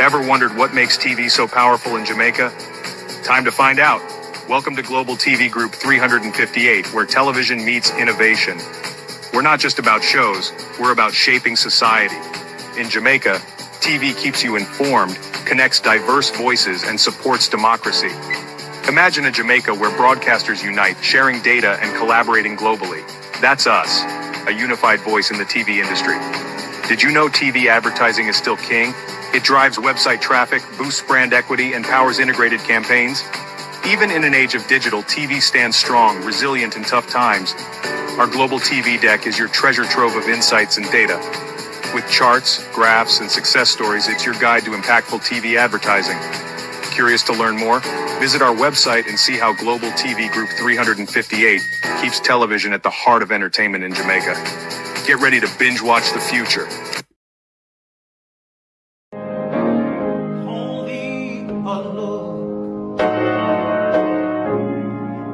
Ever wondered what makes TV so powerful in Jamaica? Time to find out. Welcome to Global TV Group 358, where television meets innovation. We're not just about shows, we're about shaping society. In Jamaica, TV keeps you informed, connects diverse voices, and supports democracy. Imagine a Jamaica where broadcasters unite, sharing data and collaborating globally. That's us, a unified voice in the TV industry. Did you know TV advertising is still king? It drives website traffic, boosts brand equity, and powers integrated campaigns. Even in an age of digital, TV stands strong, resilient in tough times. Our Global TV Deck is your treasure trove of insights and data. With charts, graphs, and success stories, it's your guide to impactful TV advertising. Curious to learn more? Visit our website and see how Global TV Group 358 keeps television at the heart of entertainment in Jamaica. Get ready to binge watch the future. Only a look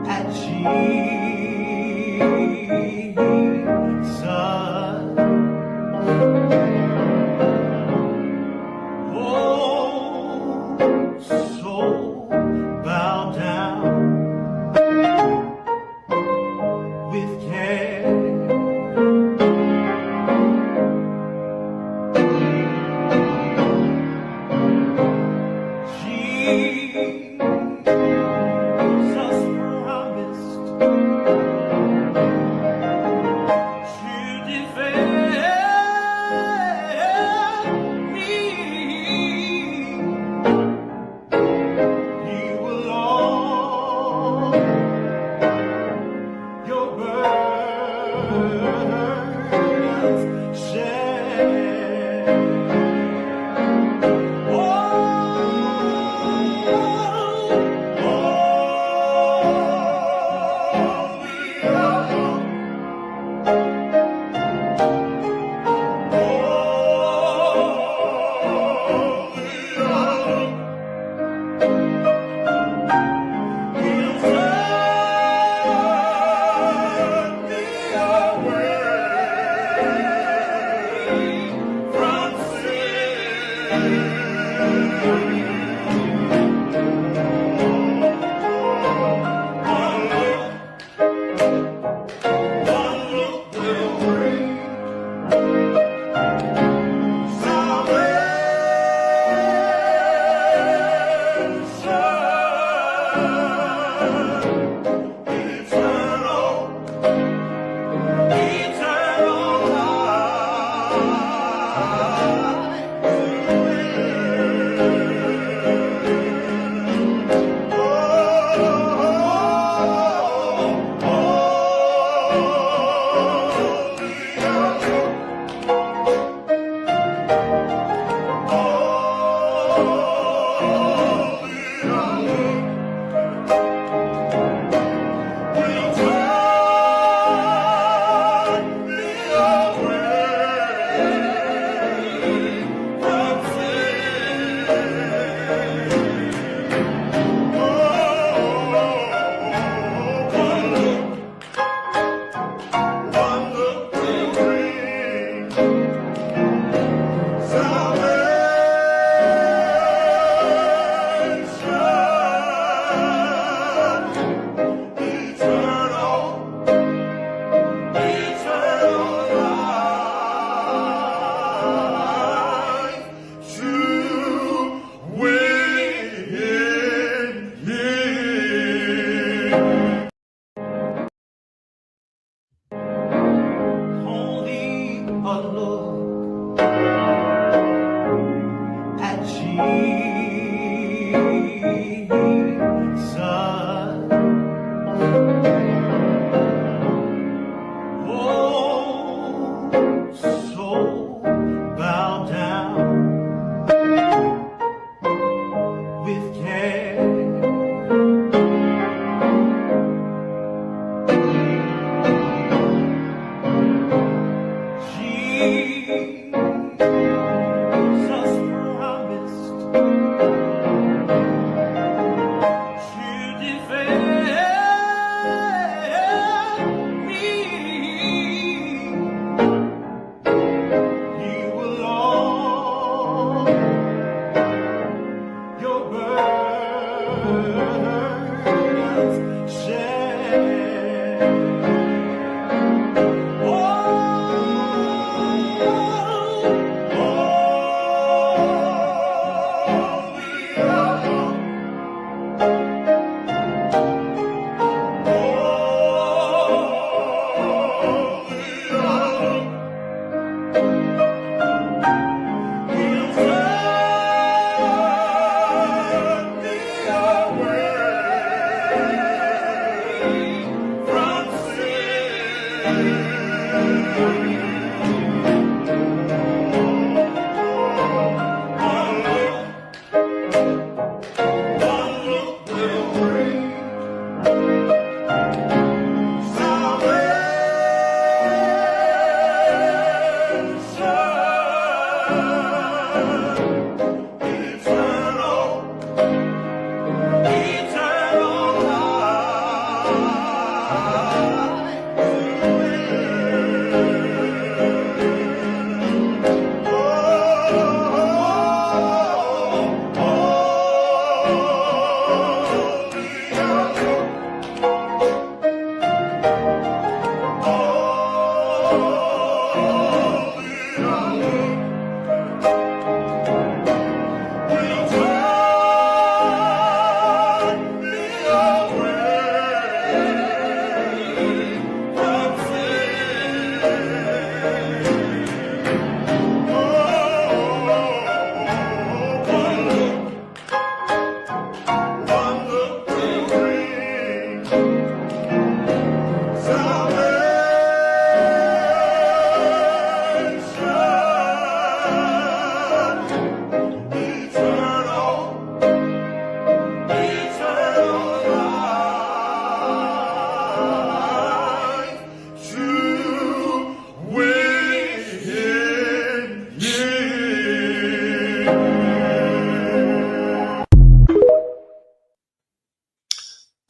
at Jesus, oh, so bow down with care. Jesus promised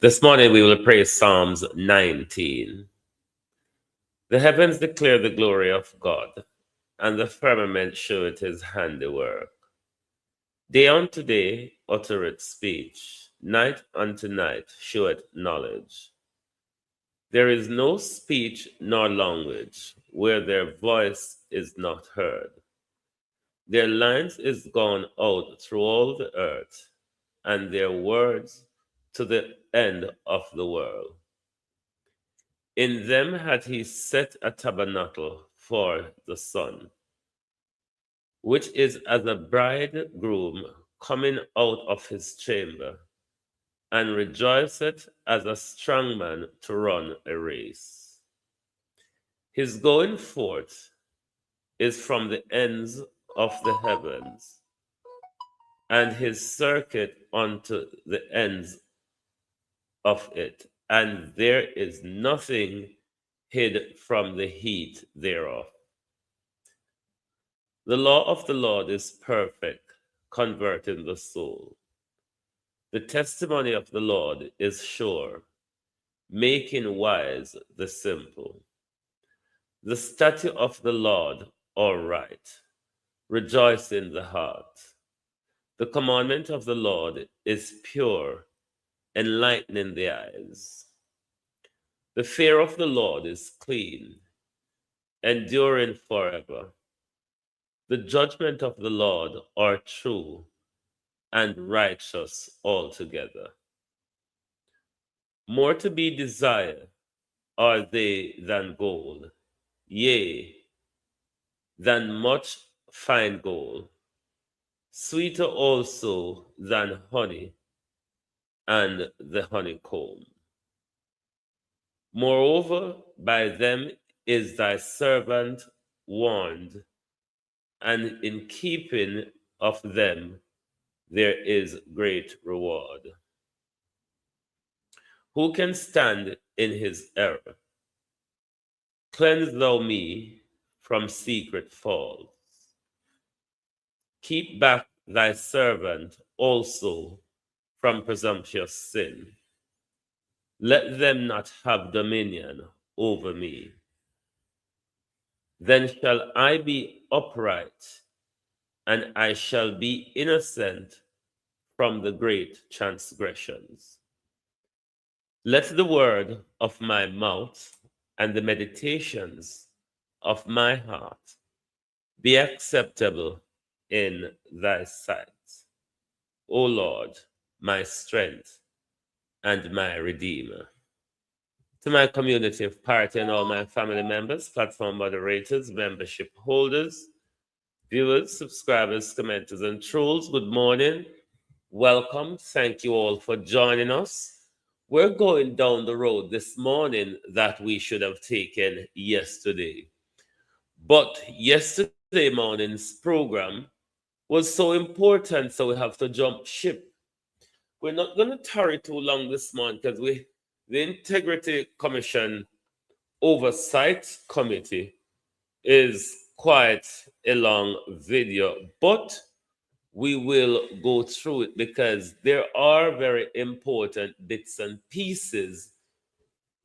This morning we will pray Psalms 19. The heavens declare the glory of God, and the firmament showeth his handiwork. Day unto day uttereth speech, night unto night showeth knowledge. There is no speech nor language where their voice is not heard. Their lines is gone out through all the earth, and their words to the end of the world. In them had he set a tabernacle for the sun, which is as a bridegroom coming out of his chamber, and rejoiceth as a strong man to run a race. His going forth is from the ends of the heavens, and his circuit unto the ends of it, and there is nothing hid from the heat thereof. The law of the Lord is perfect, converting the soul. The testimony of the Lord is sure, making wise the simple. The statute of the Lord are right, rejoicing the heart. The commandment of the Lord is pure, enlightening the eyes. The fear of the Lord is clean, enduring forever. The judgment of the Lord are true and righteous altogether. More to be desired are they than gold, yea, than much fine gold, sweeter also than honey and the honeycomb. Moreover, by them is thy servant warned, and in keeping of them there is great reward. Who can stand in his error? Cleanse thou me from secret faults. Keep back thy servant also from presumptuous sin. Let them not have dominion over me. Then shall I be upright, and I shall be innocent from the great transgressions. Let the word of my mouth and the meditations of my heart be acceptable in thy sight, O Lord, my strength and my redeemer. To my community of party and all my family members, platform moderators, membership holders, viewers, subscribers, commenters, and trolls, good morning. Welcome. Thank you all for joining us. We're going down the road this morning that we should have taken yesterday. But yesterday morning's program was so important, so we have to jump ship. We're not going to tarry too long this morning because the Integrity Commission Oversight Committee is quite a long video, but we will go through it because there are very important bits and pieces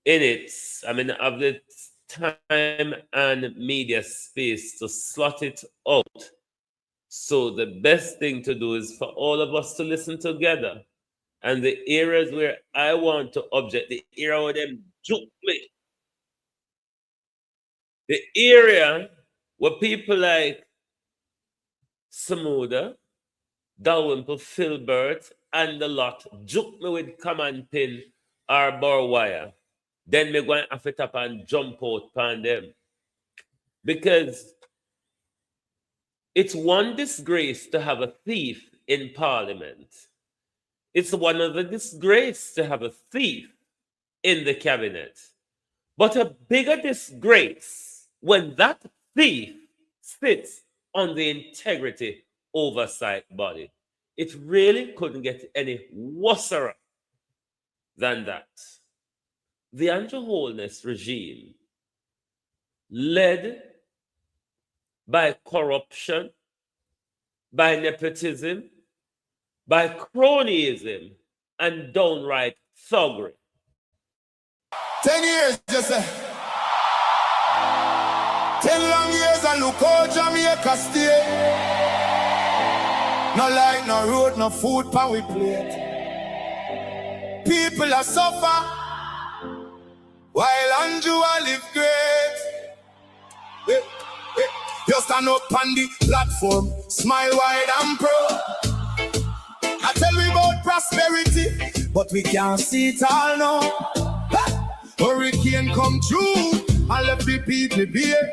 in it. I mean, of the time and media space to slot it out. So the best thing to do is for all of us to listen together. And the areas where I want to object, the area where them juke me, the area where people like Samuda, Dalrymple, Filbert, and the lot juke me with command pin or bar wire, then me going to have it up and jump out upon them. Because it's one disgrace to have a thief in Parliament. It's one of the disgrace to have a thief in the cabinet. But a bigger disgrace when that thief sits on the integrity oversight body. It really couldn't get any worser than that. The Andrew Holness regime, led by corruption, by nepotism, by cronyism, and downright Sogri. 10 years, just say. 10 long years and look how Jamaica stay. No light, no road, no food pan we plate. People are suffer while Andrew a live great. Eh, eh. You stand up on the platform, smile wide and proud. I tell we about prosperity, but we can't see it all now. Ha! Hurricane come through and left the people bare.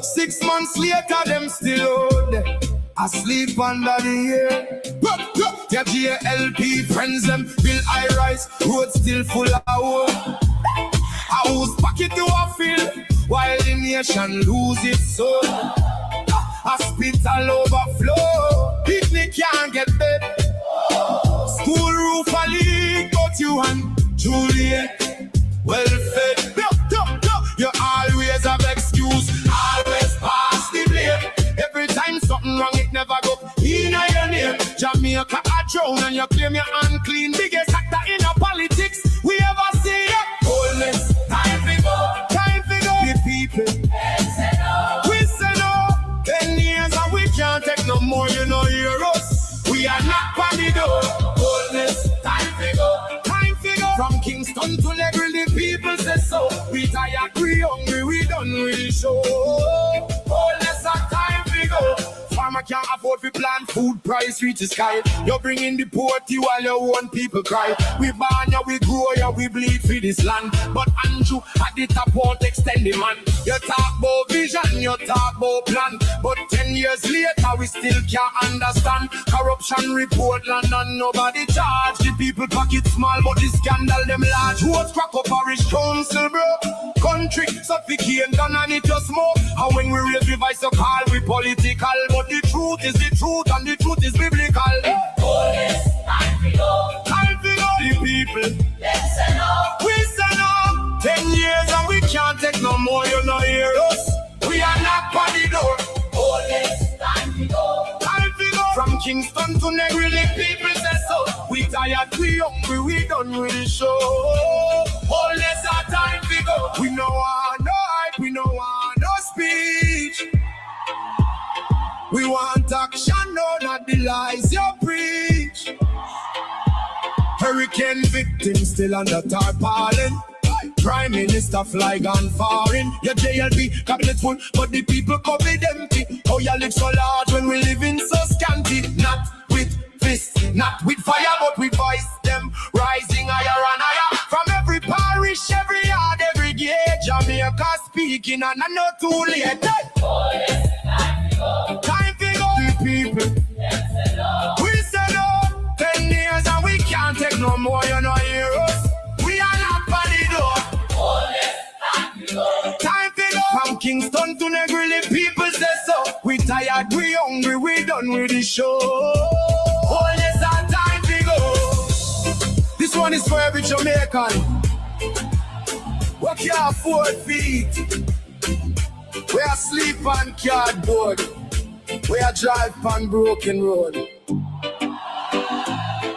6 months later, them still out there, asleep under the air. Their JLP friends them build high rise, roads still full of holes. A house pocket to a field, while the nation lose its soul. Hospital overflow, picnic can't get bed. School roof a leak, but you and Juliet well fed. You always have excuse, always pass the blame. Every time something wrong, it never go in your name. Jamaica a drown and you claim you're unclean. Biggest actor in our politics we ever see. Boldness, time to go, time to go. The people, we say no. 10 years and we can't take no more, you know, hear us. We are not on the door. Boldness, time to go, time to go. From Kingston to Negril, the people say so. We tired, we hungry, we done with the show. Boldness, time to go. Farmer can't afford to plant, food price reach the sky. You bring in the poverty while your own people cry. We born ya, we grow ya, we bleed for this land. But Andrew at the top won't extend the man. You talk about vision, you talk about plan. But 10 years later, we still can't understand. Corruption report land and nobody charge. The people pocket small, but the scandal them large. What's crack up parish council, bro? Country suffocate down and it just smoke. And when we raise the voice, you call we political. But the truth is the truth and the truth is biblical. Police, time to go. Time to go. The people, Let's say no. we say no. 10 years and we can't take no more, you know hear us. We are not on the door. Police, time to go. Time to go. From Kingston to Negril, the people say so. We tired, we hungry, we done with the show. All less our time to go. We no want no hype, we no want no speech. We want action, no, not the lies you preach. Hurricane victims still under tarpaulin. Prime Minister fly gone foreign. Your JLP cabinet full, but the people COVID empty. Oh, you live so large when we live in so scanty. Not with fists, not with fire, but with voice. Them rising higher and higher. From every parish, every yard, every gate. Jamaica speaking and I know too late. Police, time to go. Time to go. The people, Let's say no. we say no. 10 years and we can't take no more, you know hear us. We are not on the door. Police, time to go. Time to go. From Kingston to Negril, the people say so. We tired, we hungry, we done with the show. Oh, yes, our time to go. This one is for every Jamaican. We can't afford feet. We are sleep on cardboard. We are drive on broken road.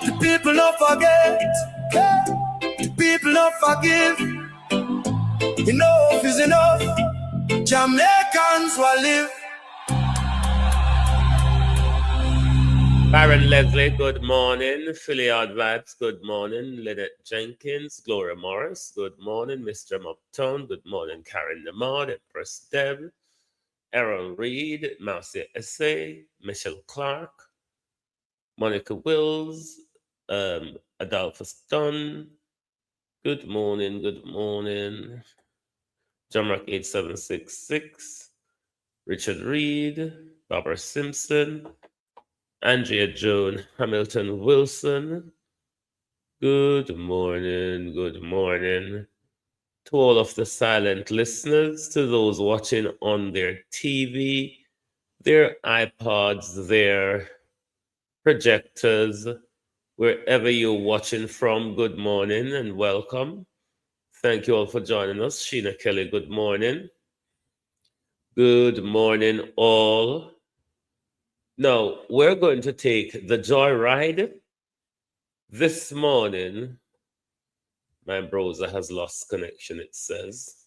The people don't forget. The people don't forgive. Enough is enough. Jamaicans will live. Baron Leslie, good morning. Philly Odd Vibes, good morning. Lynette Jenkins, Gloria Morris, good morning. Mr. Upton, good morning. Karen Lamar, Empress Deb, Errol Reed, Marcia Essay, Michelle Clark, Monica Wills, Adolphus Dunn, good morning, good morning. Jamrock 8766, Richard Reed, Barbara Simpson, Andrea Joan Hamilton Wilson. Good morning, good morning. To all of the silent listeners, to those watching on their TV, their iPods, their projectors, wherever you're watching from, good morning and welcome. Thank you all for joining us. Sheena Kelly, good morning. Good morning, all. Now, we're going to take the joyride This morning, my browser has lost connection, it says.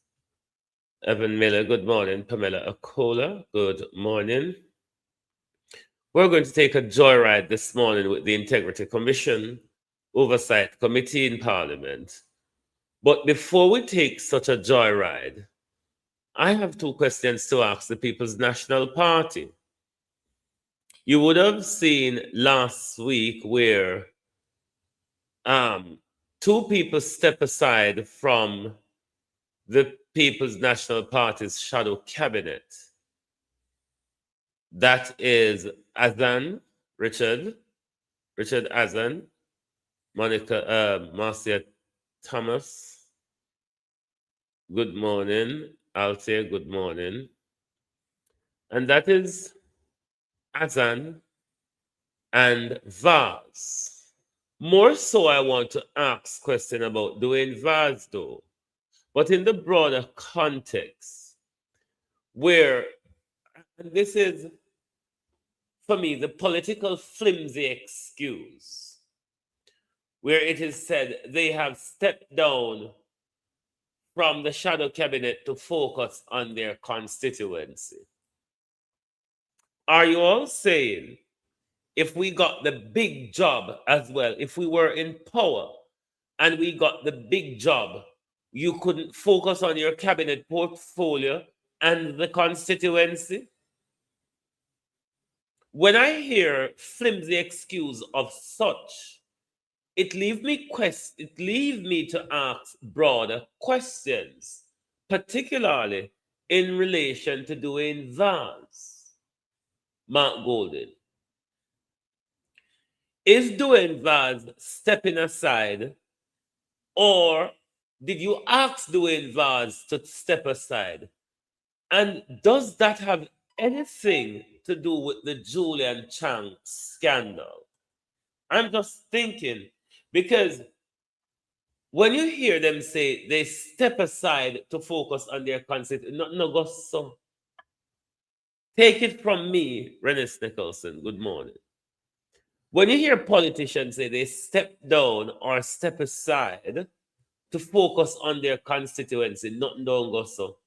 Evan Miller, good morning. Pamela Akola, good morning. We're going to take a joyride this morning with the Integrity Commission Oversight Committee in Parliament. But before we take such a joyride, I have two questions to ask the People's National Party. You would have seen last week where two people step aside from the People's National Party's shadow cabinet. That is Azan, Richard Azan, Marcia Thomas. Good morning. Althea, good morning. And that is Azan and Vaz. More so, I want to ask question about Dwayne Vaz, though, but in the broader context, where, and this is, for me, the political flimsy excuse, where it is said they have stepped down from the shadow cabinet to focus on their constituency. Are you all saying, if we got the big job as well, if we were in power and we got the big job, you couldn't focus on your cabinet portfolio and the constituency? When I hear flimsy excuse of such, it leaves me to ask broader questions, particularly in relation to Dwayne Vaz, Mark Golden. Is Dwayne Vaz stepping aside, or did you ask Dwayne Vaz to step aside? And does that have anything to do with the Julian Chang scandal? I'm just thinking, because when you hear them say they step aside to focus on their constituency, no go so. Take it from me, Rennis Nicholson. Good morning. When you hear politicians say they step down or step aside to focus on their constituency, nothing don't go so.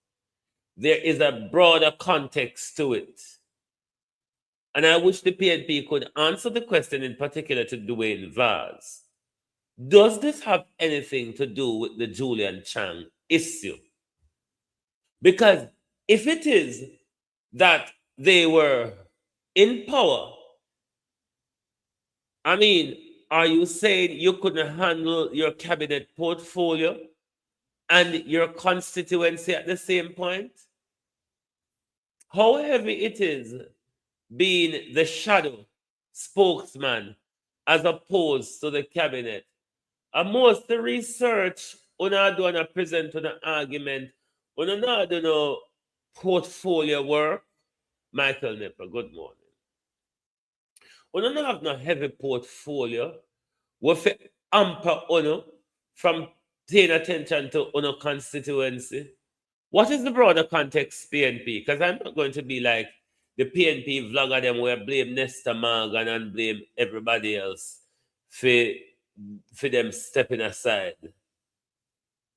There is a broader context to it. And I wish the PNP could answer the question in particular to Dwayne Vaz. Does this have anything to do with the Julian Chang issue? Because if it is that they were in power, I mean, are you saying you couldn't handle your cabinet portfolio and your constituency at the same point? How heavy it is being the shadow spokesman as opposed to the cabinet? And most the research, una do and present an argument, una not do no portfolio work. Michael Nipper, good morning. Una not have no heavy portfolio. We fi hamper una from paying attention to una constituency. What is the broader context, PNP? Because I'm not going to be like the PNP vlogger them where blame Nesta Morgan and blame everybody else for them stepping aside.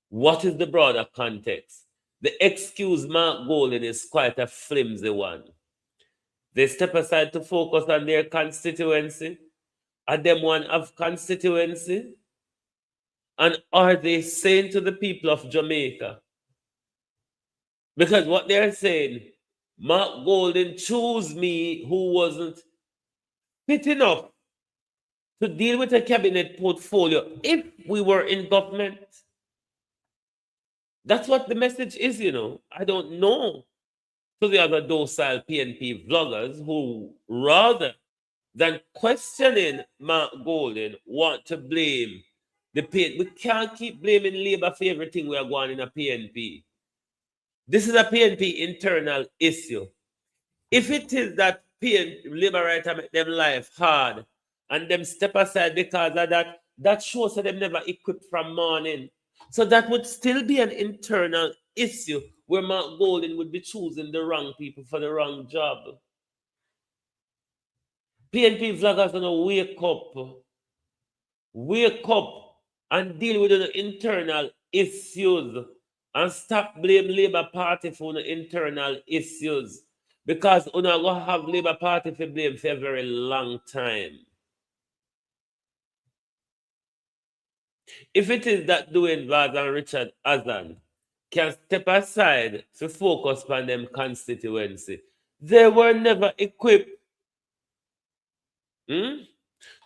What is the broader context? The excuse Mark Golden is quite a flimsy one. They step aside to focus on their constituency. Are them one of constituency? And are they saying to the people of Jamaica? Because what they're saying, Mark Golden chose me who wasn't fit enough to deal with a cabinet portfolio if we were in government. That's what the message is, you know. I don't know to the other docile PNP vloggers who, rather than questioning Mark Golden, want to blame the PNP. We can't keep blaming Labour for everything we are going in a PNP. This is a PNP internal issue. If it is that PNP Labour writer make them life hard and them step aside because of that, that shows that them never equipped from morning. So that would still be an internal issue where Mark Golden would be choosing the wrong people for the wrong job. PNP vloggers gonna wake up Wake up and deal with the internal issues and stop blame Labour Party for the internal issues. Because we're not going to have Labour Party for blame for a very long time. If it is that Dwayne Vaz and Richard Azan can step aside to focus on them constituency, they were never equipped.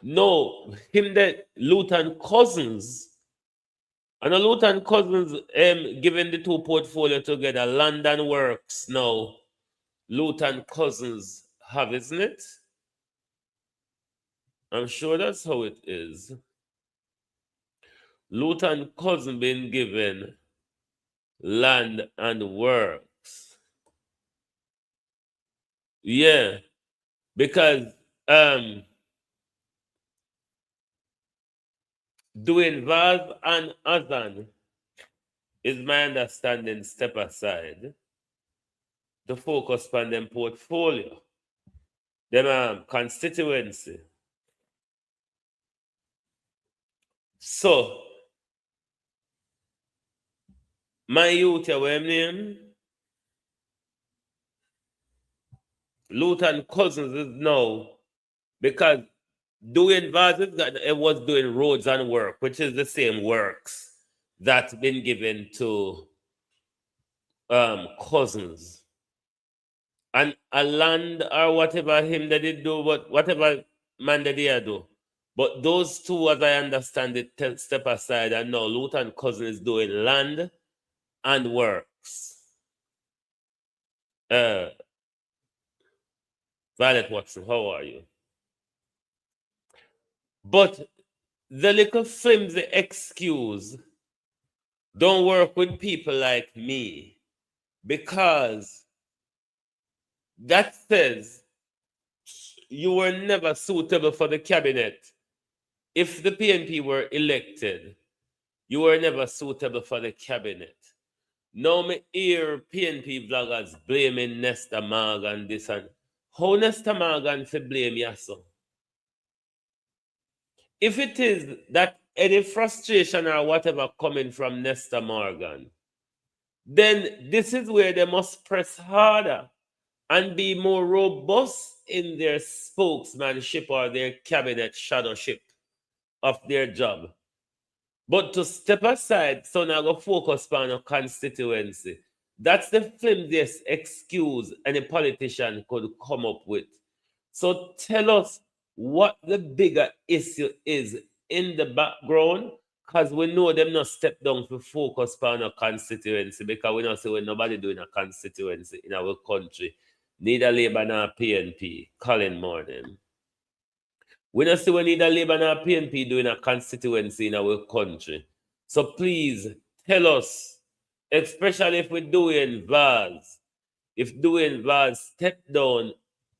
No, him that Luton Cousins, and a Luton Cousins giving the two portfolio together, London Works now, Luton Cousins have, isn't it? I'm sure that's how it is. Luton Cousins been given land and works. Yeah, because Dwayne Vaz and Azan, is my understanding, step aside to focus on them portfolio, them constituency. So, my youth, what him name? Luton Cousins is now, because Dwayne Vaz was doing roads and work, which is the same works that's been given to Cousins. And a land or whatever him that did do, whatever man that they do. But those two, as I understand it, step aside, and now Luton Cousins is doing land and works. Violet Watson, how are you? But the little flimsy excuse don't work with people like me, because that says you were never suitable for the cabinet. If the PNP were elected, you were never suitable for the cabinet. Now me hear PNP vloggers blaming Nesta Morgan this and how Nesta Morgan for blame Yasso? If it is that any frustration or whatever coming from Nesta Morgan, then this is where they must press harder and be more robust in their spokesmanship or their cabinet shadowship of their job. But to step aside, so now go focus on a constituency, that's the flimsiest excuse any politician could come up with. So tell us what the bigger issue is in the background, because we know them not step down to focus on a constituency, because we not see when nobody doing a constituency in our country. Neither Labour nor PNP. Colin Morning. We don't see we need a Labour nor PNP doing a constituency in our country. So please tell us, especially if we're doing Vaz, if doing Vaz step down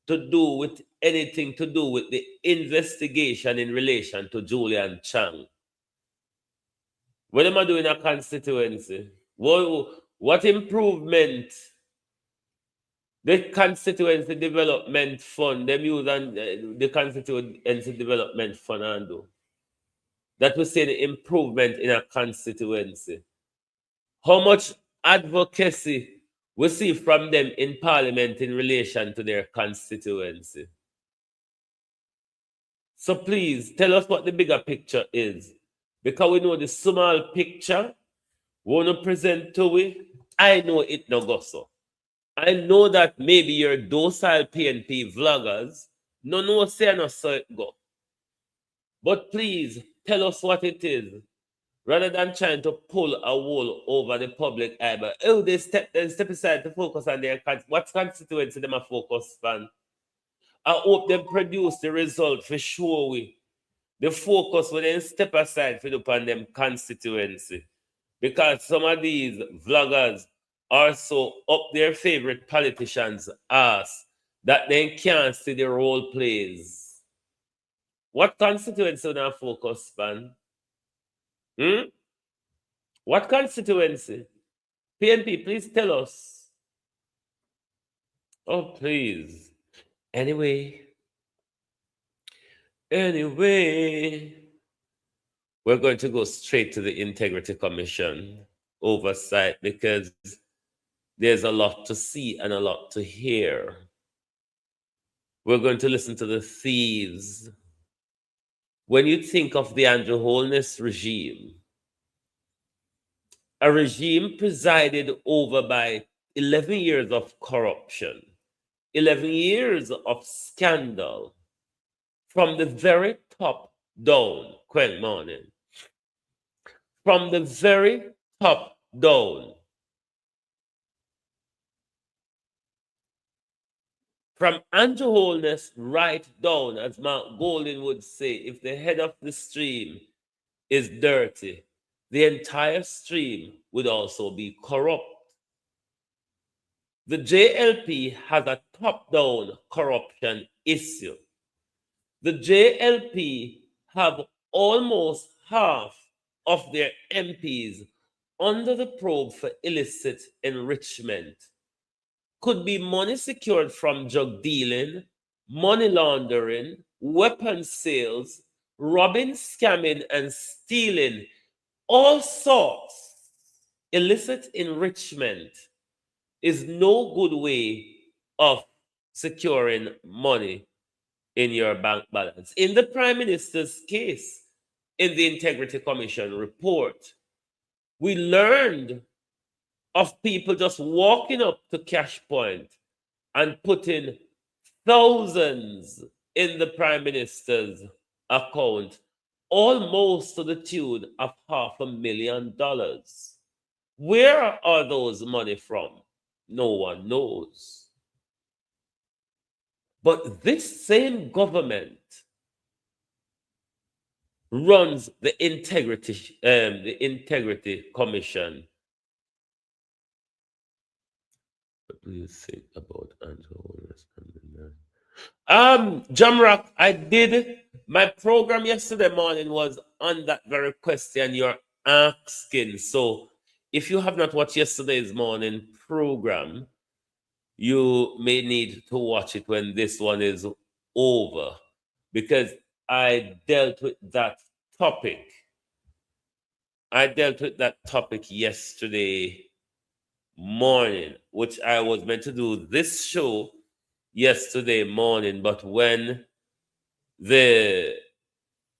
to do with anything to do with the investigation in relation to Julian Chang. What am I doing a constituency? What improvement the constituency development fund, them use and the constituency development fund and do? That we say the improvement in a constituency. How much advocacy we see from them in parliament in relation to their constituency? So please tell us what the bigger picture is. Because we know the small picture, we want to present to we. I know it no go so. I know that maybe your docile PNP vloggers no say no so it go. But please tell us what it is, rather than trying to pull a wool over the public eye. But they step aside to focus on their what constituency them a focus on. I hope they produce the result for sure. The focus will then step aside for upon them constituency. Because some of these vloggers also up their favorite politicians' ass that they can't see the role plays. What constituency now focus on? What constituency? PNP, please tell us. Oh, please. Anyway. we're going to go straight to the Integrity Commission oversight because there's a lot to see and a lot to hear. We're going to listen to the thieves. When you think of the Andrew Holness regime, a regime presided over by 11 years of corruption, 11 years of scandal, from the very top down, Quell morning, from the very top down, from Andrew Holness right down, as Mark Golding would say, if the head of the stream is dirty, the entire stream would also be corrupt. The JLP has a top-down corruption issue. The JLP have almost half of their MPs under the probe for illicit enrichment. Could be money secured from drug dealing, money laundering, weapon sales, robbing, scamming, and stealing, all sorts. Illicit enrichment is no good way of securing money in your bank balance. In the Prime Minister's case, in the Integrity Commission report, we learned of people just walking up to Cash Point and putting thousands in the Prime Minister's account, almost to the tune of $500,000. Where are those money from? No one knows. But this same government runs the Integrity Commission. What do you think about Andrew Holness? Jamrock, I did my program yesterday morning was on that very question you're asking. So if you have not watched yesterday's morning program, you may need to watch it when this one is over, because I dealt with that topic. I dealt with that topic yesterday morning, which I was meant to do this show yesterday morning, but when the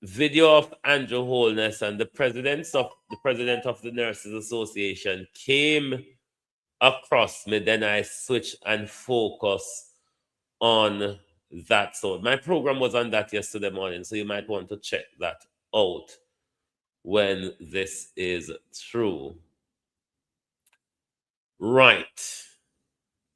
video of Andrew Holness and the president of the Nurses Association came across me, then I switch and focus on that. So my program was on that yesterday morning, so you might want to check that out when this is through. Right.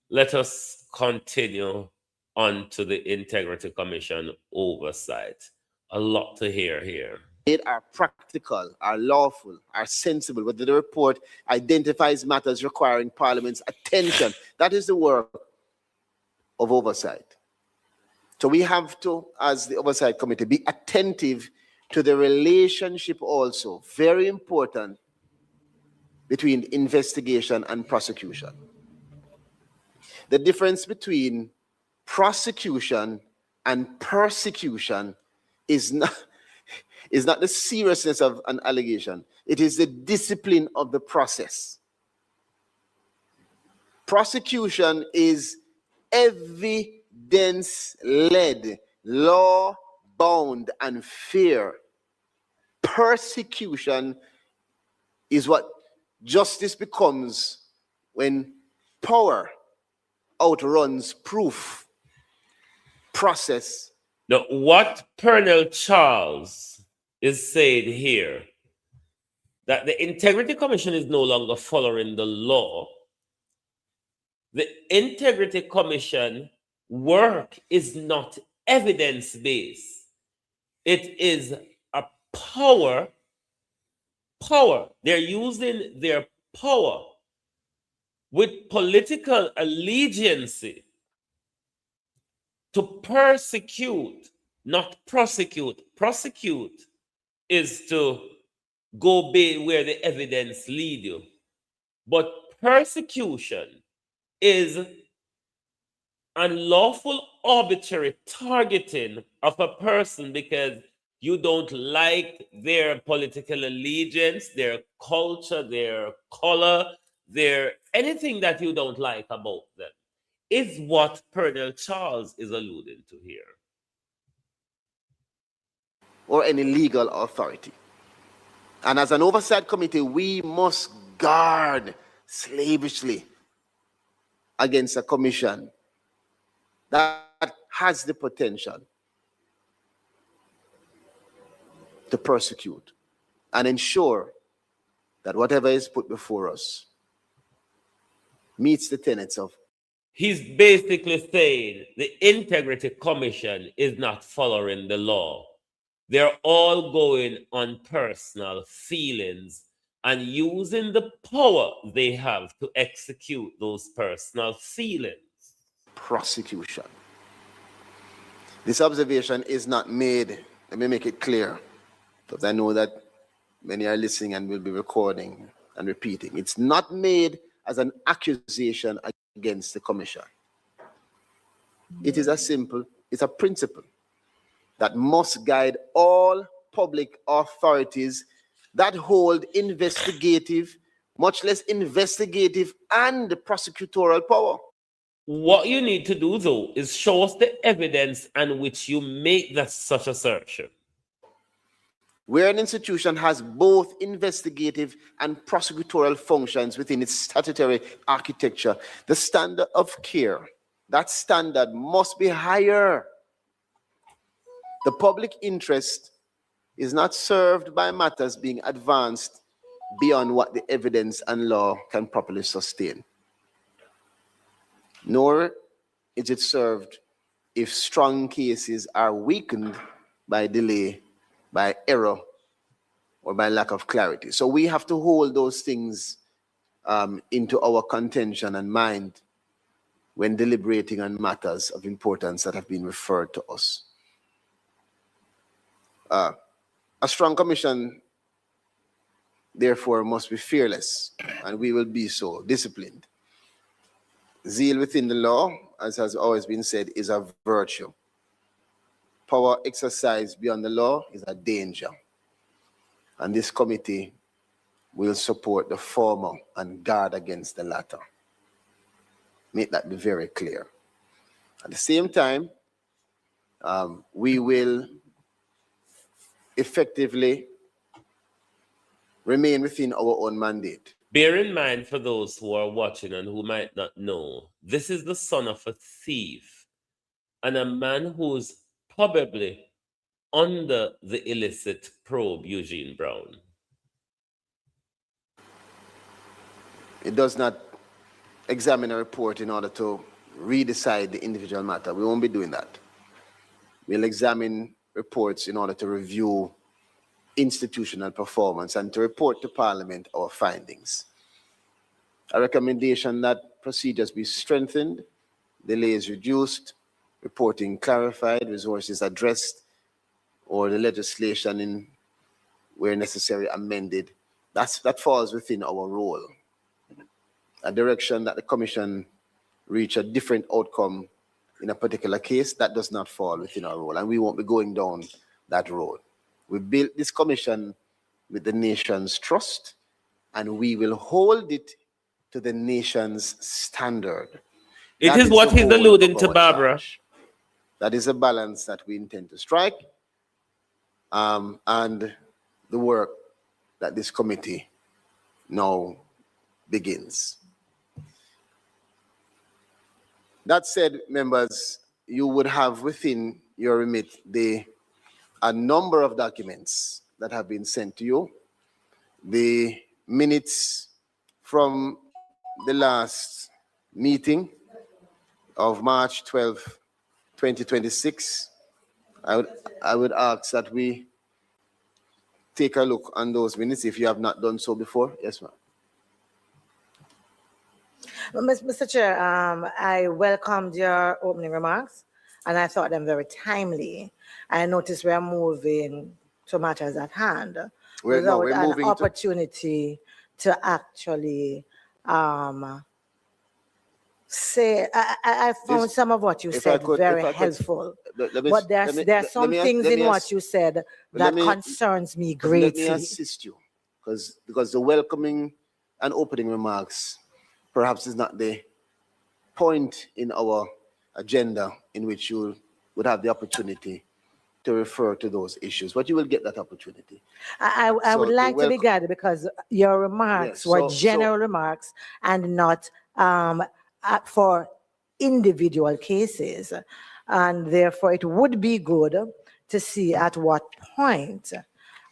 Let us continue on to the Integrity Commission oversight. A lot to hear here. Are practical, are lawful, are sensible, whether the report identifies matters requiring Parliament's attention. That is the work of oversight. So we have to, as the Oversight Committee, be attentive to the relationship also, very important, between investigation and prosecution. The difference between prosecution and persecution is not the seriousness of an allegation. It is the discipline of the process. Prosecution is evidence-led, law-bound, and fair. Persecution is what justice becomes when power outruns proof, process. Now, what Colonel Charles is saying here, that the Integrity Commission is no longer following the law. The Integrity Commission work is not evidence-based. It is a power. They're using their power with political allegiance to persecute, not prosecute. Prosecute is to go where the evidence lead you. But persecution is unlawful arbitrary targeting of a person because You don't like their political allegiance, their culture, their color, their anything that you don't like about them, is what Colonel Charles is alluding to here. Or any legal authority. And as an oversight committee, we must guard slavishly against a commission that has the potential to persecute and ensure that whatever is put before us meets the tenets of. He's basically saying the Integrity Commission is not following the law. They're all going on personal feelings and using the power they have to execute those personal feelings. Prosecution. This observation is not made, let me make it clear, because I know that many are listening and will be recording and repeating. It's not made as an accusation against the commission. It is it's a principle that must guide all public authorities that hold investigative, much less investigative and prosecutorial power. What you need to do, though, is show us the evidence on which you make that such assertion. Where an institution has both investigative and prosecutorial functions within its statutory architecture, the standard of care, that standard must be higher. The public interest is not served by matters being advanced beyond what the evidence and law can properly sustain. Nor is it served if strong cases are weakened by delay, by error, or by lack of clarity. So we have to hold those things into our contention and mind when deliberating on matters of importance that have been referred to us. A strong commission, therefore, must be fearless, and we will be so, disciplined. Zeal within the law, as has always been said, is a virtue. Power exercised beyond the law is a danger. And this committee will support the former and guard against the latter. Make that be very clear. At the same time, we will effectively remain within our own mandate. Bear in mind, for those who are watching and who might not know, this is the son of a thief and a man who's probably under the illicit probe, Eugene Brown. It does not examine a report in order to redecide the individual matter. We won't be doing that. We'll examine reports in order to review institutional performance and to report to Parliament our findings. A recommendation that procedures be strengthened, delays reduced, reporting clarified, resources addressed, or the legislation where necessary amended. That falls within our role. A direction that the Commission reach a different outcome in a particular case, that does not fall within our role, and we won't be going down that road. We built this commission with the nation's trust, and we will hold it to the nation's standard. It is what he's alluding to, Barbara. That is a balance that we intend to strike, and the work that this committee now begins. That said, members, you would have within your remit a number of documents that have been sent to you. The minutes from the last meeting of March 12, 2026. I would ask that we take a look on those minutes if you have not done so before. Yes, ma'am. Mr. Chair, I welcomed your opening remarks, and I thought them very timely. I noticed we are moving to matters at hand without an opportunity to actually say I found This- some of what you if I said could- very if I could- helpful. let me- But there let me- are let some me- things let in me what ask- you said let that me- concerns me Let me greatly. assist you, because the welcoming and opening remarks perhaps is not the point in our agenda in which you would have the opportunity to refer to those issues, but you will get that opportunity. I So would the like to be welcome- guided because your remarks Yes, were so- general remarks and not for individual cases. And therefore, it would be good to see at what point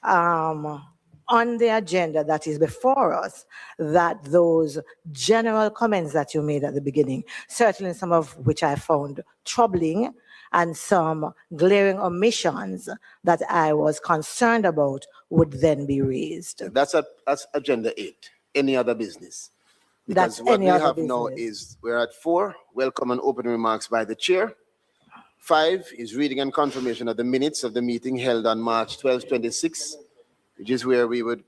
on the agenda that is before us that those general comments that you made at the beginning, certainly some of which I found troubling, and some glaring omissions that I was concerned about would then be raised. That's agenda 8. Any other business? Because That's what any we other have now business. is we're at 4, welcome and opening remarks by the chair. 5 is reading and confirmation of the minutes of the meeting held on March 12, 26, which is where we would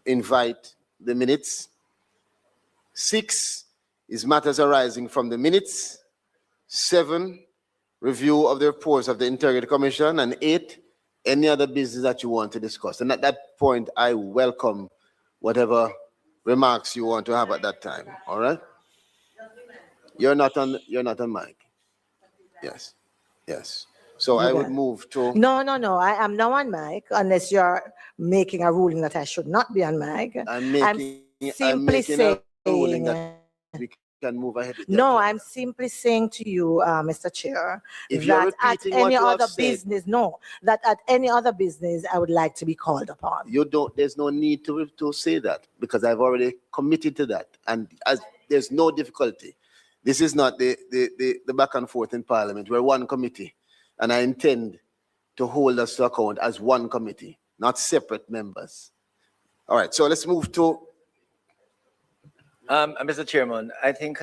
invite the minutes. 6 is matters arising from the minutes. 7, review of the reports of the Integrity Commission. And 8, any other business that you want to discuss. And at that point, I welcome whatever remarks you want to have at that time. All right? You're not on mic. Yes. Yes. So I would move to. No. I am now on mic unless you're making a ruling that I should not be on mic. I'm making a ruling that we can move ahead with the No, agenda. I'm simply saying to you, Mr. Chair, If you're that at repeating what any you have other said- business, that at any other business, I would like to be called upon. There's no need to say that, because I've already committed to that. And there's no difficulty. This is not the back and forth in Parliament. We're one committee. And I intend to hold us to account as one committee, not separate members. All right, so let's move to. Mr. Chairman, I think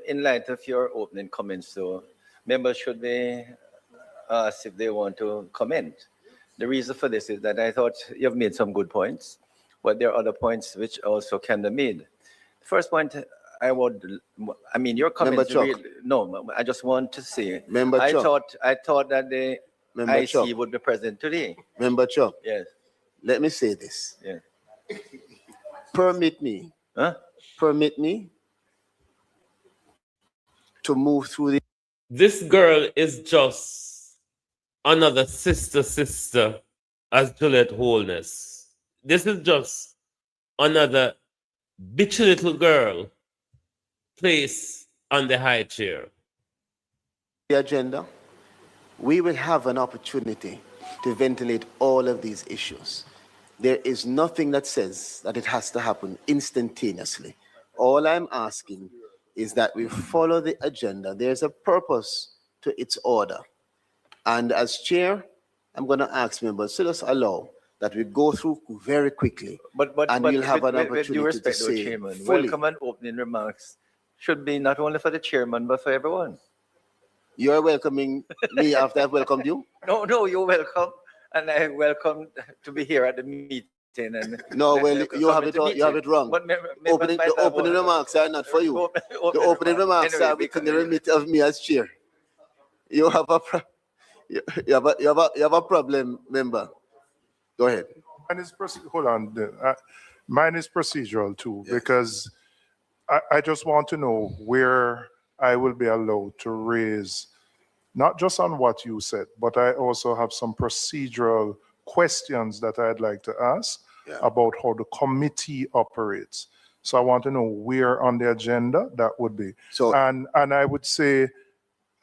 in light of your opening comments, so members should be asked if they want to comment. The reason for this is that I thought you've made some good points, but there are other points which also can be made. The first point your comments. Chuck. No, I just want to say. Member I Chuck. thought that the Member IC Chuck. would be present today. Member Chuck, Yes. let me say this. Yes. Permit me to move through the. This girl is just another sister as Juliet Wholeness. This is just another bitchy little girl placed on the high chair. The agenda, we will have an opportunity to ventilate all of these issues. There is nothing that says that it has to happen instantaneously. All I'm asking is that we follow the agenda. There's a purpose to its order. And as chair, I'm going to ask members to just allow that we go through very quickly. And we'll have an with opportunity due to respect, say Chairman, fully. welcome and opening remarks should be not only for the chairman but for everyone. You're welcoming me after I've welcomed you? No, you're welcome, and I welcome to be here at the meeting. And No, well, you have it wrong. But The opening remarks are not for you. The opening remarks are within the remit of me as chair. You have a problem, member. Go ahead. Mine is mine is procedural too, Yes. because I just want to know where I will be allowed to raise, not just on what you said, but I also have some procedural questions that I'd like to ask about how the committee operates. So I want to know where on the agenda that would be. So- and I would say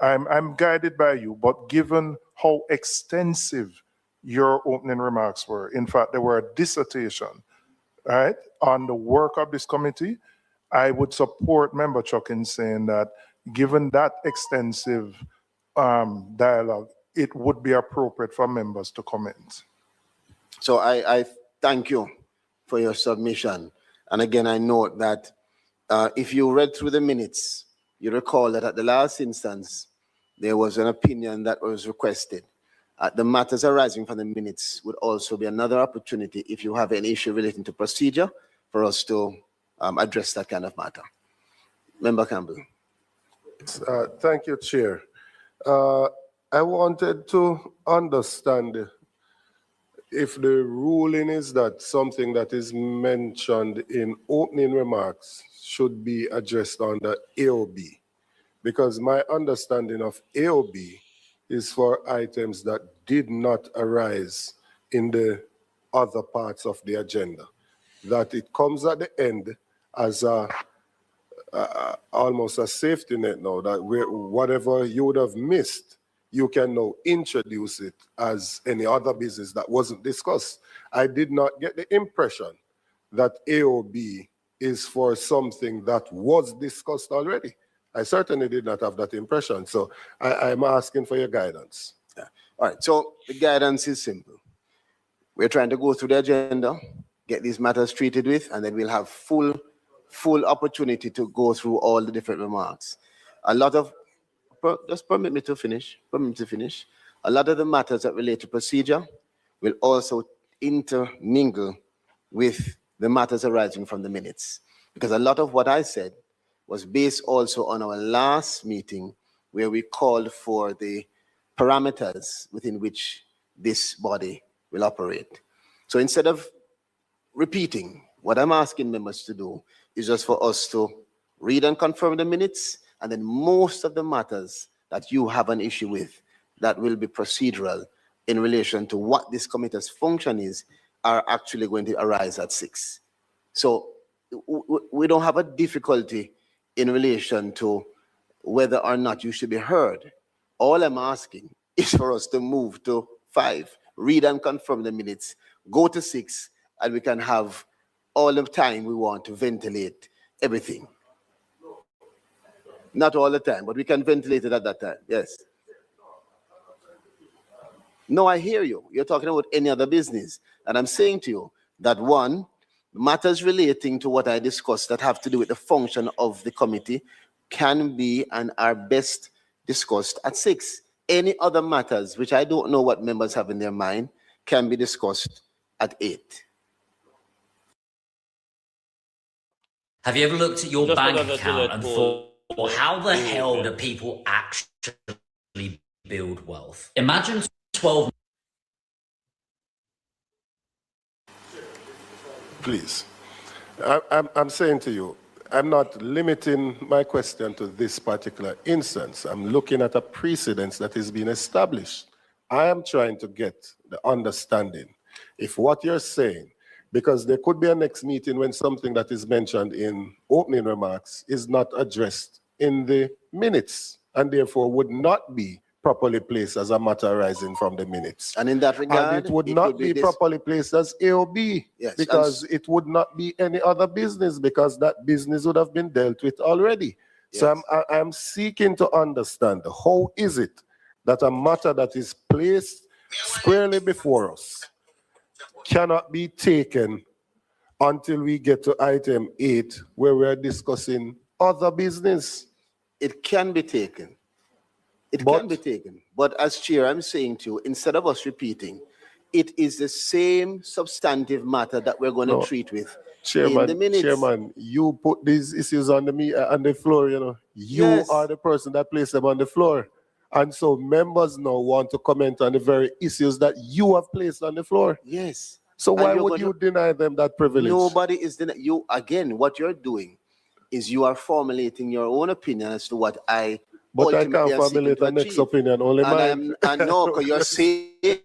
I'm guided by you, but given how extensive your opening remarks were, in fact, they were a dissertation, right, on the work of this committee, I would support Member Chuck in saying that given that extensive dialogue, it would be appropriate for members to comment. So I thank you for your submission. And again, I note that if you read through the minutes, you recall that at the last instance, there was an opinion that was requested. The matters arising from the minutes would also be another opportunity, if you have any issue relating to procedure, for us to address that kind of matter. Member Campbell. Thank you, Chair. I wanted to understand if the ruling is that something that is mentioned in opening remarks should be addressed under AOB, because my understanding of AOB is for items that did not arise in the other parts of the agenda, that it comes at the end as almost a safety net now, that whatever you would have missed, you can now introduce it as any other business that wasn't discussed. I did not get the impression that AOB is for something that was discussed already. I certainly did not have that impression. So I'm asking for your guidance. Yeah. All right, so the guidance is simple. We're trying to go through the agenda, get these matters treated with, and then we'll have full opportunity to go through all the different remarks. A lot of, just permit me to finish. A lot of the matters that relate to procedure will also intermingle with the matters arising from the minutes. Because a lot of what I said was based also on our last meeting where we called for the parameters within which this body will operate. So instead of repeating, what I'm asking members to do is just for us to read and confirm the minutes, and then most of the matters that you have an issue with that will be procedural in relation to what this committee's function is are actually going to arise at 6. So we don't have a difficulty in relation to whether or not you should be heard. All I'm asking is for us to move to 5, read and confirm the minutes, go to 6, and we can have all the time we want to ventilate everything. Not all the time, but we can ventilate it at that time. Yes. No, I hear you. You're talking about any other business. And I'm saying to you that one, matters relating to what I discussed that have to do with the function of the committee can be and are best discussed at 6. Any other matters, which I don't know what members have in their mind, can be discussed at 8. Have you ever looked at your Just bank another account Gillette and poll. thought, how the hell do Yeah. people actually build wealth? Imagine 12. Please. I'm saying to you, I'm not limiting my question to this particular instance. I'm looking at a precedence that is being established. I am trying to get the understanding if what you're saying, because there could be a next meeting when something that is mentioned in opening remarks is not addressed in the minutes and therefore would not be properly placed as a matter arising from the minutes. And in that regard, and it would not be properly placed as AOB, yes, because it would not be any other business, because that business would have been dealt with already. Yes. So I'm seeking to understand how is it that a matter that is placed squarely before us cannot be taken until we get to item 8, where we're discussing other business. It can be taken. It can be taken. But as chair, I'm saying to you, instead of us repeating, it is the same substantive matter that we're going to treat with in the minutes. Chairman, you put these issues on the floor, you know. You Yes. are the person that placed them on the floor. And so members now want to comment on the very issues that you have placed on the floor. Yes. So And why you're would going you deny them that privilege? Nobody is denying you. Again, what you're doing is you are formulating your own opinion as to what I But I ultimately can't am seeking formulate to the next achieve. opinion, only mine. I know, because you're saying,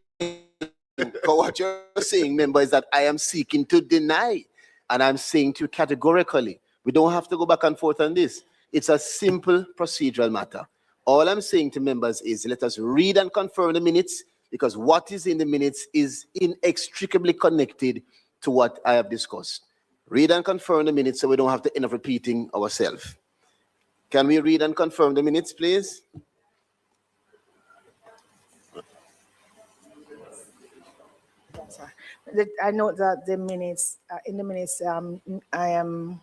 what you're saying, member, is that I am seeking to deny. And I'm saying to you categorically, we don't have to go back and forth on this. It's a simple procedural matter. All I'm saying to members is let us read and confirm the minutes, because what is in the minutes is inextricably connected to what I have discussed. Read and confirm the minutes so we don't have to end up repeating ourselves. Can we read and confirm the minutes, please? I note that the minutes, in the minutes, I am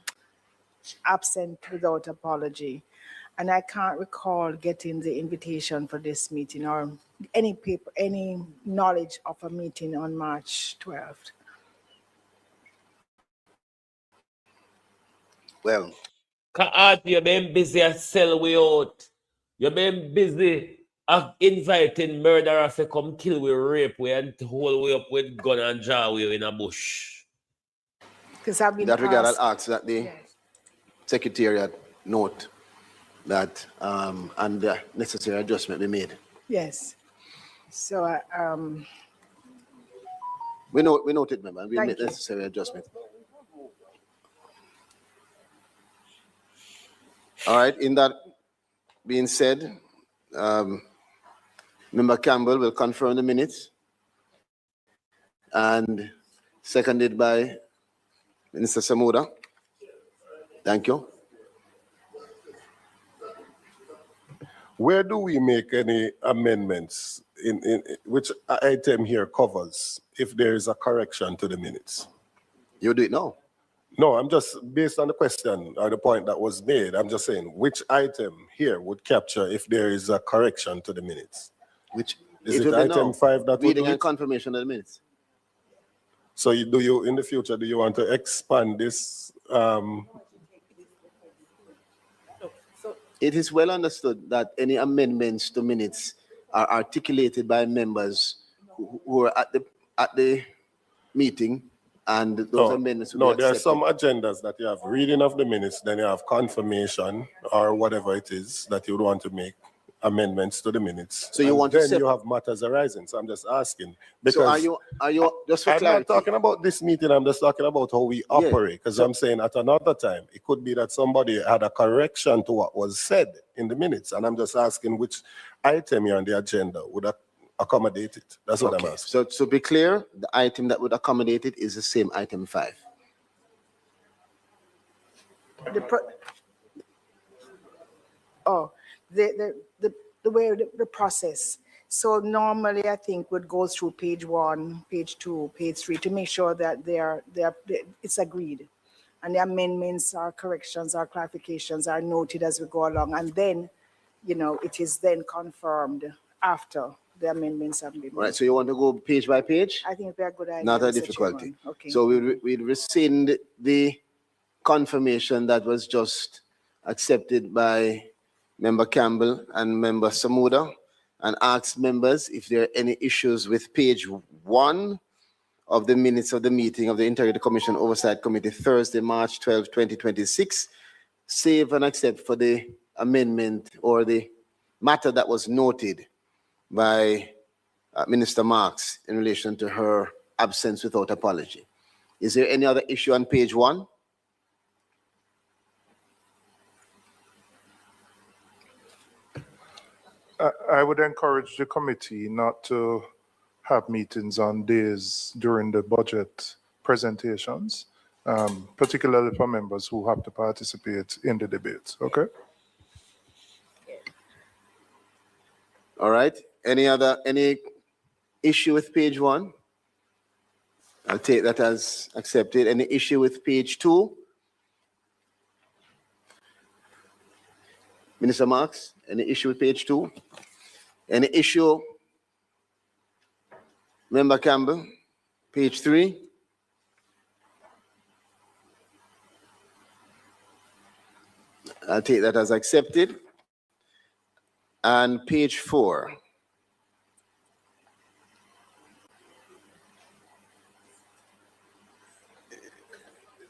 absent without apology. And I can't recall getting the invitation for this meeting or any paper, any knowledge of a meeting on March 12th. Well, You've been busy at sell way out. You've been busy inviting murderer to come kill we, rape we, and hold we up with gun and jaw we in a bush. Because I've In been that regard, asked. I'll ask that the Secretariat note that and the necessary adjustment be made. Yes. So, We noted, member, and we Thank make you. necessary adjustment. All right, in that being said, Member Campbell will confirm the minutes and seconded by Minister Samuda. Thank you. Where do we make any amendments in which item here covers if there is a correction to the minutes? You do it now. No, I'm just based on the question or the point that was made. I'm just saying which item here would capture if there is a correction to the minutes. Which is it will be item now. 5 that would Reading do and it? confirmation of the minutes. So you in the future do you want to expand this? It is well understood that any amendments to minutes are articulated by members who are at the meeting, and those amendments will be there are accepted. some agendas that you have reading of the minutes, then you have confirmation or whatever it is that you would want to make amendments to the minutes. So you And want to then you have matters arising. So I'm just asking because So are you just for I'm clarity? not talking about this meeting. I'm just talking about how we operate. Because I'm saying at another time, it could be that somebody had a correction to what was said in the minutes. And I'm just asking which item here on the agenda would accommodate it. That's what I'm asking. So to be clear, the item that would accommodate it is the same item 5. The way the process. So normally I think would go through page 1, page 2, page 3 to make sure that it's agreed. And the amendments or corrections or clarifications are noted as we go along. And then, it is then confirmed after the amendments have been made. All right, so you want to go page by page? I think it'd be a good idea. Not a Mr. difficulty. Chairman. Okay. So we'd rescind the confirmation that was just accepted by Member Campbell and Member Samuda, and ask members if there are any issues with page 1 of the minutes of the meeting of the Integrity Commission Oversight Committee, Thursday, March 12, 2026, save and accept for the amendment or the matter that was noted by Minister Marks in relation to her absence without apology. Is there any other issue on page 1? I would encourage the committee not to have meetings on days during the budget presentations, particularly for members who have to participate in the debates. Okay? All right. Any issue with page 1? I'll take that as accepted. Any issue with page 2? Minister Marks, any issue with page 2? Any issue, Member Campbell, page 3? I'll take that as accepted. And page 4.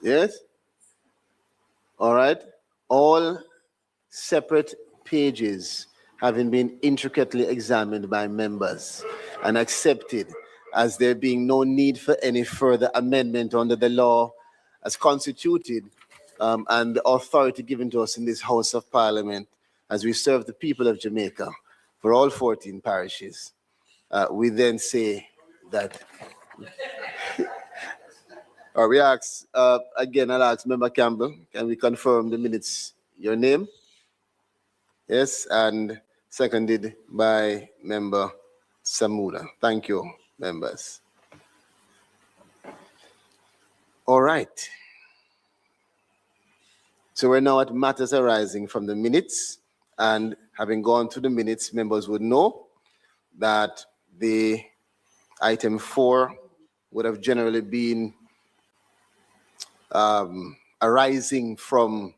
Yes? All right. All separate pages having been intricately examined by members and accepted as there being no need for any further amendment under the law as constituted and the authority given to us in this House of Parliament as we serve the people of Jamaica for all 14 parishes. We then say that, or we ask, again, I'll ask Member Campbell, can we confirm the minutes? Your name? Yes, and seconded by Member Samuda. Thank you, members. All right. So we're now at matters arising from the minutes, and having gone through the minutes, members would know that the item 4 would have generally been arising from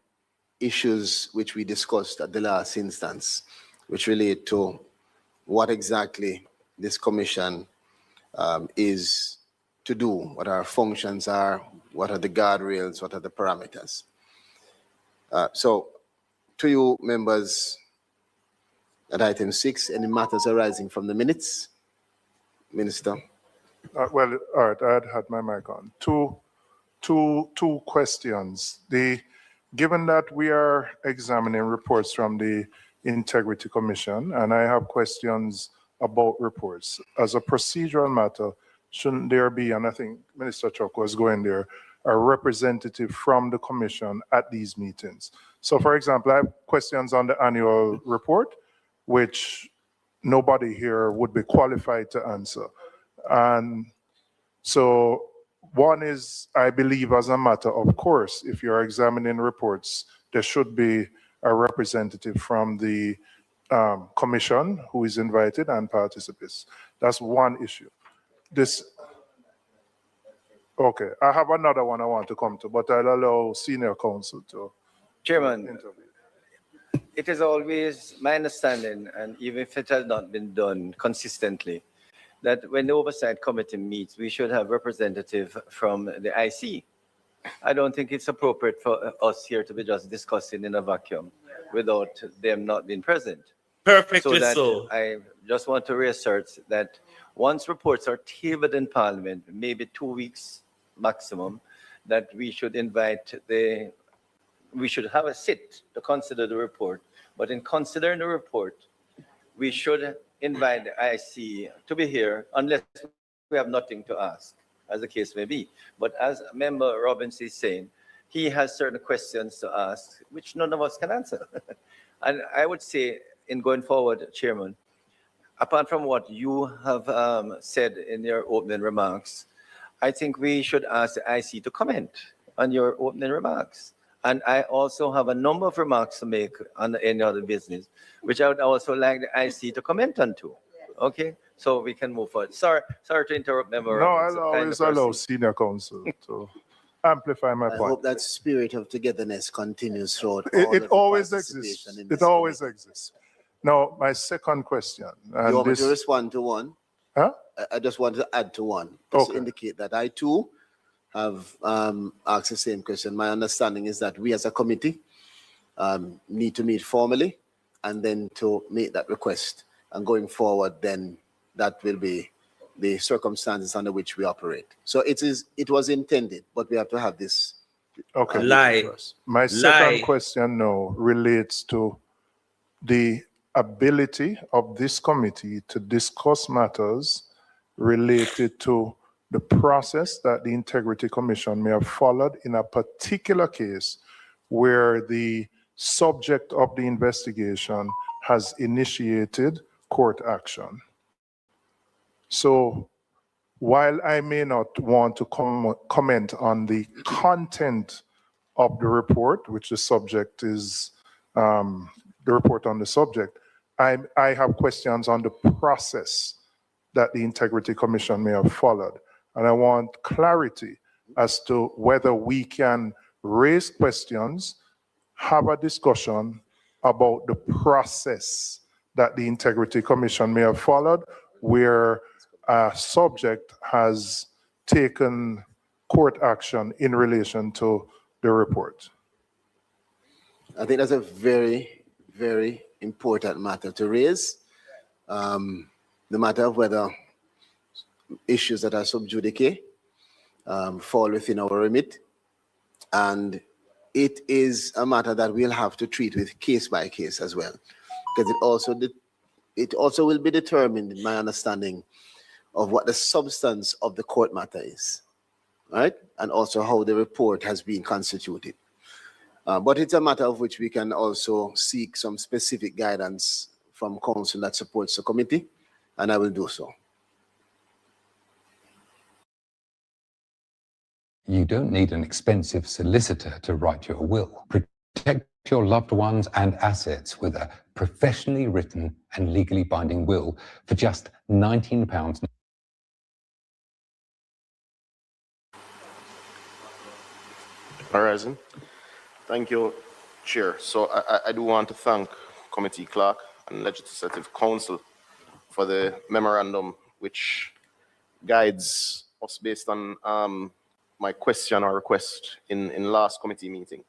issues which we discussed at the last instance, which relate to what exactly this commission is to do, what our functions are, what are the guardrails, what are the parameters. So to you members, at item 6, any matters arising from the minutes? Minister. Well, all right, I had my mic on. Two questions. Given that we are examining reports from the Integrity Commission, and I have questions about reports, as a procedural matter, shouldn't there be, and I think Minister Chuck was going there, a representative from the commission at these meetings? So for example, I have questions on the annual report, which nobody here would be qualified to answer. And so one is, I believe, as a matter of course, if you're examining reports, there should be a representative from the commission who is invited and participates. That's one issue. Okay, I have another one I want to come to, but I'll allow senior counsel to Chairman, intervene. it is always my understanding, and even if it has not been done consistently, that when the Oversight Committee meets, we should have representative from the IC. I don't think it's appropriate for us here to be just discussing in a vacuum without them not being present. Perfectly that so. I just want to reassert that once reports are tabled in Parliament, maybe 2 weeks maximum, that we should we should have a sit to consider the report. But in considering the report, we should invite the IC to be here unless we have nothing to ask, as the case may be. But as Member Robbins is saying, he has certain questions to ask, which none of us can answer. And I would say, in going forward, Chairman, apart from what you have said in your opening remarks, I think we should ask the IC to comment on your opening remarks. And I also have a number of remarks to make on any other business, which I would also like the IC to comment on too. Okay, so we can move forward. Sorry to interrupt, Member. No, I'll always allow senior counsel to amplify my I point. hope that spirit of togetherness continues throughout. It always exists. It always exists. Now, my second question. And you want me to respond to one? Huh? I just want to add to one. Just Okay. to indicate that I too have asked the same question. My understanding is that we as a committee need to meet formally and then to make that request. And going forward, then that will be the circumstances under which we operate. So it was intended, but we have to have this. Okay. First. My second question now relates to the ability of this committee to discuss matters related to the process that the Integrity Commission may have followed in a particular case where the subject of the investigation has initiated court action. So while I may not want to comment on the content of the report, which the subject is the report on the subject, I have questions on the process that the Integrity Commission may have followed. And I want clarity as to whether we can raise questions, have a discussion about the process that the Integrity Commission may have followed, where a subject has taken court action in relation to the report. I think that's a very, very important matter to raise. The matter of whether issues that are sub judice fall within our remit. And it is a matter that we'll have to treat with case by case as well. Because it also will be determined, in my understanding, of what the substance of the court matter is, right? And also how the report has been constituted. But it's a matter of which we can also seek some specific guidance from counsel that supports the committee, and I will do so. You don't need an expensive solicitor to write your will. Protect your loved ones and assets with a professionally written and legally binding will for just £19. Horizon. Thank you, Chair. So I do want to thank Committee Clerk and Legislative Council for the memorandum which guides us based on my question or request in last committee meeting.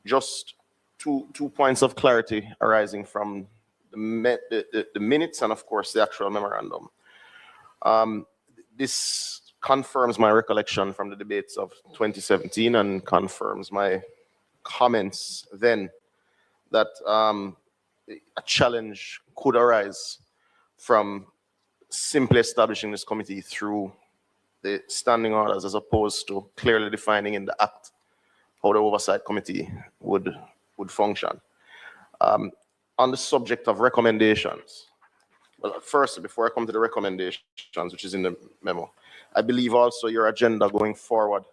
Just two points of clarity arising from the minutes and, of course, the actual memorandum. This confirms my recollection from the debates of 2017 and confirms my comments then that a challenge could arise from simply establishing this committee through the standing orders as opposed to clearly defining in the act how the oversight committee would function. On the subject of recommendations, well, first, before I come to the recommendations, which is in the memo, I believe also your agenda going forward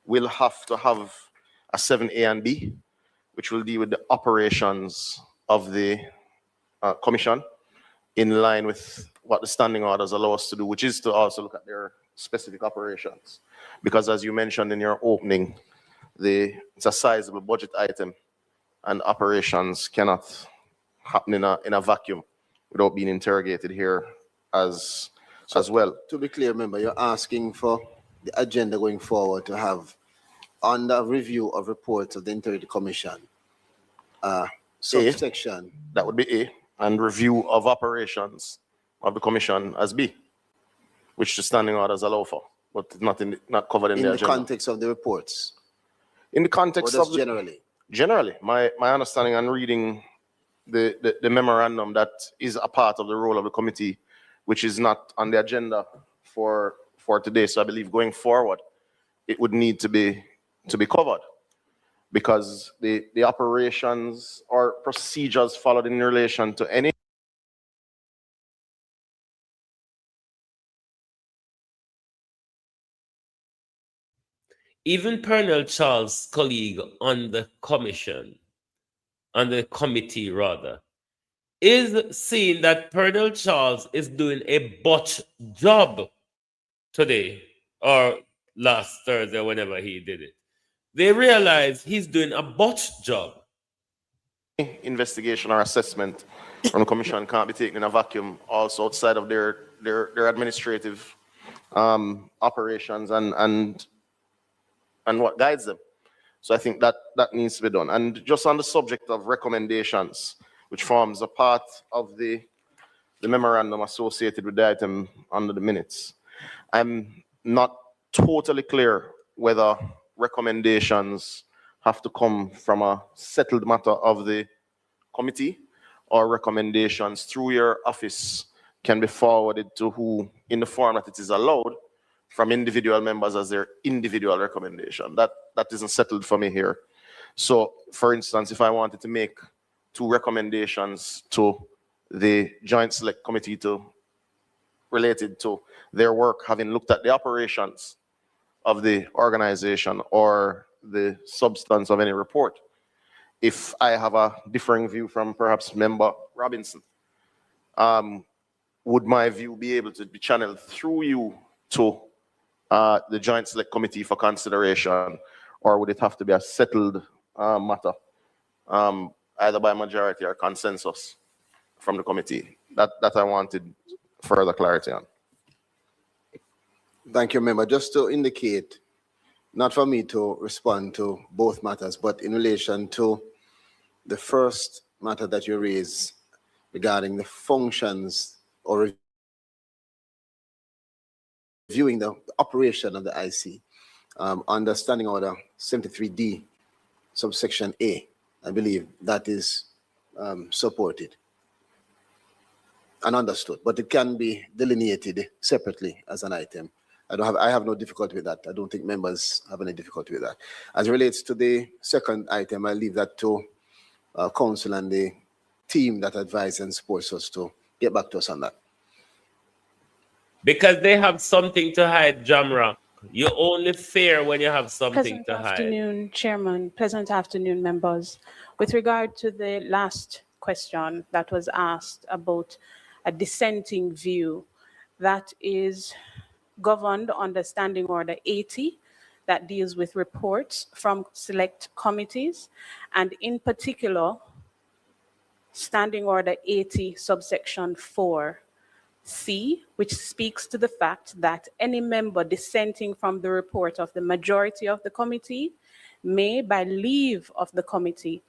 will have to have a 7A and B, which will deal with the operations of the commission in line with what the standing orders allow us to do, which is to also look at their specific operations. Because as you mentioned in your opening, it's a sizable budget item and operations cannot happen in a vacuum without being interrogated here as well. To be clear, member, you're asking for the agenda going forward to have on the review of reports of the Integrity Commission, subsection. That would be A, and review of operations of the commission as B, which the standing orders allow for, but not covered in the agenda. In the context of the reports? In the context of generally? Generally, my understanding and reading the memorandum that is a part of the role of the committee, which is not on the agenda for today. So I believe going forward, it would need to be covered because the operations or procedures followed in relation to any even Colonel Charles' colleague on the commission, on the committee rather, is seeing that Colonel Charles is doing a botch job today or last Thursday, whenever he did it. They realize he's doing a botch job. Investigation or assessment from the commission can't be taken in a vacuum, also outside of their administrative operations and what guides them. So I think that needs to be done. And just on the subject of recommendations, which forms a part of the memorandum associated with the item under the minutes, I'm not totally clear whether recommendations have to come from a settled matter of the committee or recommendations through your office can be forwarded to who in the form that it is allowed from individual members as their individual recommendation. That isn't settled for me here. So, for instance, if I wanted to make 2 recommendations to the Joint Select Committee related to their work, having looked at the operations of the organization or the substance of any report, if I have a differing view from perhaps Member Robinson, would my view be able to be channeled through you to the Joint Select Committee for consideration, or would it have to be a settled matter, either by majority or consensus from the committee? That I wanted further clarity on. Thank you, member. Just to indicate, not for me to respond to both matters, but in relation to the first matter that you raised regarding the functions or reviewing the operation of the IC, under Standing Order 73D, subsection A, I believe that is supported and understood, but it can be delineated separately as an item. I have no difficulty with that. I don't think members have any difficulty with that. As it relates to the second item, I leave that to council and the team that advises and supports us to get back to us on that. Because they have something to hide, Jamrock. You're only fair when you have something to hide. Pleasant afternoon, Chairman. Pleasant afternoon, members. With regard to the last question that was asked about a dissenting view, that is governed under Standing Order 80, that deals with reports from select committees, and in particular, Standing Order 80, subsection 4C, which speaks to the fact that any member dissenting from the report of the majority of the committee may, by leave of the committee,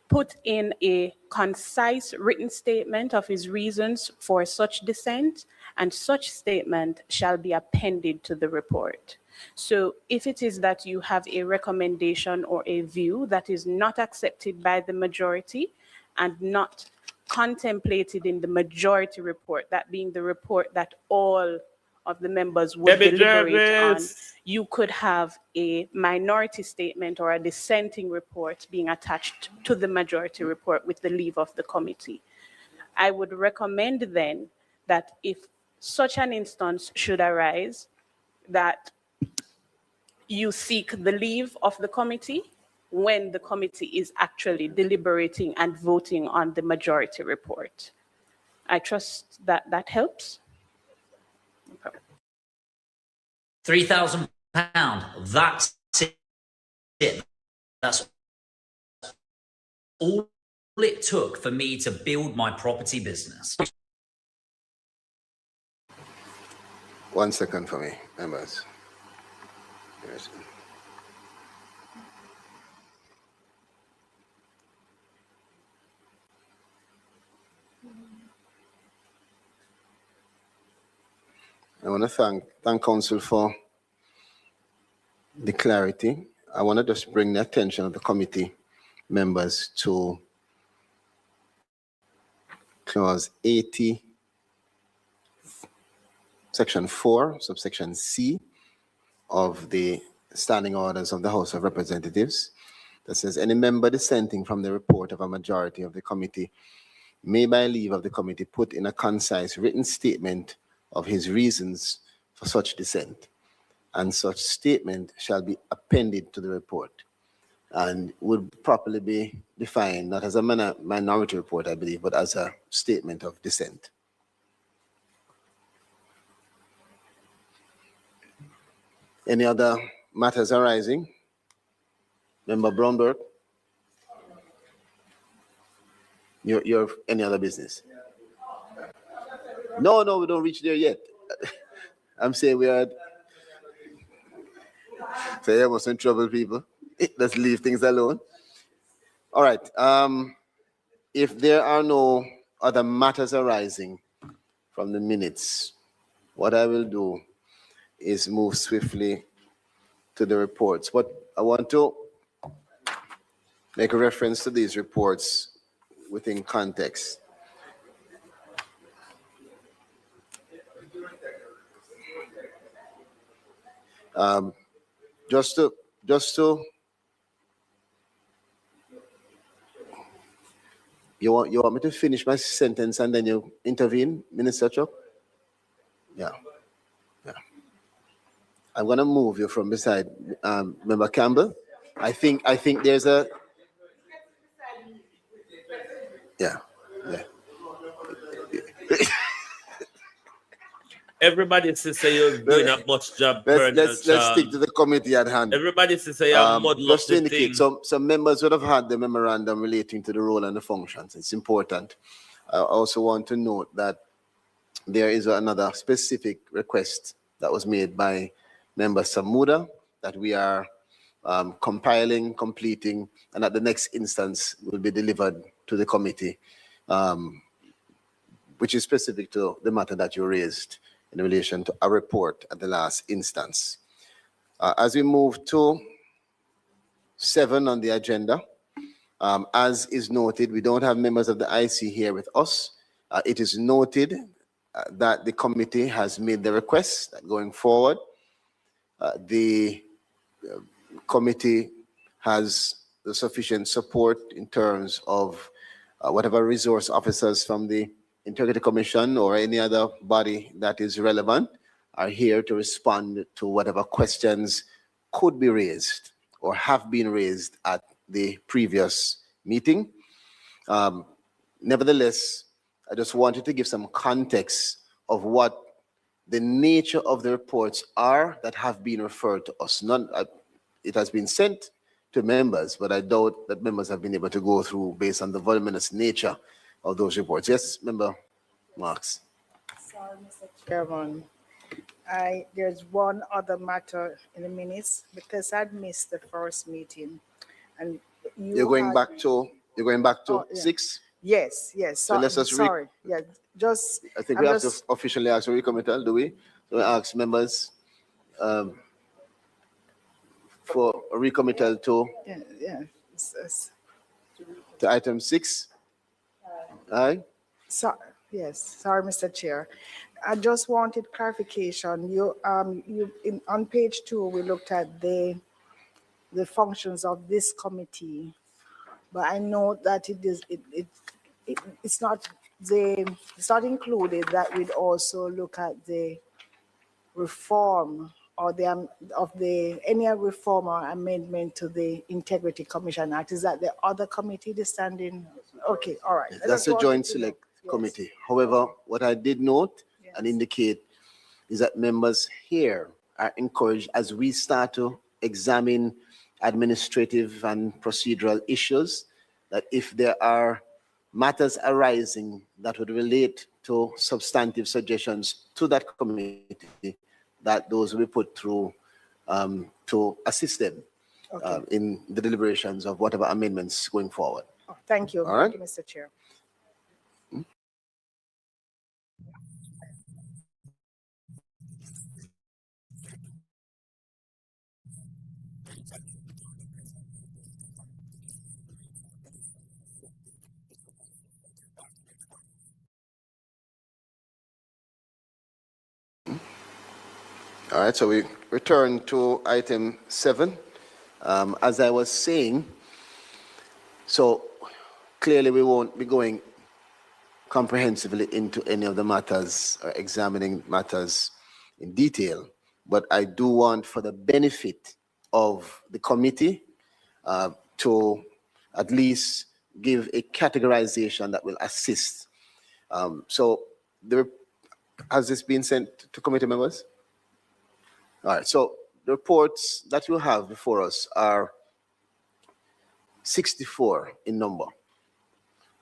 put in a concise written statement of his reasons for such dissent, and such statement shall be appended to the report. So if it is that you have a recommendation or a view that is not accepted by the majority and not contemplated in the majority report, that being the report that all of the members would Debbie deliberate on, Jarvis. you could have a minority statement or a dissenting report being attached to the majority report with the leave of the committee. I would recommend then that if such an instance should arise, that you seek the leave of the committee when the committee is actually deliberating and voting on the majority report. I trust that that helps. Okay. £3,000. That's it. That's all it took for me to build my property business. 1 second for me, members. Yes. I want to thank Council for the clarity. I want to just bring the attention of the committee members to clause 80, section 4, subsection C of the standing orders of the House of Representatives that says any member dissenting from the report of a majority of the committee may, by leave of the committee, put in a concise written statement of his reasons for such dissent, and such statement shall be appended to the report and would properly be defined not as a minority report, I believe, but as a statement of dissent. Any other matters arising? Member Brownberg? You're any other business? No, we don't reach there yet. I'm saying we are. So there was some trouble, people. Let's leave things alone. All right. If there are no other matters arising from the minutes, what I will do is move swiftly to the reports. But I want to make a reference to these reports within context. Just to you want me to finish my sentence and then you intervene, Minister Chuck? Yeah. I'm gonna move you from beside Member Campbell. I think there's a yeah. Everybody says say you're doing a much job. Let's stick to the committee at hand. Everybody says say you're muddling up just to the indicate, thing. some members would have had the memorandum relating to the role and the functions. It's important. I also want to note that there is another specific request that was made by Member Samuda that we are compiling, completing, and at the next instance will be delivered to the committee, which is specific to the matter that you raised in relation to a report at the last instance. As we move to 7 on the agenda, as is noted, we don't have members of the IC here with us. It is noted that the committee has made the request that going forward, the committee has the sufficient support in terms of whatever resource officers from the Integrity Commission or any other body that is relevant are here to respond to whatever questions could be raised or have been raised at the previous meeting. Nevertheless, I just wanted to give some context of what the nature of the reports are that have been referred to us. It has been sent to members, but I doubt that members have been able to go through based on the voluminous nature of those reports. Yes, Member Marks. Sorry, Mr. Chairman. There's one other matter in the minutes because I'd missed the first meeting, and You're going back to Oh, yeah. 6. Yes. So let's just sorry. Yeah, just. I think I'm we have just- to officially ask for recommittal, do we? So we ask members for a recommittal to to item 6. Aye. Yes, sorry, Mr. Chair. I just wanted clarification. On page 2, we looked at the functions of this committee, but I know that it's not included that we'd also look at the reform or any reform or amendment to the Integrity Commission Act. Is that the other committee, the standing? Okay, all right. That's a joint select committee. However, what I did note and indicate is that members here are encouraged as we start to examine administrative and procedural issues, that if there are matters arising that would relate to substantive suggestions to that committee, that those will be put through to assist them in the deliberations of whatever amendments going forward. Oh, thank you. All right. Thank you, Mr. Chair. All right, so we return to item 7. As I was saying, so clearly we won't be going comprehensively into any of the matters or examining matters in detail, but I do want, for the benefit of the committee, to at least give a categorization that will assist. So has this been sent to committee members? All right, so the reports that you have before us are 64 in number,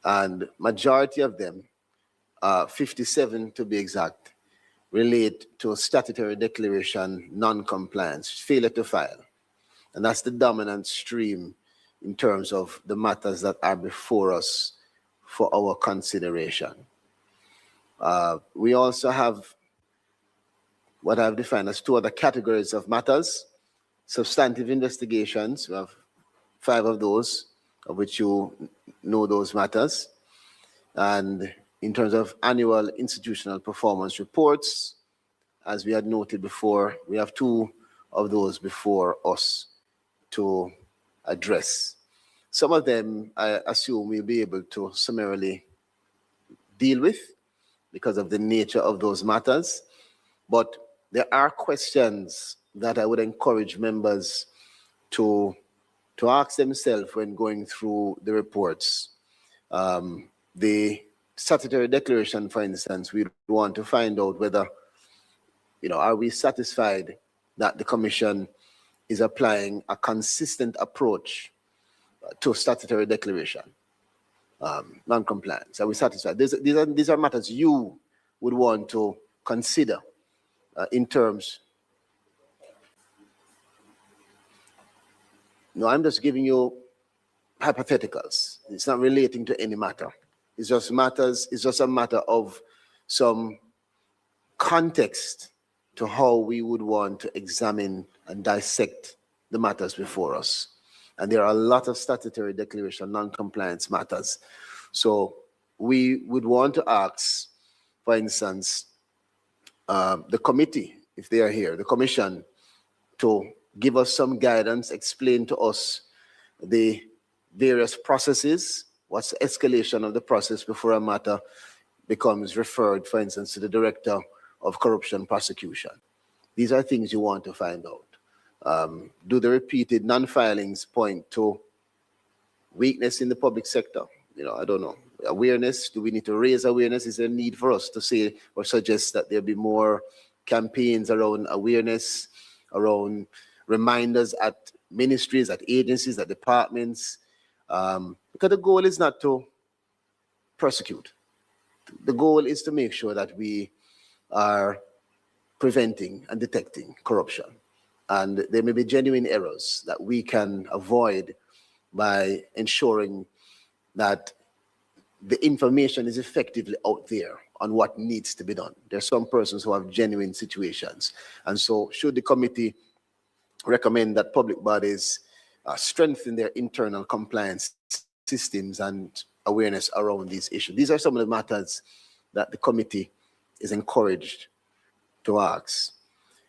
and majority of them, 57 to be exact, relate to statutory declaration non-compliance, failure to file. And that's the dominant stream in terms of the matters that are before us for our consideration. We also have what I've defined as 2 other categories of matters. Substantive investigations, we have 5 of those, of which you know those matters. And in terms of annual institutional performance reports, as we had noted before, we have 2 of those before us to address. Some of them, I assume, we'll be able to summarily deal with because of the nature of those matters. But there are questions that I would encourage members to ask themselves when going through the reports. The statutory declaration, for instance, we want to find out whether, are we satisfied that the Commission is applying a consistent approach to statutory declaration, non-compliance? Are we satisfied? These are matters you would want to consider in terms. No, I'm just giving you hypotheticals. It's not relating to any matter. It's just a matter of some context to how we would want to examine and dissect the matters before us. And there are a lot of statutory declaration non-compliance matters. So we would want to ask, for instance, the committee, if they are here, the Commission, to give us some guidance, explain to us the various processes, what's the escalation of the process before a matter becomes referred, for instance, to the Director of Corruption Prosecution. These are things you want to find out. Do the repeated non-filings point to weakness in the public sector? I don't know. Awareness, do we need to raise awareness? Is there a need for us to say or suggest that there be more campaigns around awareness, around reminders at ministries, at agencies, at departments, because the goal is not to prosecute. The goal is to make sure that we are preventing and detecting corruption. And there may be genuine errors that we can avoid by ensuring that the information is effectively out there on what needs to be done. There are some persons who have genuine situations. And so should the committee recommend that public bodies strengthen their internal compliance systems and awareness around these issues. These are some of the matters that the committee is encouraged to ask.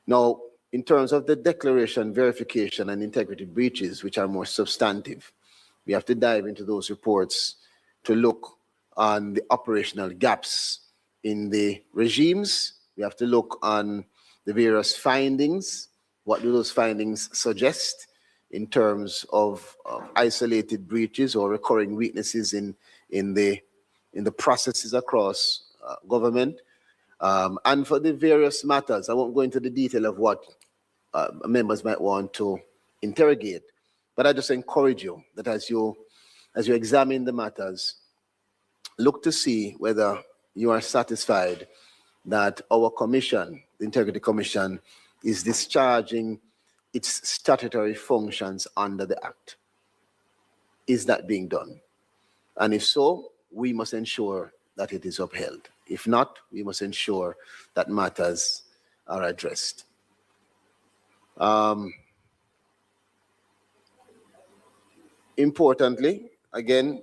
Now, in terms of the declaration, verification, and integrity breaches, which are more substantive, we have to dive into those reports to look on the operational gaps in the regimes. We have to look on the various findings. What do those findings suggest in terms of isolated breaches or recurring weaknesses in the processes across government? And for the various matters, I won't go into the detail of what members might want to interrogate, but I just encourage you that as you examine the matters, look to see whether you are satisfied that our commission, the Integrity Commission, is discharging its statutory functions under the Act. Is that being done? And if so, we must ensure that it is upheld. If not, we must ensure that matters are addressed. Importantly, again,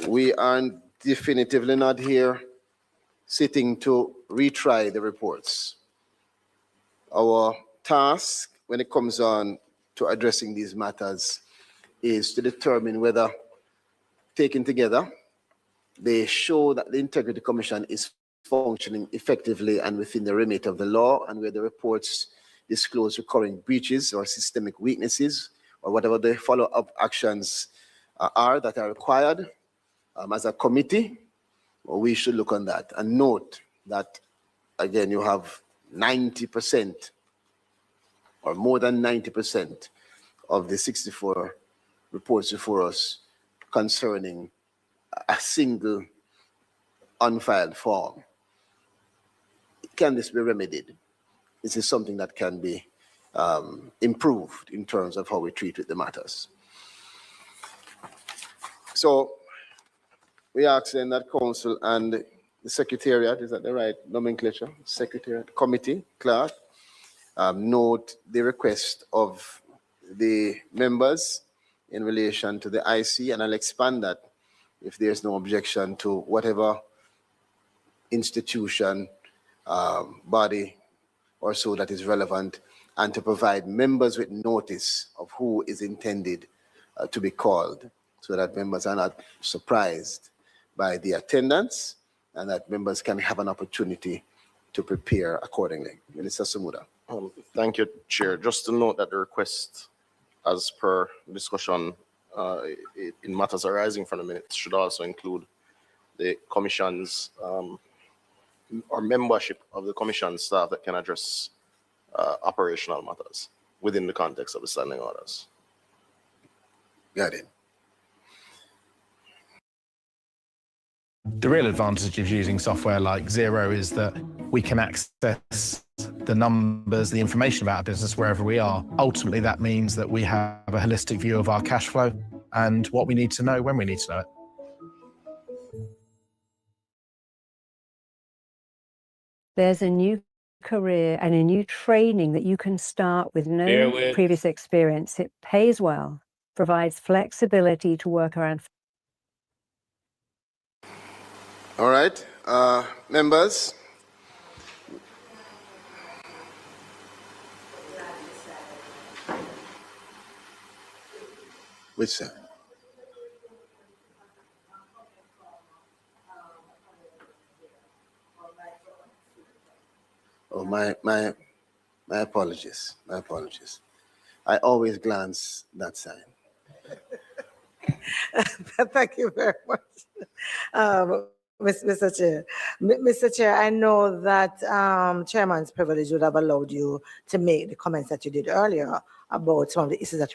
we are definitively not here sitting to retry the reports. Our task when it comes on to addressing these matters is to determine whether, taken together, they show that the Integrity Commission is functioning effectively and within the remit of the law, and where the reports disclose recurring breaches or systemic weaknesses or whatever the follow-up actions are that are required. As a committee, we should look on that and note that, again, you have 90% or more than 90% of the 64 reports before us concerning a single unfiled form. Can this be remedied? This is something that can be improved in terms of how we treat with the matters. So we ask then that council and the secretariat, is that the right nomenclature? Secretariat, committee, clerk, note the request of the members in relation to the IC, and I'll expand that if there's no objection to whatever institution, body or so that is relevant, and to provide members with notice of who is intended to be called, so that members are not surprised by the attendance and that members can have an opportunity to prepare accordingly. Minister Sumuda. Thank you, Chair. Just to note that the request, as per discussion in matters arising from the minutes, should also include the commission's or membership of the commission staff that can address operational matters within the context of the standing orders. Got it. The real advantage of using software like Xero is that we can access the numbers, the information about our business wherever we are. Ultimately, that means that we have a holistic view of our cash flow and what we need to know when we need to know it. There's a new career and a new training that you can start with no previous experience. It pays well, provides flexibility to work around. All right, members. Which side? Oh, my apologies. My apologies. I always glance that side. Thank you very much. Mr. Chair. Mr. Chair, I know that Chairman's privilege would have allowed you to make the comments that you did earlier about some of the issues that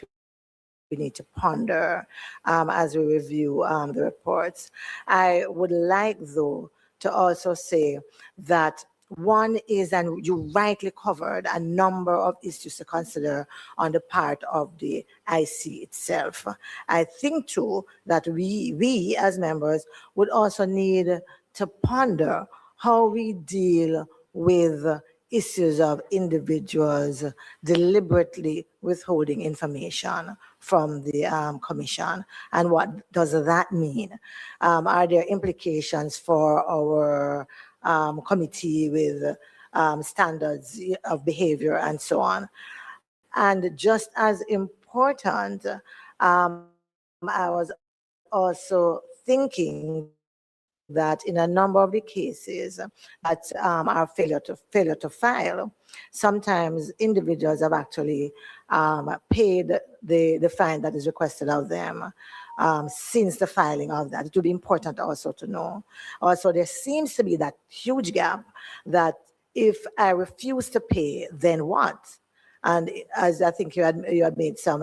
we need to ponder as we review the reports. I would like, though, to also say that one is, and you rightly covered a number of issues to consider on the part of the IC itself. I think, too, that we as members would also need to ponder how we deal with issues of individuals deliberately withholding information from the commission, and what does that mean? Are there implications for our committee with standards of behavior and so on? And just as important, I was also thinking that in a number of the cases that are failure to file, sometimes individuals have actually paid the fine that is requested of them since the filing of that. It would be important also to know. Also, there seems to be that huge gap that if I refuse to pay, then what? And as I think you had made some,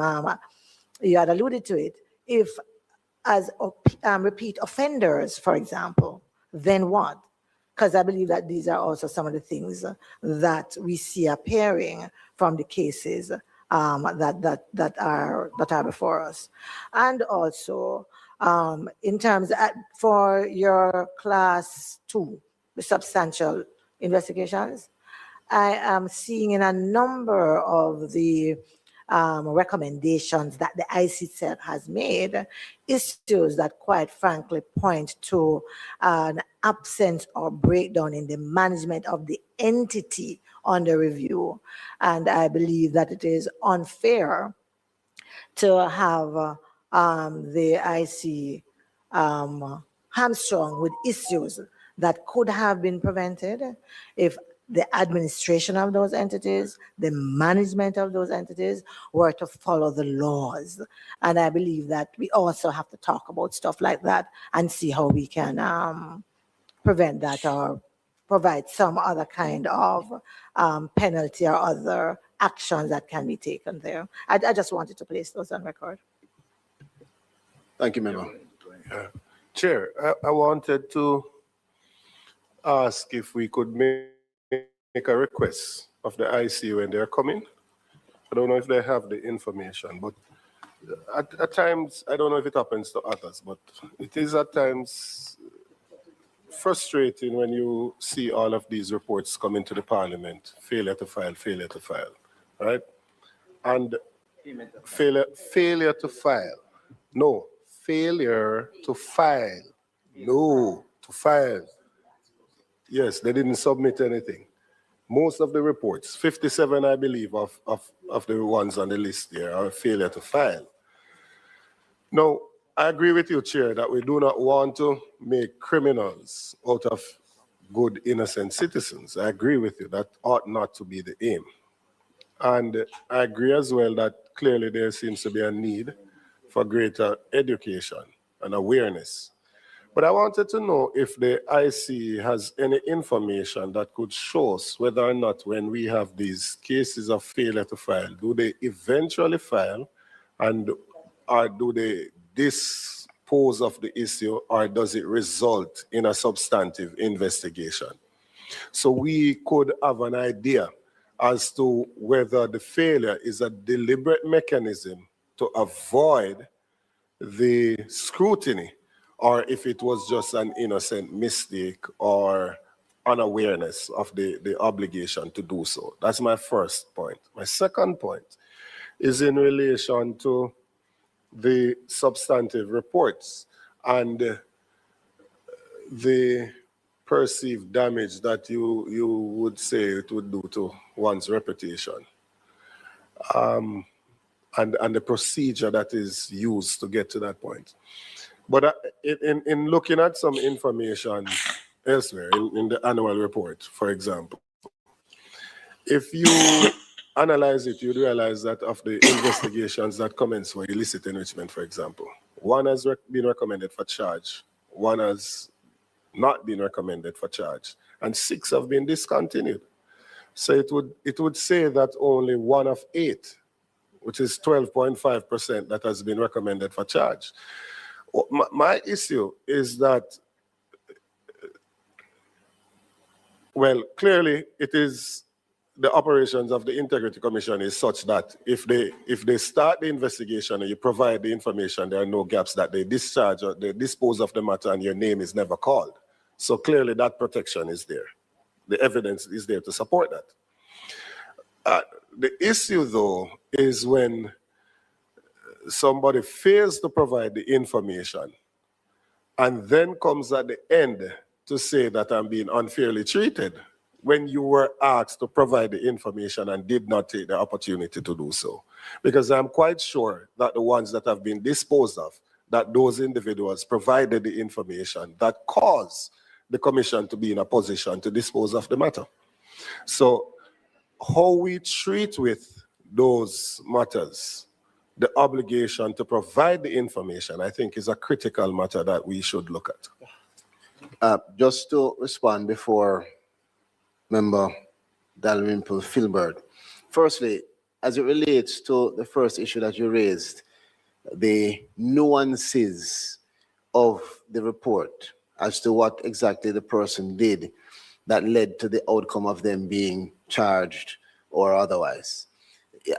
you had alluded to it, if as repeat offenders, for example, then what? Because I believe that these are also some of the things that we see appearing from the cases that are before us. And also, in terms for your class 2, the substantial investigations, I am seeing in a number of the recommendations that the IC itself has made, issues that quite frankly point to an absence or breakdown in the management of the entity under review. And I believe that it is unfair to have the IC hamstrung with issues that could have been prevented if the administration of those entities, the management of those entities were to follow the laws. And I believe that we also have to talk about stuff like that and see how we can prevent that or provide some other kind of penalty or other actions that can be taken there. I just wanted to place those on record. Thank you, Member. Chair, I wanted to ask if we could make a request of the IC when they're coming. I don't know if they have the information, but at times, I don't know if it happens to others, but it is at times frustrating when you see all of these reports coming to the Parliament, failure to file, right? And failure to file. No, failure to file. No, to file. Yes, they didn't submit anything. Most of the reports, 57, I believe, of the ones on the list there are failure to file. Now, I agree with you, Chair, that we do not want to make criminals out of good, innocent citizens. I agree with you. That ought not to be the aim. And I agree as well that clearly there seems to be a need for greater education and awareness. But I wanted to know if the IC has any information that could show us whether or not when we have these cases of failure to file, do they eventually file, and or do they dispose of the issue, or does it result in a substantive investigation? So we could have an idea as to whether the failure is a deliberate mechanism to avoid the scrutiny, or if it was just an innocent mistake or unawareness of the obligation to do so. That's my first point. My second point is in relation to the substantive reports and the perceived damage that you would say it would do to one's reputation. And the procedure that is used to get to that point. But in looking at some information elsewhere, in the annual report, for example, if you analyze it, you realize that of the investigations that commence for illicit enrichment, for example, one has been recommended for charge, one has not been recommended for charge, and 6 have been discontinued. So it would say that only 1 of 8, which is 12.5%, that has been recommended for charge. My issue is that, well, clearly it is the operations of the Integrity Commission is such that if they start the investigation and you provide the information, there are no gaps that they discharge or they dispose of the matter and your name is never called. So clearly that protection is there. The evidence is there to support that. The issue, though, is when somebody fails to provide the information and then comes at the end to say that I'm being unfairly treated when you were asked to provide the information and did not take the opportunity to do so. Because I'm quite sure that the ones that have been disposed of, that those individuals provided the information that caused the commission to be in a position to dispose of the matter. So how we treat with those matters, the obligation to provide the information, I think is a critical matter that we should look at. Just to respond before Member Dalrymple Filbert. Firstly, as it relates to the first issue that you raised, the nuances of the report as to what exactly the person did that led to the outcome of them being charged or otherwise.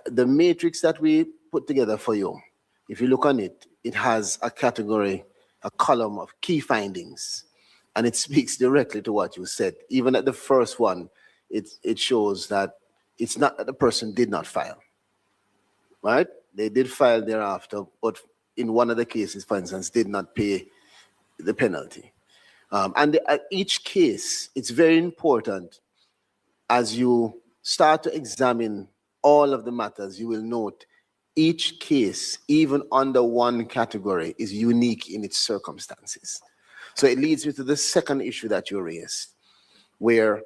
The matrix that we put together for you, if you look on it, it has a category, a column of key findings, and it speaks directly to what you said. Even at the first one, it shows that it's not that the person did not file, right? They did file thereafter, but in one of the cases, for instance, did not pay the penalty. At each case, it's very important as you start to examine all of the matters, you will note each case, even under one category, is unique in its circumstances. So it leads me to the second issue that you raised, where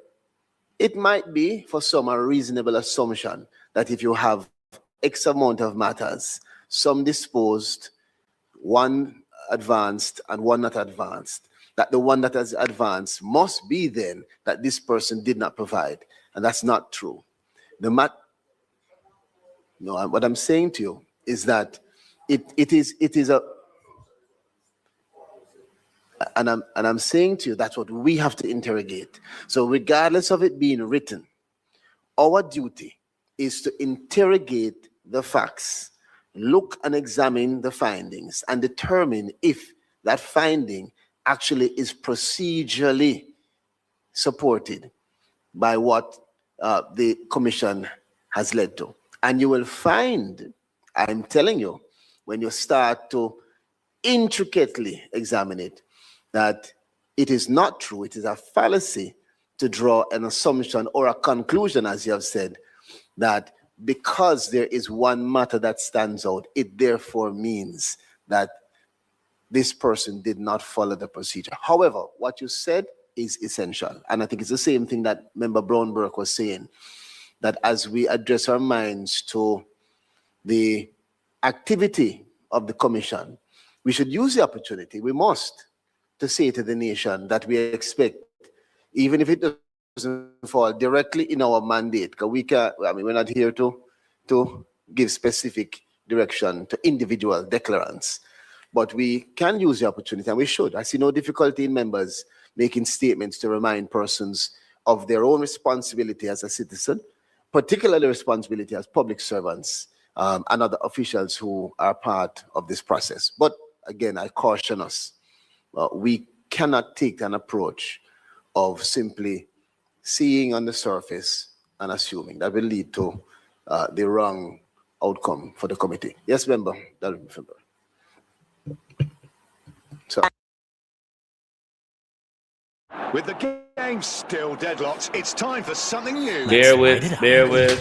it might be, for some, a reasonable assumption that if you have X amount of matters, some disposed, one advanced, and one not advanced, that the one that has advanced must be then that this person did not provide. And that's not true. No, what I'm saying to you is that it is a, and I'm saying to you, that's what we have to interrogate. So regardless of it being written, our duty is to interrogate the facts, look and examine the findings, and determine if that finding actually is procedurally supported by what the commission has led to. And you will find, I'm telling you, when you start to intricately examine it, that it is not true, it is a fallacy to draw an assumption or a conclusion, as you have said, that because there is one matter that stands out, it therefore means that this person did not follow the procedure. However, what you said is essential. And I think it's the same thing that Member Brownberg was saying, that as we address our minds to the activity of the commission, we should use the opportunity, we must, to say to the nation that we expect, even if it doesn't fall directly in our mandate, because we can't, I mean, we're not here to give specific direction to individual declarants, but we can use the opportunity, and we should. I see no difficulty in members making statements to remind persons of their own responsibility as a citizen, particularly responsibility as public servants and other officials who are part of this process. But again, I caution us, we cannot take an approach of simply seeing on the surface and assuming. That will lead to the wrong outcome for the committee. Yes, member. So. With the game still deadlocked, it's time for something new. Bear with. Bear with.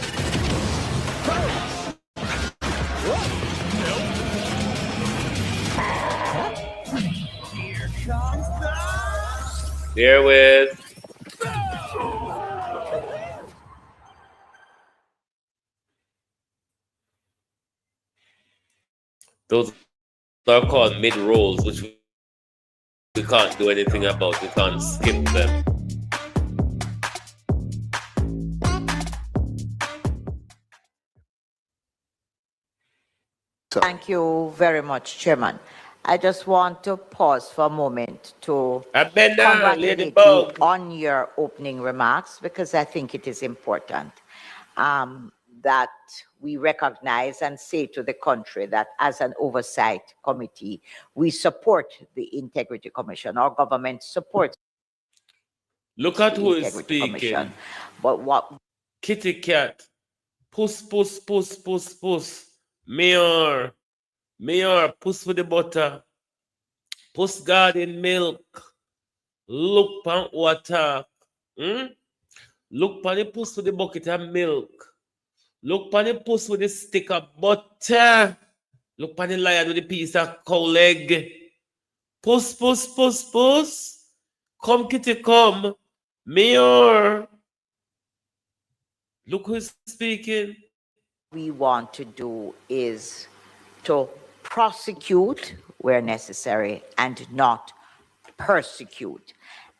Those are called mid-rolls, which we can't do anything about. We can't skip them. Thank you very much, Chairman. I just want to pause for a moment to congratulate you on your opening remarks, because I think it is important that we recognize and say to the country that as an oversight committee, we support the Integrity Commission. Our government supports. Look at who is speaking. But what? Kitty cat. Puss, puss, puss, puss, puss. Mayor. Mayor, puss for the butter. Puss garden milk. Look pan water. Look pan the puss with the bucket of milk. Look pan the puss with the stick of butter. Look pan the lion with the piece of cow leg. Puss, puss, puss, puss. Come, kitty, come. Mayor. Look who's speaking. We want to do is to prosecute where necessary and not persecute.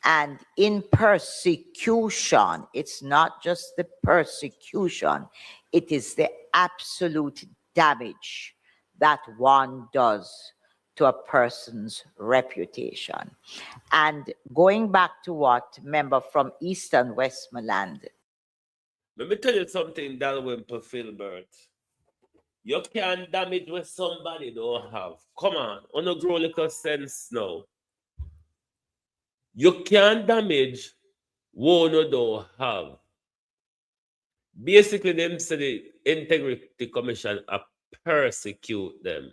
And in persecution, it's not just the persecution, it is the absolute damage that one does to a person's reputation. And going back to what member from Eastern Westmoreland. Let me tell you something, Dalrymple Filbert. You can't damage what somebody don't have. Come on, on a grow little sense now. You can't damage what you don't have. Basically, them say the Integrity Commission persecute them.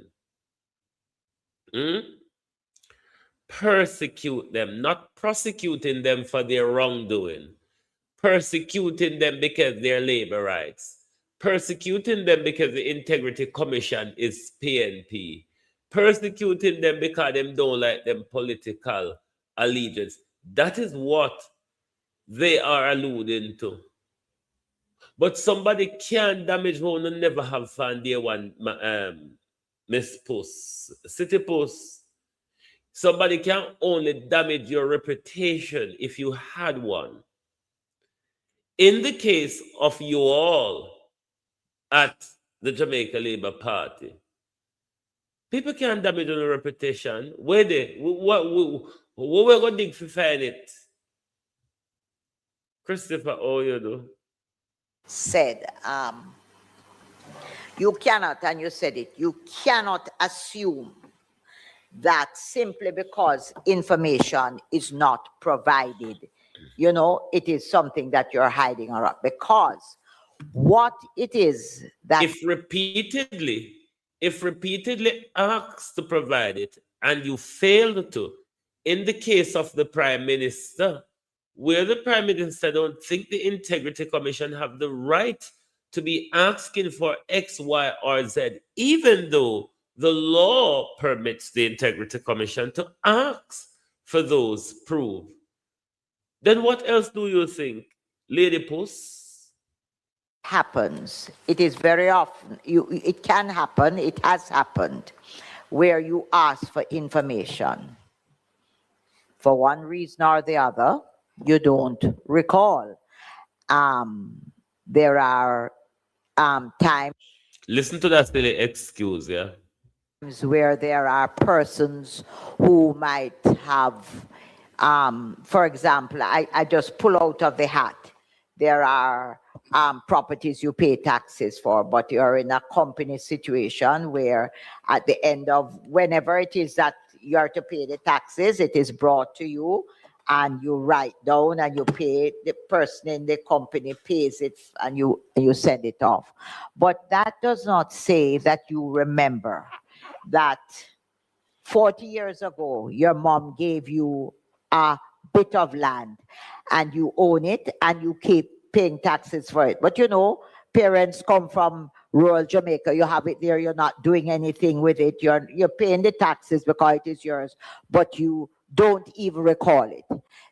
Persecute them, not prosecuting them for their wrongdoing. Persecuting them because they're labor rights. Persecuting them because the Integrity Commission is PNP. Persecuting them because them don't like them political allegiance. That is what they are alluding to. But somebody can't damage one who never have found their one, Miss Puss, City Puss. Somebody can only damage your reputation if you had one. In the case of you all at the Jamaica Labour Party, people can't damage your reputation. Where they? What we're going to dig to find it? Christopher, you do? Said, you cannot, and you said it, you cannot assume that simply because information is not provided, you know, it is something that you're hiding or up, because what it is that if repeatedly asked to provide it and you failed to, in the case of the Prime Minister, where the Prime Minister don't think the Integrity Commission have the right to be asking for X, Y, or Z, even though the law permits the Integrity Commission to ask for those proof, then what else do you think, Lady Puss? happens, it is very often, it can happen, it has happened, where you ask for information. For one reason or the other, you don't recall. There are times. Listen to that silly excuse, yeah? Where there are persons who might have, for example, I just pull out of the hat. There are properties you pay taxes for, but you're in a company situation where at the end of whenever it is that you are to pay the taxes, it is brought to you and you write down and you pay, the person in the company pays it and you send it off. But that does not say that you remember that 40 years ago, your mom gave you a bit of land and you own it and you keep paying taxes for it. But you know, parents come from rural Jamaica, you have it there, you're not doing anything with it, you're paying the taxes because it is yours, but you don't even recall it.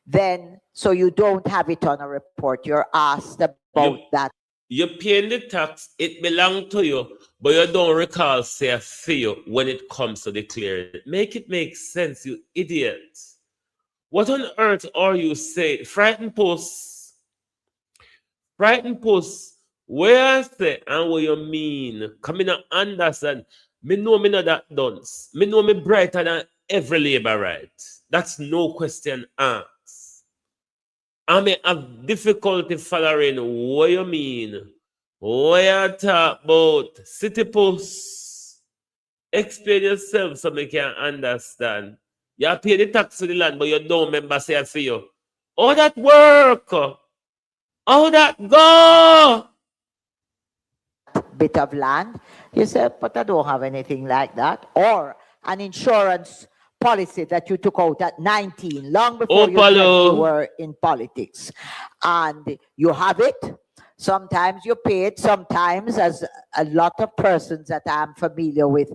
Then, so you don't have it on a report, you're asked about that. You're paying the tax, it belongs to you, but you don't recall say a fee when it comes to declaring it. Make it make sense, you idiot. What on earth are you saying? Frightened Post. Frightened Post. Where I say and what you mean? Come in and understand. Me know me not that dunce. Me know me brighter than every labor right. That's no question asked. I may have difficulty following what you mean. What you talk about? City Post. Explain yourself so me can understand. You pay the tax to the land, but you don't remember say it for you. How that work? How that go? Bit of land. You say, but I don't have anything like that. Or an insurance policy that you took out at 19, long before you 20 were in politics. And you have it. Sometimes you pay it. Sometimes, as a lot of persons that I'm familiar with,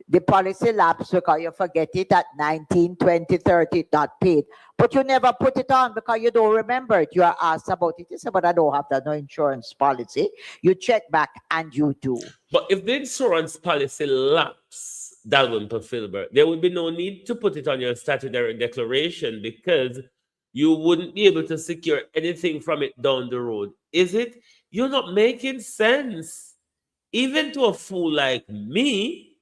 the policy lapse because you forget it at 19, 20, 30, not paid. But you never put it on because you don't remember it. You are asked about it. You say, but I don't have no insurance policy. You check back and you do. But if the insurance policy lapse, Dalvin Filbert, there would be no need to put it on your statutory declaration because you wouldn't be able to secure anything from it down the road. Is it? You're not making sense. Even to a fool like me,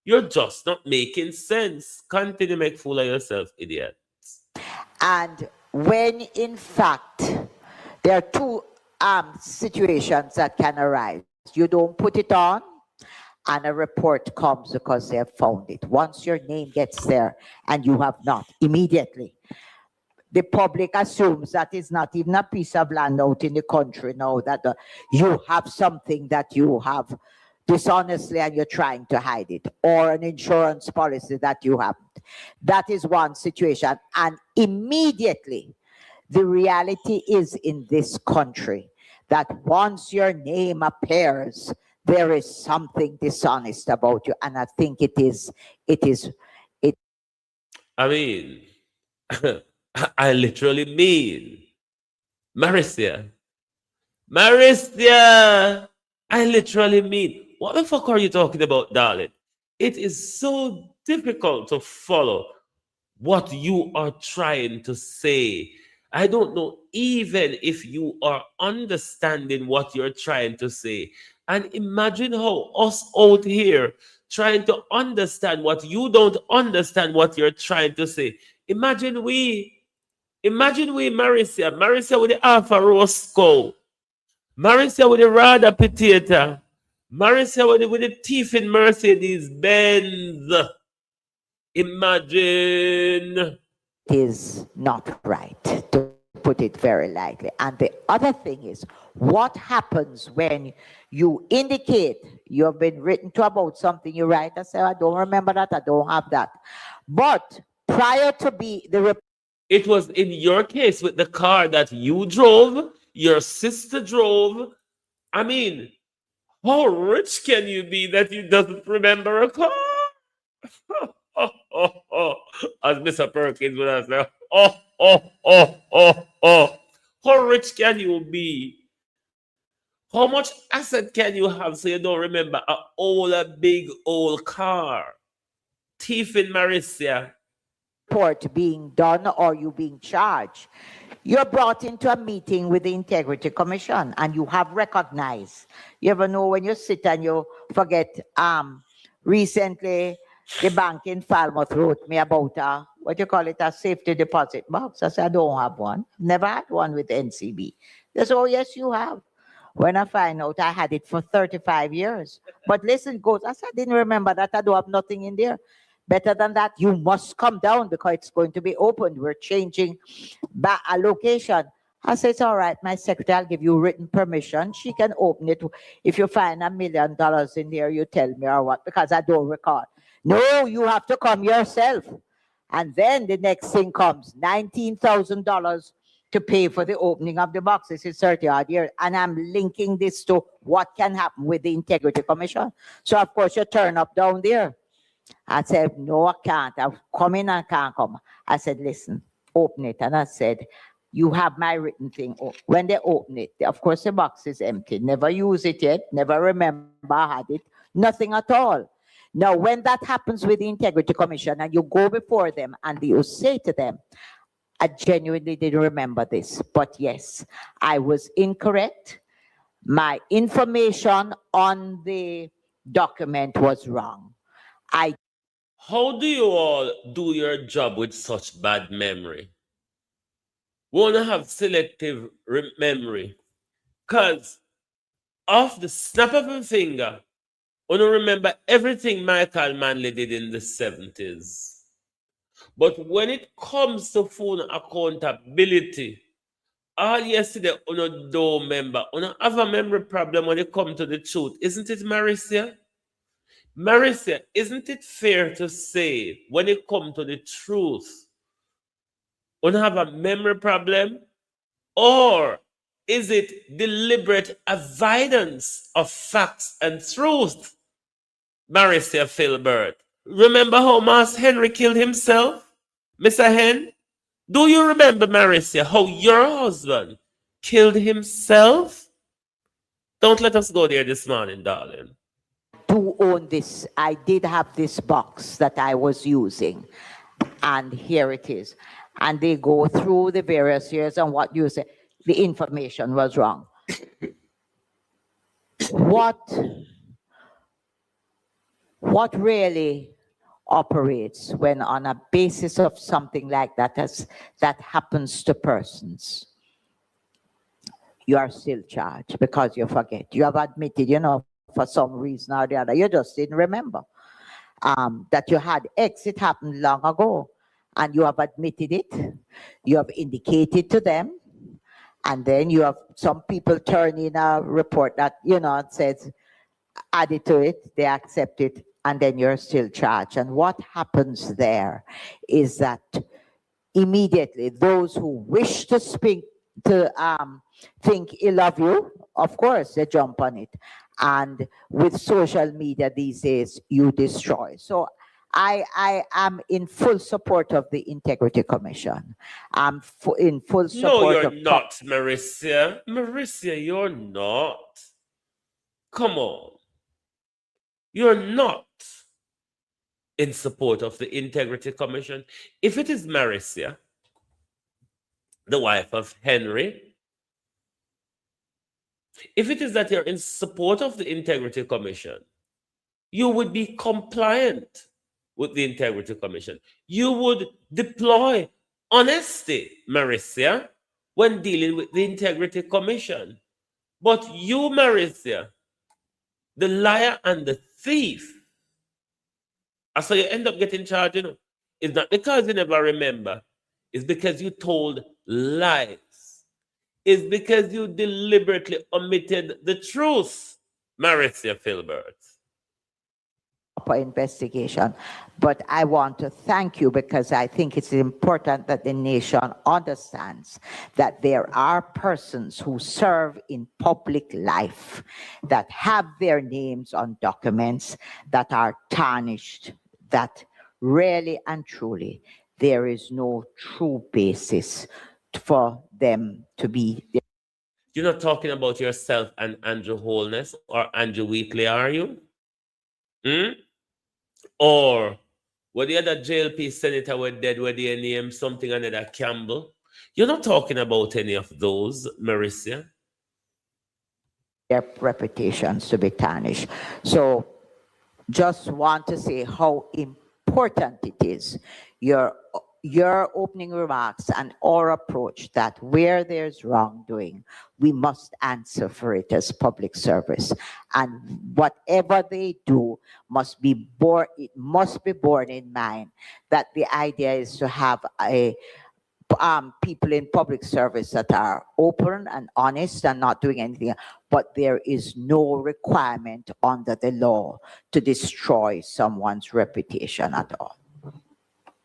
you're just not making sense. Continue to make fool of yourself, idiot. And when in fact, there are two situations that can arise. You don't put it on, and a report comes because they have found it. Once your name gets there and you have not, immediately, the public assumes that it's not even a piece of land out in the country now, that you have something that you have dishonestly and you're trying to hide it, or an insurance policy that you haven't. That is one situation. And immediately, the reality is in this country that once your name appears, there is something dishonest about you. And I think it is. I mean, I literally mean, Maricia, I literally mean, what the fuck are you talking about, darling? It is so difficult to follow what you are trying to say. I don't know even if you are understanding what you're trying to say. And imagine how us out here trying to understand what you don't understand what you're trying to say. Imagine we, Maricia with the Alpha Roscoe, Maricia with the Rada Potato, Maricia with the teeth in Mercedes Benz. Imagine. It is not right, to put it very lightly. And the other thing is, what happens when you indicate you've been written to about something, you write and say, I don't remember that, I don't have that. But prior to it was in your case with the car that you drove, your sister drove. I mean, how rich can you be that you doesn't remember a car? As Mr. Perkins would have said, how rich can you be? How much asset can you have so you don't remember a big old car? Thief in Maricia. Report being done or you being charged, you're brought into a meeting with the Integrity Commission and you have recognized. You ever know when you sit and you forget, recently the bank in Falmouth wrote me about a safety deposit box. I said, I don't have one. Never had one with NCB. They said, oh yes, you have. When I find out I had it for 35 years. But listen, goes, I said, I didn't remember that. I don't have nothing in there. Better than that, you must come down because it's going to be opened. We're changing back a location. I said, it's all right, my secretary, I'll give you written permission. She can open it. If you find $1 million in there, you tell me or what, because I don't recall. No, you have to come yourself. And then the next thing comes, $19,000 to pay for the opening of the boxes. It's 30-odd years. And I'm linking this to what can happen with the Integrity Commission. So, of course, you turn up down there. I said, no, I can't. I've come in and can't come. I said, listen, open it. And I said, you have my written thing. When they open it, of course, the box is empty. Never use it yet. Never remember I had it. Nothing at all. Now, when that happens with the Integrity Commission and you go before them and you say to them, I genuinely didn't remember this, but yes, I was incorrect. My information on the document was wrong. How do you all do your job with such bad memory? We want to have selective memory. Because off the snap of a finger, we don't remember everything Michael Manley did in the 70s. But when it comes to phone accountability, all yesterday, you do remember, you have a memory problem when it comes to the truth. Isn't it, Marissa? Marissa, isn't it fair to say when it comes to the truth, you have a memory problem? Or is it deliberate avoidance of facts and truth? Marissa Filbert. Remember how Mas Henry killed himself? Mr. Hen? Do you remember, Marissa, how your husband killed himself? Don't let us go there this morning, darling. Do own this. I did have this box that I was using, and here it is. And they go through the various years, and what you say, the information was wrong. What really operates when on a basis of something like that that happens to persons? You are still charged because you forget. You have admitted, for some reason or the other, you just didn't remember that you had X. It happened long ago, and you have admitted it. You have indicated to them, and then you have some people turn in a report that, it says, add it to it, they accept it, and then you're still charged. And what happens there is that immediately those who wish to speak, to think ill of you, of course, they jump on it. And with social media these days, you destroy. So I am in full support of the Integrity Commission. I'm in full support. No, you're not, Marissa. Marissa, you're not. Come on. You're not in support of the Integrity Commission. If it is Marissa, the wife of Henry, if it is that you're in support of the Integrity Commission, you would be compliant with the Integrity Commission. You would deploy honesty, Marissa, when dealing with the Integrity Commission. But you, Marissa, the liar and the thief, so you end up getting charged, It's not because you never remember. It's because you told lies. It's because you deliberately omitted the truth, Marissa Filbert. Investigation. But I want to thank you because I think it's important that the nation understands that there are persons who serve in public life that have their names on documents that are tarnished, that really and truly there is no true basis for them to be there. You're not talking about yourself and Andrew Holness or Andrew Wheatley, are you? Or what the other JLP senator were dead, where they named something another Campbell? You're not talking about any of those, Marissa. Their reputations to be tarnished. So just want to say how important it is, your opening remarks and our approach that where there's wrongdoing, we must answer for it as public service. And whatever they do must be borne in mind that the idea is to have people in public service that are open and honest and not doing anything, but there is no requirement under the law to destroy someone's reputation at all.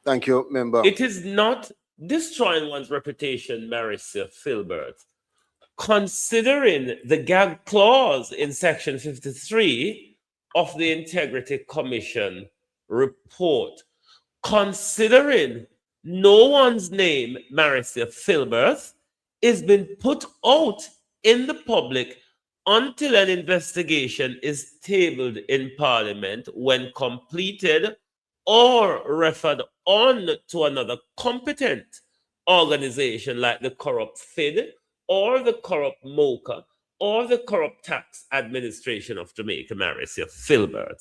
Thank you, member. It is not destroying one's reputation, Marissa Filbert. Considering the gag clause in Section 53 of the Integrity Commission report, considering no one's name, Marissa Filbert, is being put out in the public until an investigation is tabled in Parliament when completed or referred on to another competent organization like the corrupt FID or the corrupt MOCA or the corrupt tax administration of Jamaica, Marcia Filbert,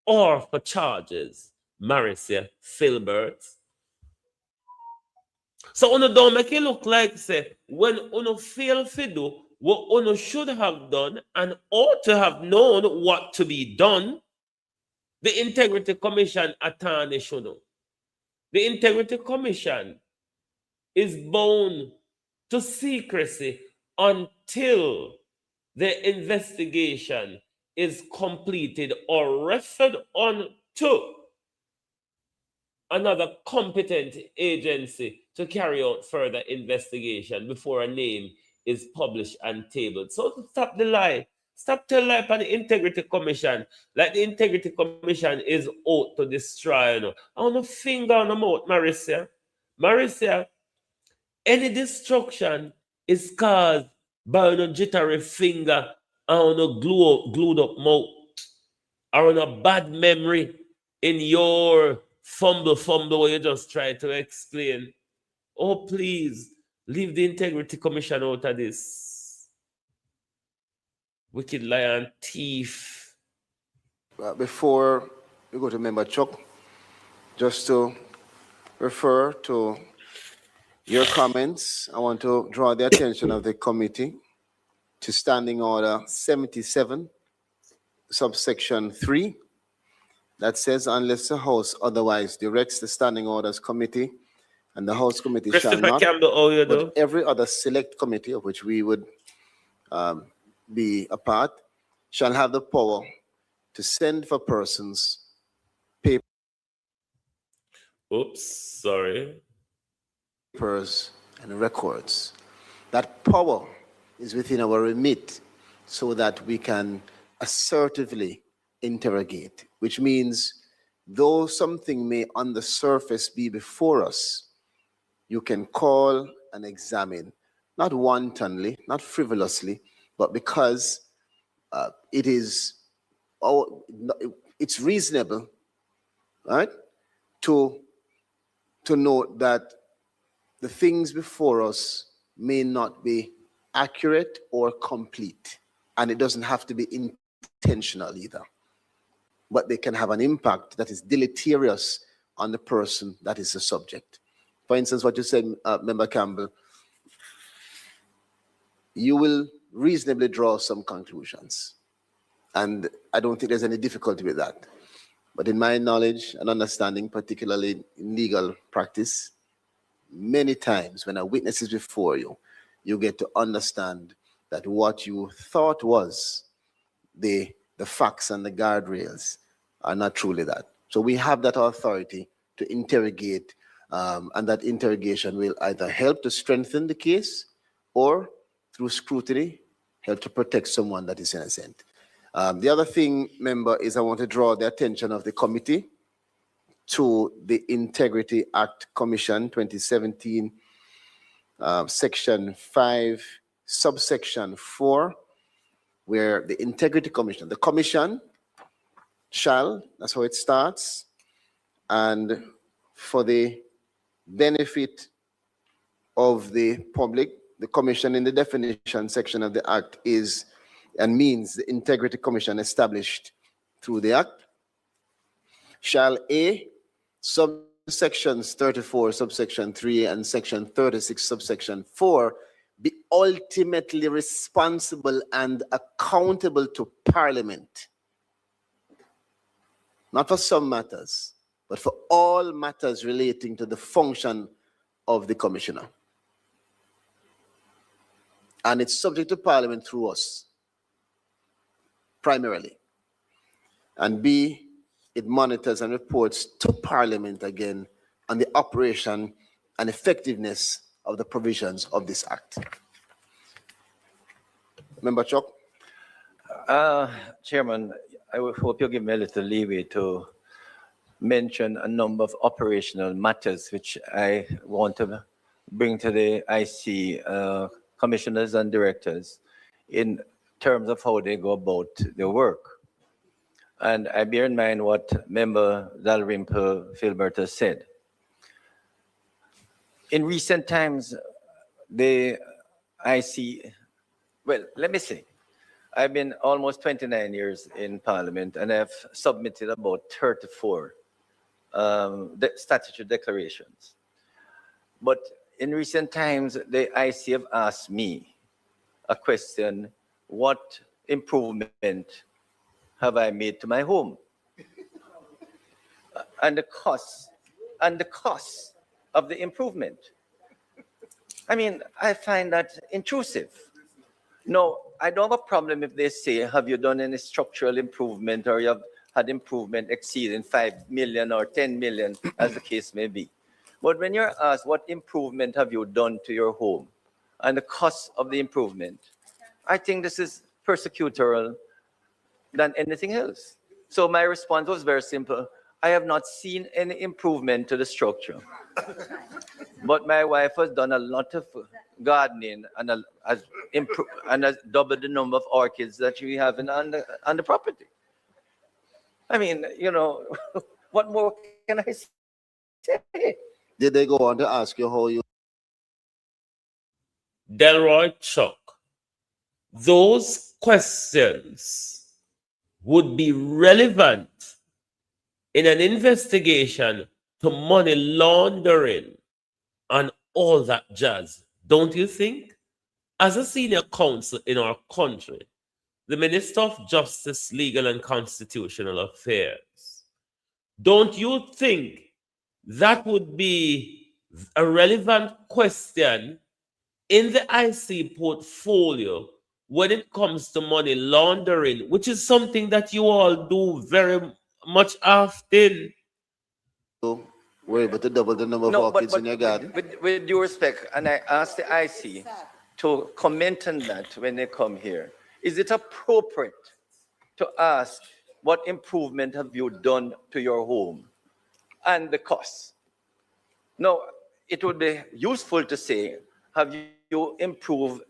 or for charges, Marcia Filbert. So uno don't make it look like say when uno fail to do what uno should have done and ought to have known what to be done, the Integrity Commission attorney should know. The Integrity Commission is bound to secrecy until the investigation is completed or referred on to another competent agency to carry out further investigation before a name is published and tabled. So stop the lie. Stop telling lie on the Integrity Commission. Like the Integrity Commission is out to destroy. You know. I want a finger on the mouth, Marcia. Marcia, any destruction is caused by a jittery finger and a glued up mouth or on a bad memory in your fumble where you just try to explain. Oh, please, leave the Integrity Commission out of this. Wicked lion thief. Before we go to Member Chuck, just to refer to your comments, I want to draw the attention of the committee to Standing Order 77, subsection 3, that says, unless the House otherwise directs the Standing Orders Committee, and the House Committee shall not, but every other select committee of which we would be a part, shall have the power to send for persons papers and records. That power is within our remit so that we can assertively interrogate, which means though something may on the surface be before us, you can call and examine, not wantonly, not frivolously, but because it's reasonable, right, to note that the things before us may not be accurate or complete, and it doesn't have to be intentional either, but they can have an impact that is deleterious on the person that is the subject. For instance, what you said, Member Campbell, you will reasonably draw some conclusions, and I don't think there's any difficulty with that. But in my knowledge and understanding, particularly in legal practice, many times when a witness is before you, you get to understand that what you thought was the facts and the guardrails are not truly that. So we have that authority to interrogate, and that interrogation will either help to strengthen the case or through scrutiny, help to protect someone that is innocent. The other thing, member, is I want to draw the attention of the committee to the Integrity Act Commission 2017, section 5, subsection 4, where the Integrity Commission, the commission shall, that's how it starts, and for the benefit of the public, the commission in the definition section of the act is and means the Integrity Commission established through the act shall A, subsections 34, subsection 3, and section 36, subsection 4, be ultimately responsible and accountable to Parliament. Not for some matters, but for all matters relating to the function of the commissioner. And it's subject to Parliament through us, primarily. And B, it monitors and reports to Parliament again on the operation and effectiveness of the provisions of this act. Member Chuck? Chairman, I would hope you give me a little leeway to mention a number of operational matters which I want to bring to the IC commissioners and directors in terms of how they go about their work. And I bear in mind what Member Dalrymple Filbert has said. in recent times, I see, well, let me say, I've been almost 29 years in Parliament, and I've submitted about 34 statutory declarations. But in recent times, the IC have asked me a question: what improvement have I made to my home? And the cost of the improvement. I mean, I find that intrusive. No, I don't have a problem if they say, have you done any structural improvement, or you have had improvement exceeding 5 million or 10 million, as the case may be. But when you're asked, what improvement have you done to your home and the cost of the improvement, I think this is persecutorial than anything else. So my response was very simple. I have not seen any improvement to the structure. But my wife has done a lot of gardening and has doubled the number of orchids that we have on the property. I mean, you know, what more can I say? Did they go on to ask you how you? Delroy Chuck, those questions would be relevant in an investigation to money laundering and all that jazz, don't you think? As a senior counsel in our country, the Minister of Justice, Legal and Constitutional Affairs, don't you think that would be a relevant question in the IC portfolio when it comes to money laundering, which is something that you all do very much often? We're able to double the number of orchids in your garden. With due respect, and I asked the IC to comment on that when they come here. Is it appropriate to ask what improvement have you done to your home and the cost? No, it would be useful to say, have you improved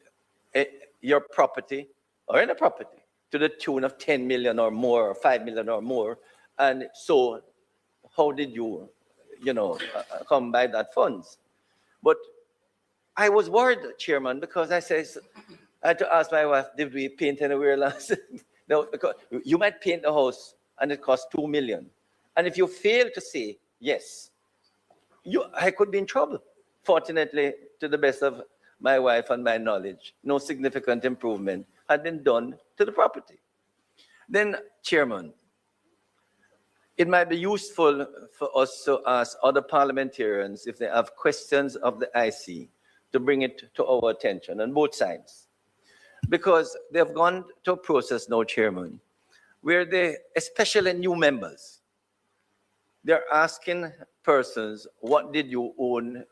your property or any property to the tune of 10 million or more, or 5 million or more? And so how did you, come by that funds? But I was worried, Chairman, because I had to ask my wife, did we paint anywhere last? No, because you might paint the house and it costs 2 million. And if you fail to say yes, I could be in trouble. Fortunately, to the best of my wife and my knowledge, no significant improvement had been done to the property. Then, Chairman, it might be useful for us to ask other parliamentarians if they have questions of the IC to bring it to our attention on both sides. Because they've gone to a process now, Chairman, where they, especially new members, they're asking persons, what did you own?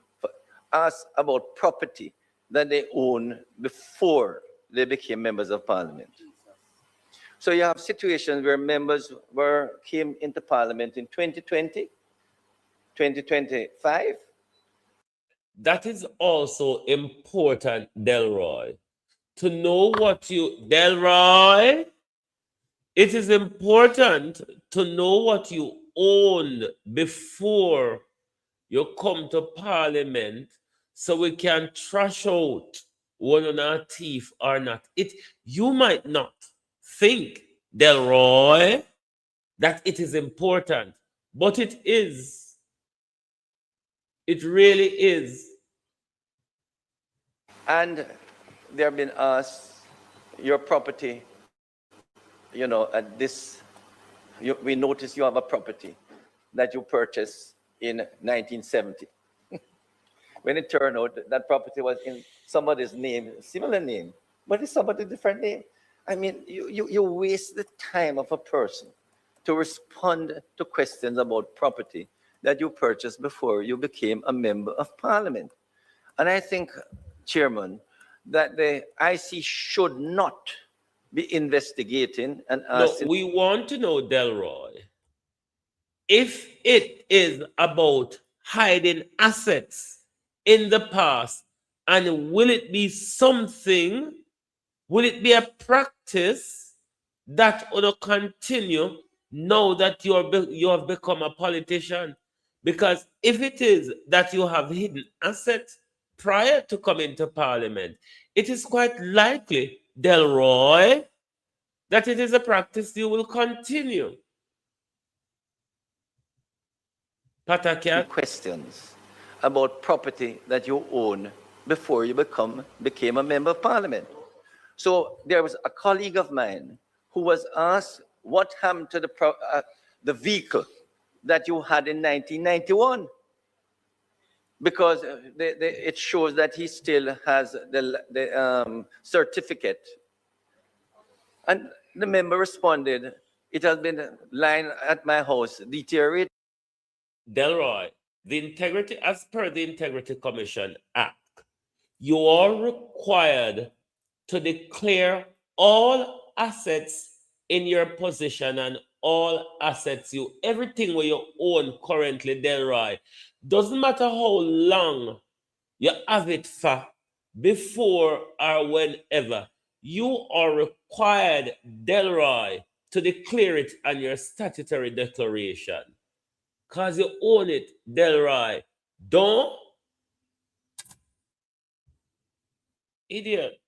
Ask about property that they own before they became members of parliament. So you have situations where members came into parliament in 2020, 2025. That is also important, Delroy, to know what Delroy, it is important to know what you own before you come to parliament, so we can trash out one on our teeth or not. You might not think, Delroy, that it is important, but it is. It really is. And they have been asked, your property, at this, we notice you have a property that you purchased in 1970. When it turned out that property was in somebody's name, similar name, but it's somebody's different name. I mean, you waste the time of a person to respond to questions about property that you purchased before you became a member of parliament. And I think, Chairman, that the IC should not be investigating and asking. No, we want to know, Delroy, if it is about hiding assets in the past, and will it be something, will it be a practice that will continue now that you have become a politician? Because if it is that you have hidden assets prior to coming to Parliament, it is quite likely, Delroy, that it is a practice you will continue. Patakia? Questions about property that you own before you became a member of Parliament. So there was a colleague of mine who was asked what happened to the vehicle that you had in 1991, because it shows that he still has the certificate. And the member responded, it has been lying at my house, deteriorated. Delroy, as per the Integrity Commission Act, you are required to declare all assets in your possession and all assets everything where you own currently, Delroy. Doesn't matter how long you have it for, before or whenever, you are required, Delroy, to declare it on your statutory declaration. Because you own it, Delroy. Don't. Idiot.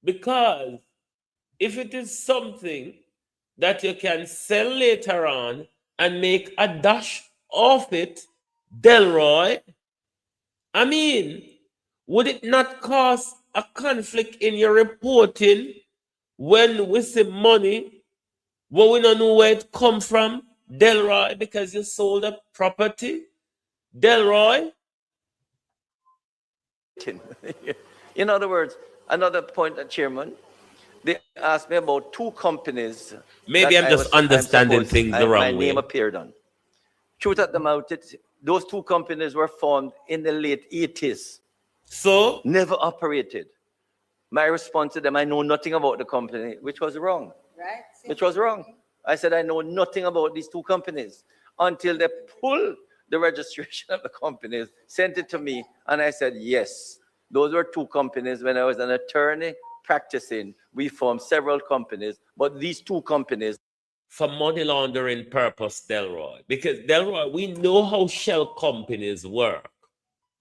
Because if it is something that you can sell later on and make a dash off it, Delroy, I mean, would it not cause a conflict in your reporting when we see money, when we don't know where it come from, Delroy, because you sold a property? Delroy? In other words, another point, Chairman, they asked me about two companies. Maybe I'm just understanding things the wrong way. My name appeared on. Truth at the mouth, those two companies were formed in the late 80s. So? Never operated. My response to them, I know nothing about the company, which was wrong. Right? Which was wrong. I said, I know nothing about these two companies until they pulled the registration of the companies, sent it to me, and I said, yes, those were two companies. When I was an attorney practicing, we formed several companies, but these two companies. For money laundering purpose, Delroy. Because, Delroy, we know how shell companies work.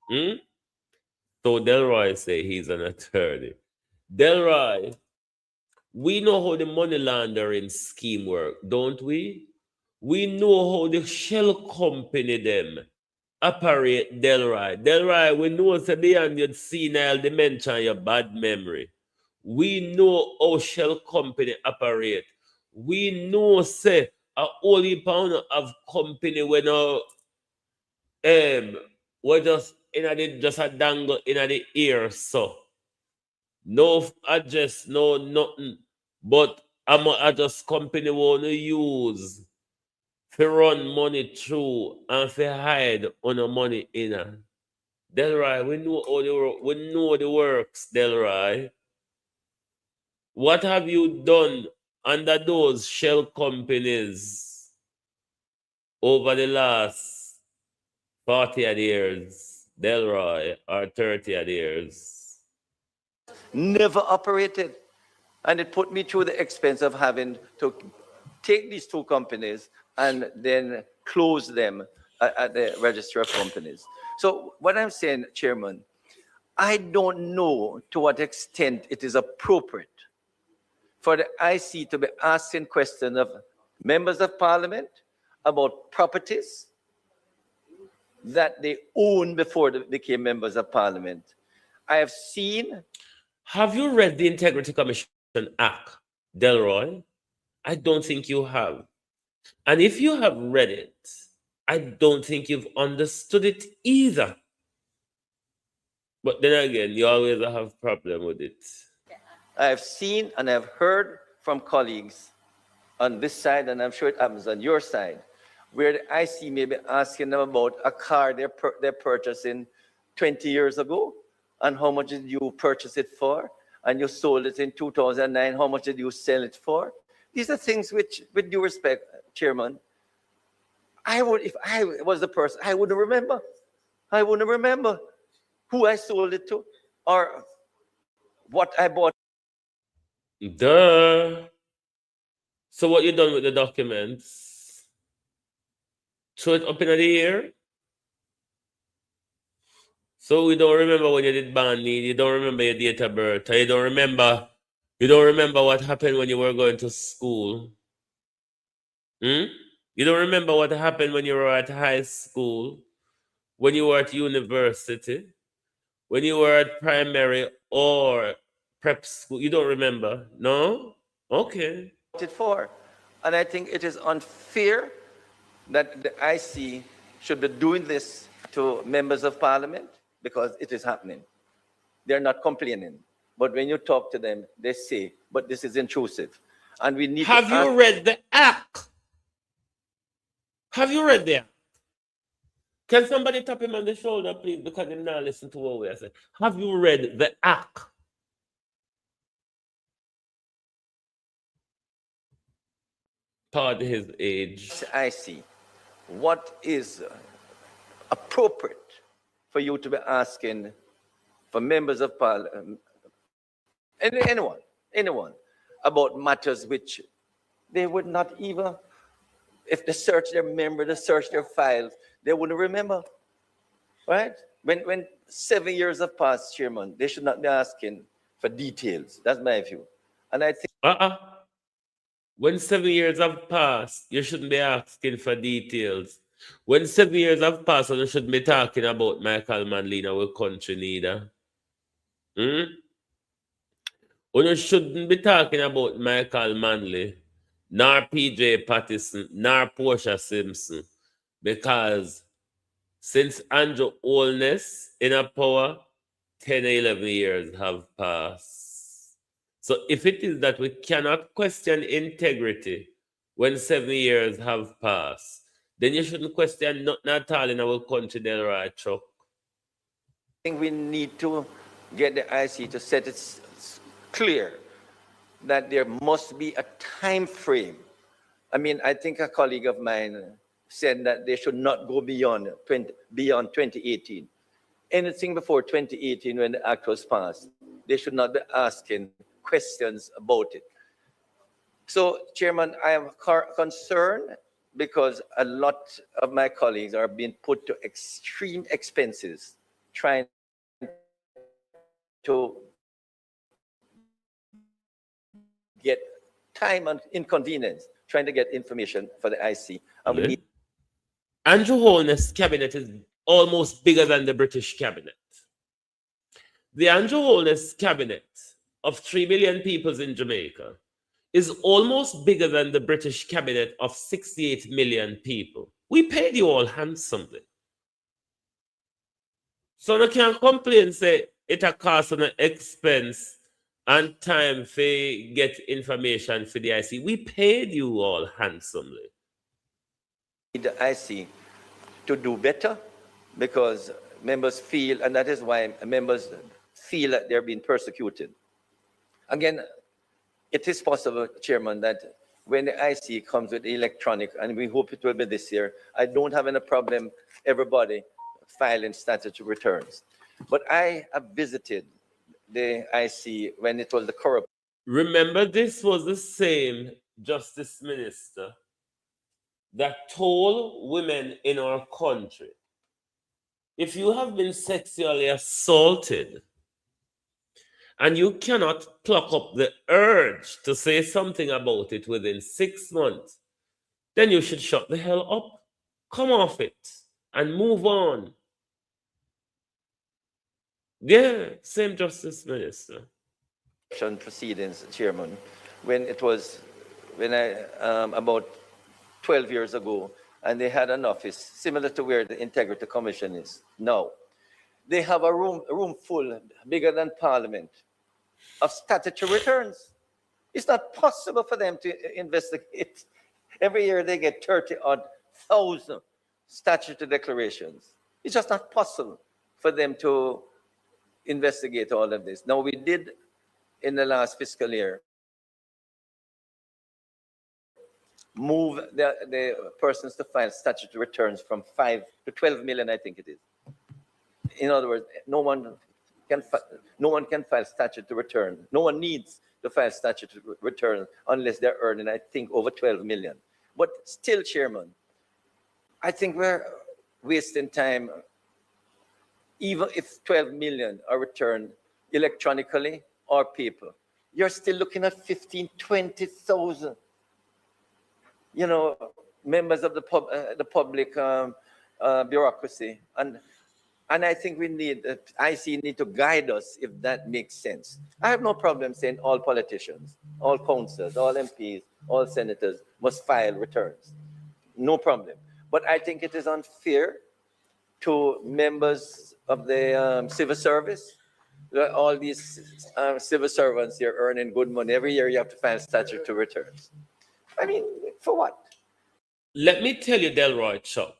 So Delroy say he's an attorney. Delroy, we know how the money laundering scheme work, don't we? We know how the shell company them operate, Delroy. Delroy, we know say beyond your senile dementia and your bad memory. We know how shell company operate. We know say a whole heap of company when we just just a dangle in the ear, so no address, no nothing. But I just company wanna use to run money through and to hide on the money in. Delroy, we know all we know the works, Delroy. What have you done under those shell companies over the last 40 years, Delroy, or 30 years? Never operated. And it put me through the expense of having to take these two companies and then close them at the register of companies. So what I'm saying, Chairman, I don't know to what extent it is appropriate for the IC to be asking questions of members of Parliament about properties that they owned before they became members of Parliament. I have seen. Have you read the Integrity Commission Act, Delroy? I don't think you have. And if you have read it, I don't think you've understood it either. But then again, you always have problem with it. I've seen and I've heard from colleagues on this side, and I'm sure it happens on your side, where the IC may be asking them about a car they're purchasing 20 years ago, and how much did you purchase it for? And you sold it in 2009, how much did you sell it for? These are things which, with due respect, Chairman, if I was the person, I wouldn't remember. I wouldn't remember who I sold it to or what I bought. Duh. So what you done with the documents? Throw it up in the air. So we don't remember when you did band need, you don't remember your date of birth, or you don't remember what happened when you were going to school. You don't remember what happened when you were at high school, when you were at university, when you were at primary or prep school. You don't remember? No? Okay. It for. And I think it is unfair that the IC should be doing this to members of parliament because it is happening. They're not complaining. But when you talk to them, they say, but this is intrusive. And we need Have you read the act? Have you read the act? Can somebody tap him on the shoulder, please, because he's not listening to what we are saying. Have you read the act? Pardon his age. I see. What is appropriate for you to be asking for members of parliament, anyone, about matters which they would not even, if they search their memory, they search their files, they wouldn't remember, right? When 7 years have passed, Chairman, they should not be asking for details. That's my view. And I think... When 7 years have passed, you shouldn't be asking for details. When 7 years have passed, you shouldn't be talking about Michael Manley in our country neither. You shouldn't be talking about Michael Manley, nor PJ Patterson, nor Portia Simpson, because since Andrew Holness in a power, 10 or 11 years have passed. So if it is that we cannot question integrity when 7 years have passed, then you shouldn't question nothing at all in our country, Del right, Chuck. I think we need to get the IC to set it clear that there must be a time frame. I mean, I think a colleague of mine said that they should not go beyond 2018. Anything before 2018 when the act was passed, they should not be asking questions about it. So, Chairman, I am concerned because a lot of my colleagues are being put to extreme expenses trying to get time and inconvenience trying to get information for the IC. And we need... Andrew Holness' cabinet is almost bigger than the British cabinet. The Andrew Holness cabinet of 3 million people in Jamaica is almost bigger than the British cabinet of 68 million people. We paid you all handsomely. So you can't complain, say it a cost and an expense and time for get information for the IC. We paid you all handsomely. The IC to do better because members feel, and that is why members feel that they're being persecuted. Again, it is possible, Chairman, that when the IC comes with electronic, and we hope it will be this year, I don't have any problem everybody filing statutory returns. But I have visited the IC when it was the corrupt. Remember, this was the same Justice Minister that told women in our country, if you have been sexually assaulted and you cannot pluck up the urge to say something about it within 6 months, then you should shut the hell up, come off it, and move on. Yeah, same Justice Minister. Proceedings, Chairman, when I, about 12 years ago, and they had an office similar to where the Integrity Commission is now. They have a room full, bigger than Parliament, of statutory returns. It's not possible for them to investigate. Every year they get 30,000 statutory declarations. It's just not possible for them to investigate all of this. Now, we did in the last fiscal year move the persons to file statutory returns from 5 to 12 million, I think it is. In other words, no one can file statutory return. No one needs to file statutory return unless they're earning, I think, over 12 million. But still, Chairman, I think we're wasting time. Even if 12 million are returned electronically or paper, you're still looking at 15, 20,000, members of the public bureaucracy. And I think we need, IC need to guide us if that makes sense. I have no problem saying all politicians, all councillors, all MPs, all senators must file returns. No problem. But I think it is unfair to members of the civil service. All these civil servants, you're earning good money. Every year you have to file statutory returns. I mean, for what? Let me tell you, Delroy Chuck,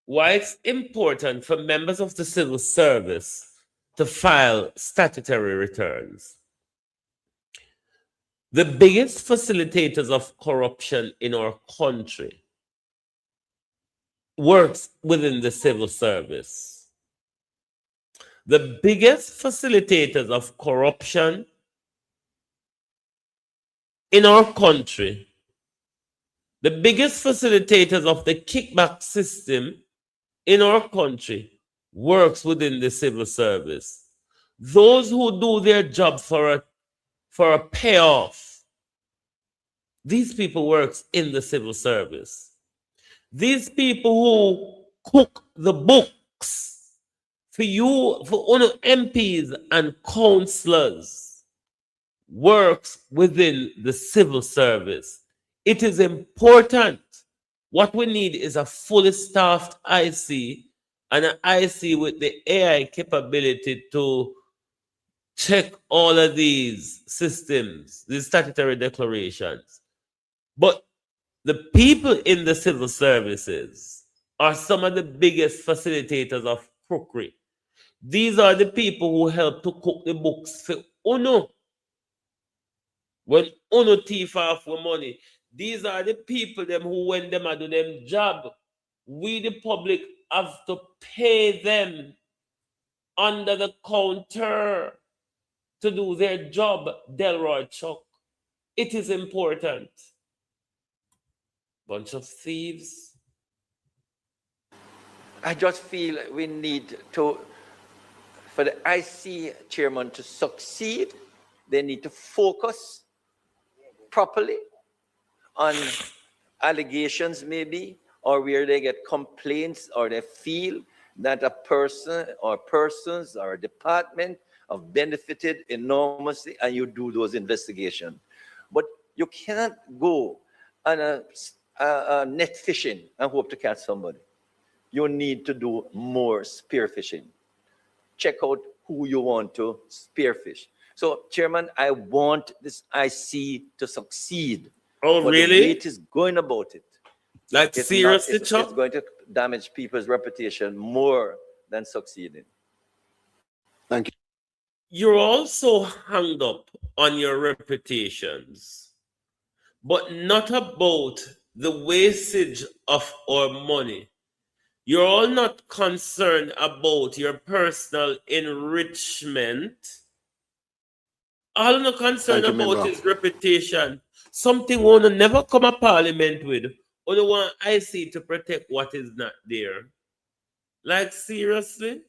why it's important for members of the civil service to file statutory returns. The biggest facilitators of corruption in our country works within the civil service. The biggest facilitators of corruption in our country, the biggest facilitators of the kickback system in our country works within the civil service. Those who do their job for a payoff, these people works in the civil service. These people who cook the books for you, for MPs and councillors, works within the civil service. It is important. What we need is a fully staffed IC and an IC with the AI capability to check all of these systems, these statutory declarations. But the people in the civil services are some of the biggest facilitators of crookery. These are the people who help to cook the books for UNO. When UNO thief off for money, these are the people them who, when them are do them job, we the public have to pay them under the counter to do their job, Delroy Chuck. It is important. Bunch of thieves. I just feel we need to, for the IC chairman to succeed, they need to focus properly on allegations maybe, or where they get complaints or they feel that a person or persons or a department have benefited enormously, and you do those investigations. But you cannot go on a net fishing and hope to catch somebody. You need to do more spearfishing. Check out who you want to spearfish. So, Chairman, I want this IC to succeed. Oh, but really? The way it is going about it. Like, seriously, Chuck? It's going to damage people's reputation more than succeeding. Thank you. You're also hung up on your reputations, but not about the wastage of our money. You're all not concerned about your personal enrichment. All I'm not concerned about is reputation. Something we will never come to parliament with. Only one I see to protect what is not there. Like, seriously?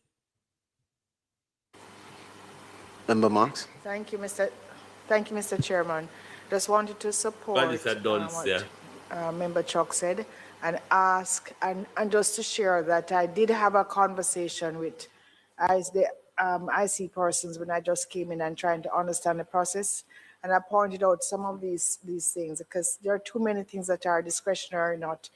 Member Marks. Thank you, Mr. Chairman. Just wanted to support what Member Chuck said and ask, and just to share that I did have a conversation with the IC persons when I just came in and trying to understand the process. And I pointed out some of these things because there are too many things that are discretionary, not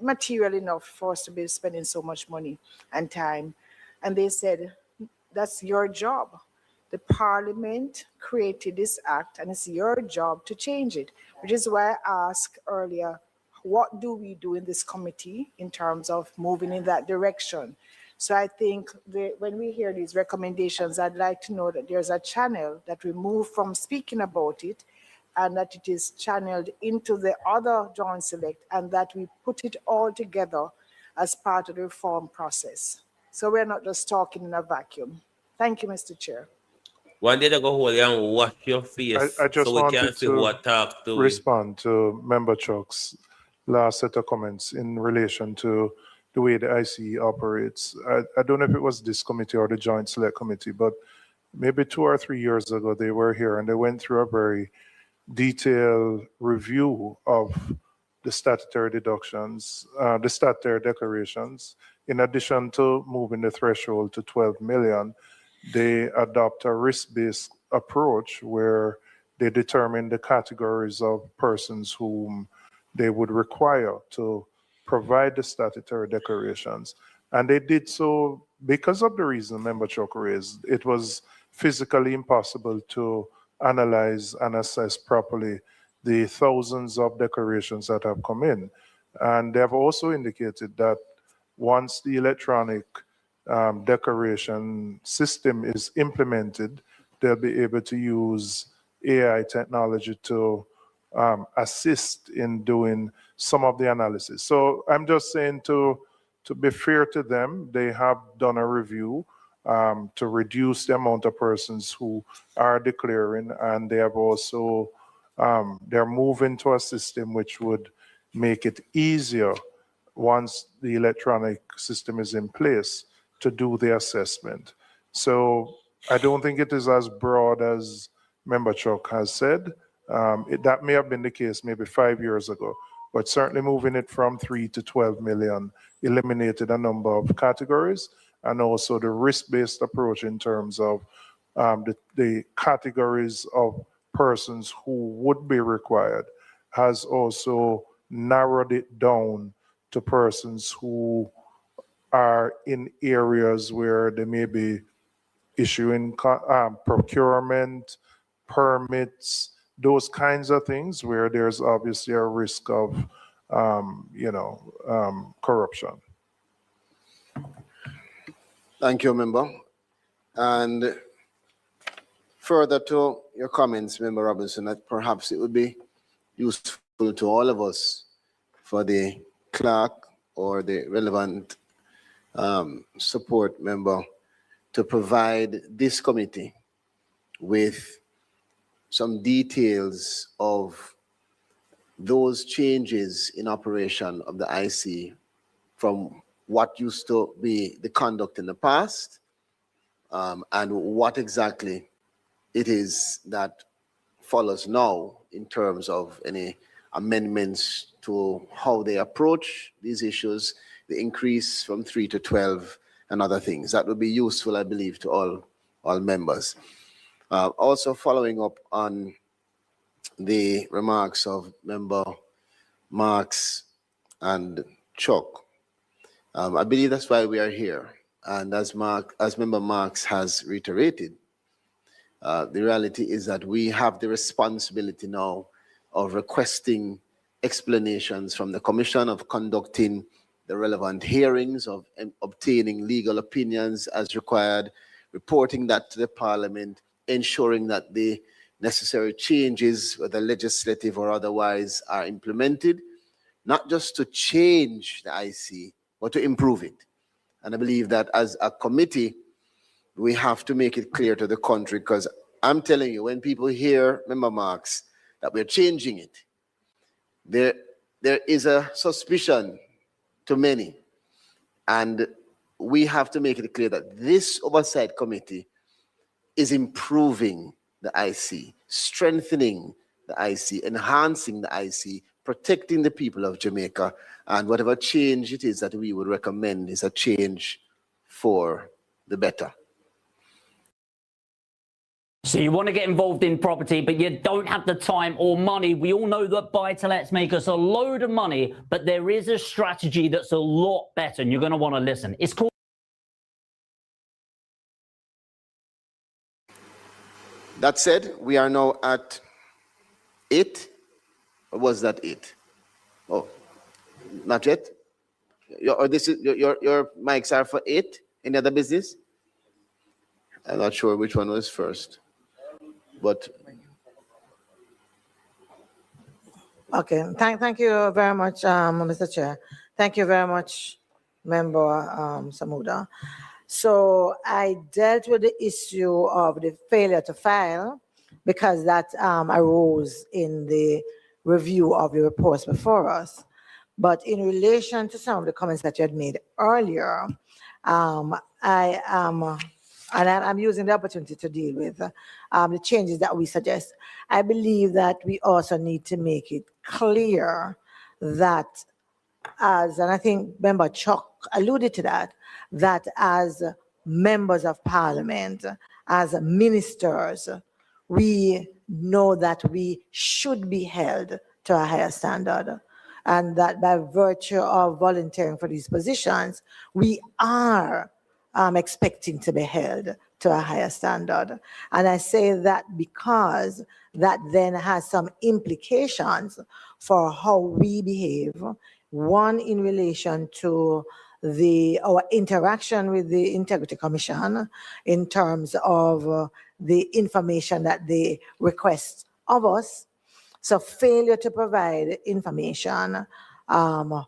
material enough for us to be spending so much money and time. And they said, that's your job. The Parliament created this act and it's your job to change it, which is why I asked earlier, what do we do in this committee in terms of moving in that direction? So I think when we hear these recommendations, I'd like to know that there's a channel that we move from speaking about it and that it is channeled into the other joint select and that we put it all together as part of the reform process. So we're not just talking in a vacuum. Thank you, Mr. Chair. One day to go hold you and wash your face I just so we can wanted see what talk to respond to Member Chuck's last set of comments in relation to the way the ICE operates. I don't know if it was this committee or the Joint Select Committee, but maybe 2 or 3 years ago they were here and they went through a very detailed review of the statutory deductions, the statutory declarations. In addition to moving the threshold to 12 million, they adopt a risk-based approach where they determine the categories of persons whom they would require to provide the statutory declarations. And they did so because of the reason Member Chuck raised. It was physically impossible to analyze and assess properly the thousands of declarations that have come in. And they have also indicated that once the electronic declaration system is implemented, they'll be able to use AI technology to assist in doing some of the analysis. So I'm just saying to be fair to them, they have done a review to reduce the amount of persons who are declaring, and they have also, they're moving to a system which would make it easier once the electronic system is in place to do the assessment. So I don't think it is as broad as Member Chuck has said. That may have been the case maybe 5 years ago, but certainly moving it from 3 to 12 million eliminated a number of categories, and also the risk-based approach in terms of the categories of persons who would be required has also narrowed it down to persons who are in areas where they may be issuing procurement, permits, those kinds of things where there's obviously a risk of, corruption. Thank you, Member. And further to your comments, Member Robinson, that perhaps it would be useful to all of us for the clerk or the relevant support member to provide this committee with some details of those changes in operation of the IC from what used to be the conduct in the past, and what exactly it is that follows now in terms of any amendments to how they approach these issues, the increase from 3 to 12 and other things. That would be useful, I believe, to all members. Also following up on the remarks of Member Marks and Chuck, I believe that's why we are here. And as Member Marks has reiterated, the reality is that we have the responsibility now of requesting explanations from the Commission, of conducting the relevant hearings, of obtaining legal opinions as required, reporting that to the Parliament, ensuring that the necessary changes, whether legislative or otherwise, are implemented, not just to change the IC, but to improve it. And I believe that as a committee, we have to make it clear to the country, because I'm telling you, when people hear, Member Marks, that we're changing it, there is a suspicion to many. And we have to make it clear that this oversight committee is improving the IC, strengthening the IC, enhancing the IC, protecting the people of Jamaica, and whatever change it is that we would recommend is a change for the better. So you want to get involved in property, but you don't have the time or money. We all know that buy-to-lets make us a load of money, but there is a strategy that's a lot better, and you're going to want to listen. It's called... That said, we are now at 8. Or was that 8? Oh, not yet? Or this is your mics are for 8? Any other business? I'm not sure which one was first. But okay, thank you very much, Mr. Chair. Thank you very much, Member Samuda. So I dealt with the issue of the failure to file because that arose in the review of the reports before us. But in relation to some of the comments that you had made earlier, I am, and I'm using the opportunity to deal with the changes that we suggest. I believe that we also need to make it clear that as, and I think Member Chuck alluded to that, that as members of parliament, as ministers, we know that we should be held to a higher standard. And that by virtue of volunteering for these positions, we are expecting to be held to a higher standard. And I say that because that then has some implications for how we behave. One, in relation to our interaction with the Integrity Commission in terms of the information that they request of us. So failure to provide information by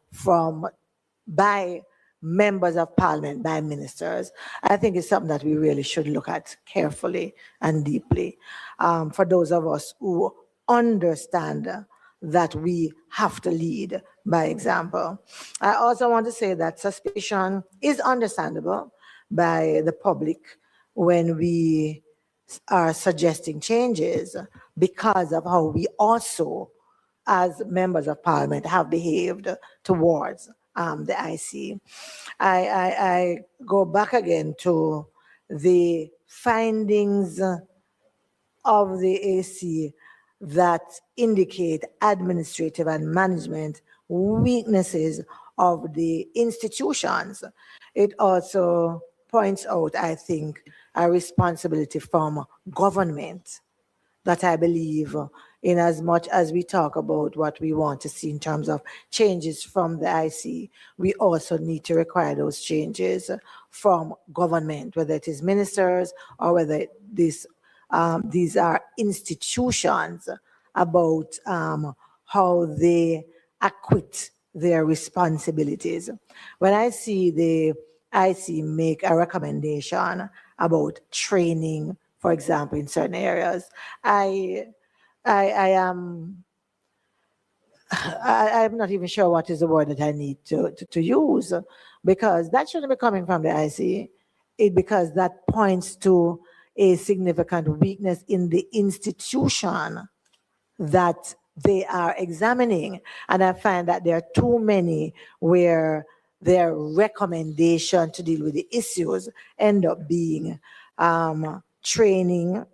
members of parliament, by ministers, I think is something that we really should look at carefully and deeply. For those of us who understand that we have to lead by example. I also want to say that suspicion is understandable by the public when we are suggesting changes because of how we also, as members of parliament, have behaved towards the IC. I go back again to the findings of the AC that indicate administrative and management weaknesses of the institutions. It also points out, I think, a responsibility from government that I believe, in as much as we talk about what we want to see in terms of changes from the IC, we also need to require those changes from government, whether it is ministers or whether these are institutions, about how they acquit their responsibilities. When I see the IC make a recommendation about training, for example, in certain areas, I'm not even sure what is the word that I need to use, because that shouldn't be coming from the IC, because that points to a significant weakness in the institution that they are examining. And I find that there are too many where their recommendation to deal with the issues end up being training,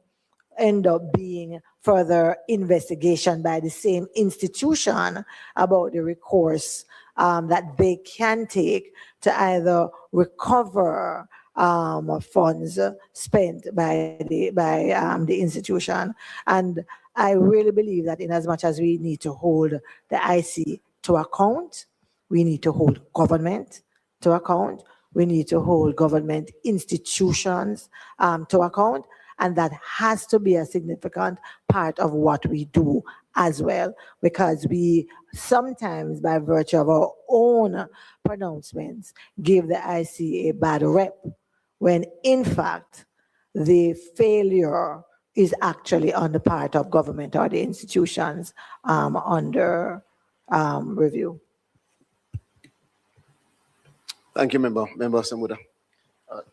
end up being further investigation by the same institution about the recourse that they can take to either recover funds spent by the institution. And I really believe that in as much as we need to hold the IC to account, we need to hold government to account, we need to hold government institutions to account, and that has to be a significant part of what we do as well, because we sometimes, by virtue of our own pronouncements, give the IC a bad rep, when in fact the failure is actually on the part of government or the institutions under review. Thank you, Member Samuda.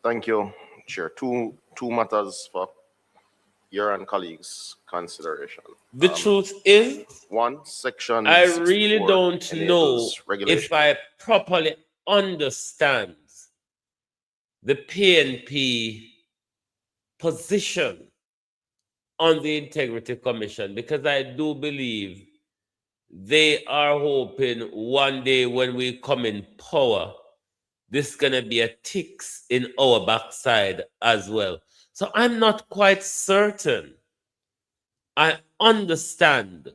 Thank you, Chair. Two matters for your and colleagues' consideration. The truth is, one, section I really 64 don't know enables regulation. if I properly understand the PNP position on the Integrity Commission, because I do believe they are hoping one day when we come in power, this is going to be a ticks in our backside as well. So I'm not quite certain I understand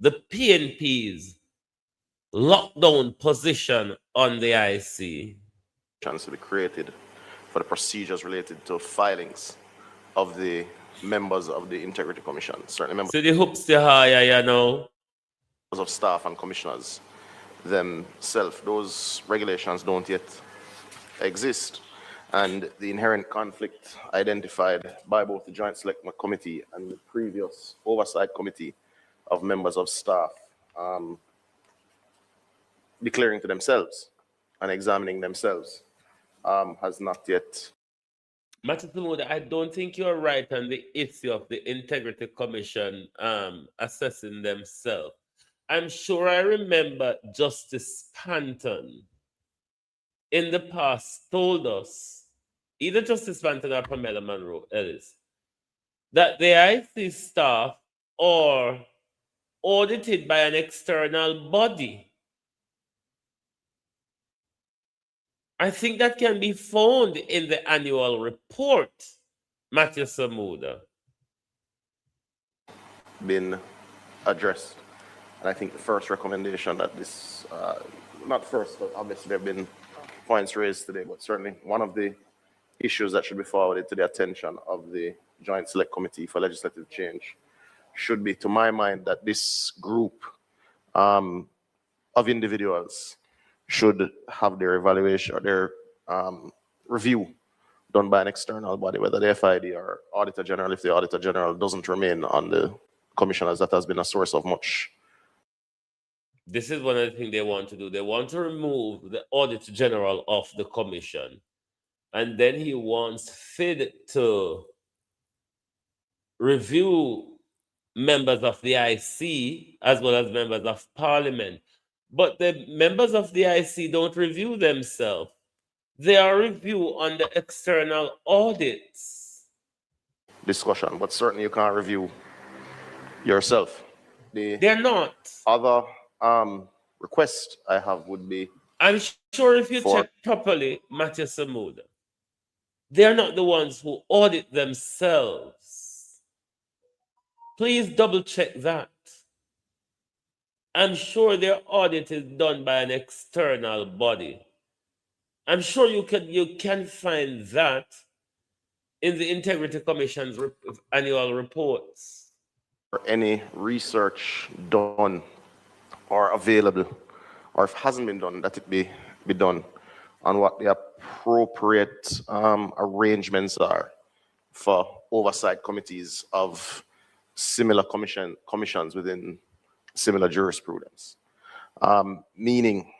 the PNP's lockdown position on the IC. To be created for the procedures related to filings of the members of the Integrity Commission. Certainly members. So the hoops the higher, you know. Of staff and commissioners themselves, those regulations don't yet exist. And the inherent conflict identified by both the Joint Select Committee and the previous Oversight Committee of members of staff declaring to themselves and examining themselves has not yet. Matthew Samuda, I don't think you're right on the issue of the Integrity Commission assessing themselves. I'm sure I remember Justice Panton in the past told us, either Justice Panton or Pamela Monroe Ellis, that the IC staff are audited by an external body. I think that can be found in the annual report, Matthew Samuda. Been addressed. And I think the first recommendation that this, not first, but obviously there have been points raised today, but certainly one of the issues that should be forwarded to the attention of the Joint Select Committee for Legislative Change should be, to my mind, that this group of individuals should have their evaluation or their review done by an external body, whether the FID or Auditor General, if the Auditor General doesn't remain on the commissioners. That has been a source of much. This is one of the things they want to do. They want to remove the Auditor General of the commission. And then he wants FID to review members of the IC as well as members of Parliament. But the members of the IC don't review themselves. They are reviewed under external audits. Discussion, but certainly you can't review yourself. They're not. Other request I have would be. I'm sure if you check properly, Matthew Samuda, they're not the ones who audit themselves. Please double check that. I'm sure their audit is done by an external body. I'm sure you can find that in the Integrity Commission's annual reports. Any research done or available, or if it hasn't been done, that it be done on what the appropriate arrangements are for oversight committees of similar commissions within similar jurisprudence. Meaning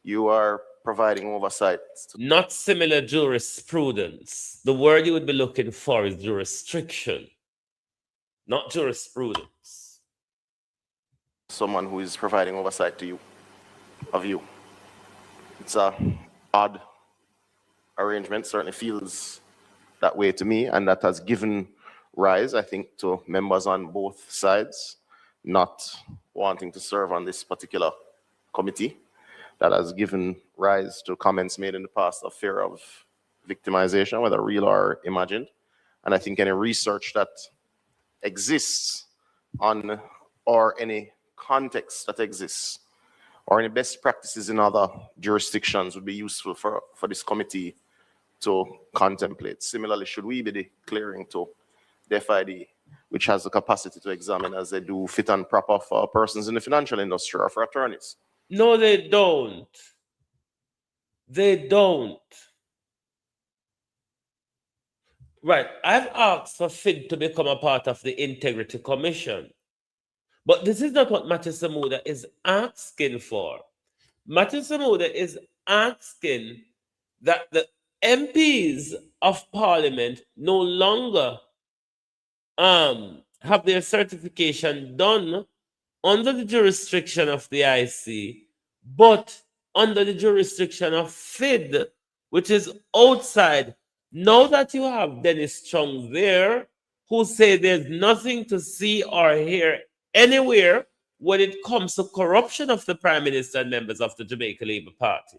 you are providing oversight. Not similar jurisprudence. The word you would be looking for is jurisdiction, not jurisprudence. Someone who is providing oversight to you, of you. It's a odd arrangement, certainly feels that way to me, and that has given rise, I think, to members on both sides not wanting to serve on this particular committee. That has given rise to comments made in the past of fear of victimization, whether real or imagined. And I think any research that exists on, or any context that exists, or any best practices in other jurisdictions would be useful for this committee to contemplate. Similarly, should we be declaring to the FID, which has the capacity to examine as they do fit and proper for persons in the financial industry or for attorneys? No, they don't. They don't. Right. I've asked for FID to become a part of the Integrity Commission. But this is not what Matthew Samuda is asking for. Matthew Samuda is asking that the MPs of Parliament no longer have their certification done under the jurisdiction of the IC, but under the jurisdiction of FID, which is outside. Now that you have Dennis Chung there, who say there's nothing to see or hear anywhere when it comes to corruption of the Prime Minister and members of the Jamaica Labour Party.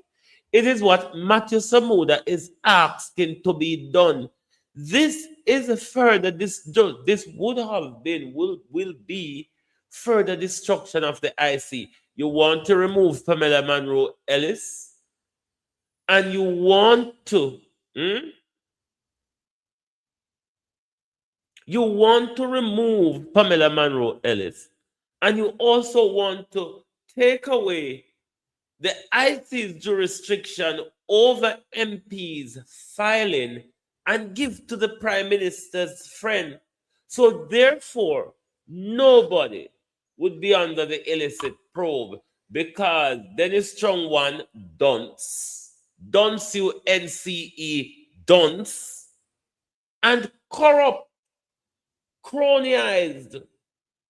It is what Matthew Samuda is asking to be done. This is a further, this would have been, will be further destruction of the IC. You want to remove Pamela Monroe Ellis, and you want to, you want to remove Pamela Monroe Ellis, and you also want to take away the IC's jurisdiction over MPs filing and give to the Prime Minister's friend. So therefore, nobody would be under the illicit probe. because Dennis Strong one dunce, dunce, and corrupt, cronyized.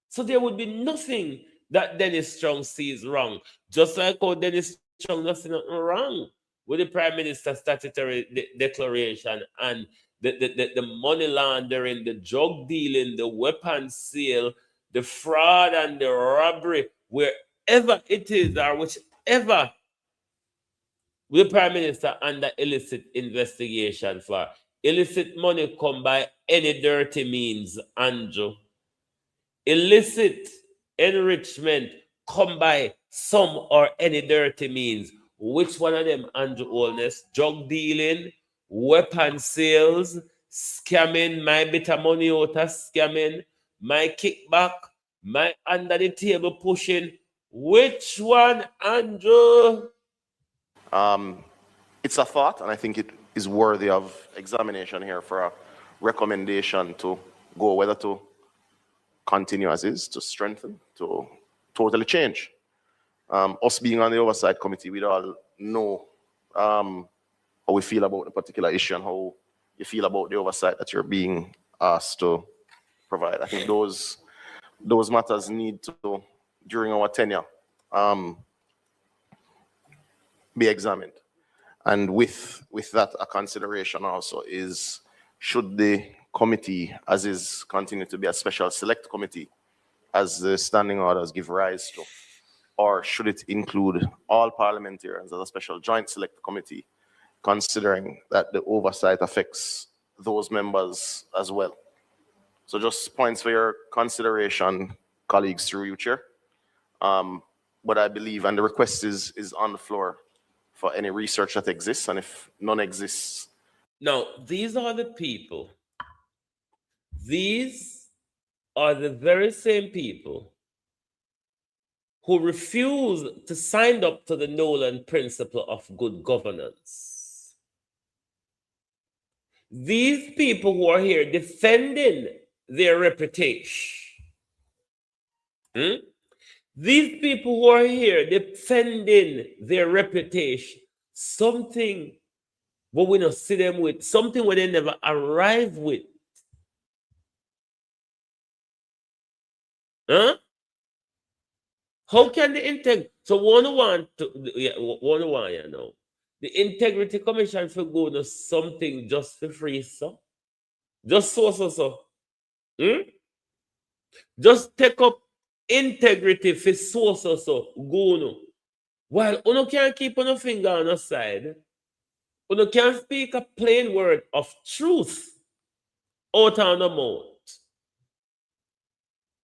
So there would be nothing that Dennis Strong sees wrong. Just like how Dennis Strong does nothing wrong with the Prime Minister's statutory declaration and the money laundering, the drug dealing, the weapon sale, the fraud and the robbery, wherever it is or whichever the Prime Minister under illicit investigation for. Illicit money come by any dirty means, Andrew. Illicit enrichment come by some or any dirty means. Which one of them, Andrew Holness? Drug dealing, weapon sales, scamming, my bit of money out of scamming, my kickback, my under the table pushing. Which one, Andrew? It's a thought, and I think it is worthy of examination here for a recommendation to go whether to continue as is, to strengthen, to totally change. Us being on the oversight committee, we all know how we feel about the particular issue and how you feel about the oversight that you're being asked to provide. I think those matters need to, during our tenure, be examined. And with that, a consideration also is, should the committee, as is, continue to be a special select committee, as the standing orders give rise to, or should it include all parliamentarians as a special joint select committee, considering that the oversight affects those members as well? So just points for your consideration, colleagues, through you, Chair. But I believe, and the request is on the floor for any research that exists, and if none exists. Now, these are the people. These are the very same people who refuse to sign up to the Nolan principle of good governance. These people who are here defending their reputation. These people who are here defending their reputation, something what we don't see them with, something where they never arrive with. How can the integrity? So one you know, the Integrity Commission for go to something just for free, so just so. Just take up integrity for so go no. While uno can't keep on a finger on the side, uno can't speak a plain word of truth out on the mouth.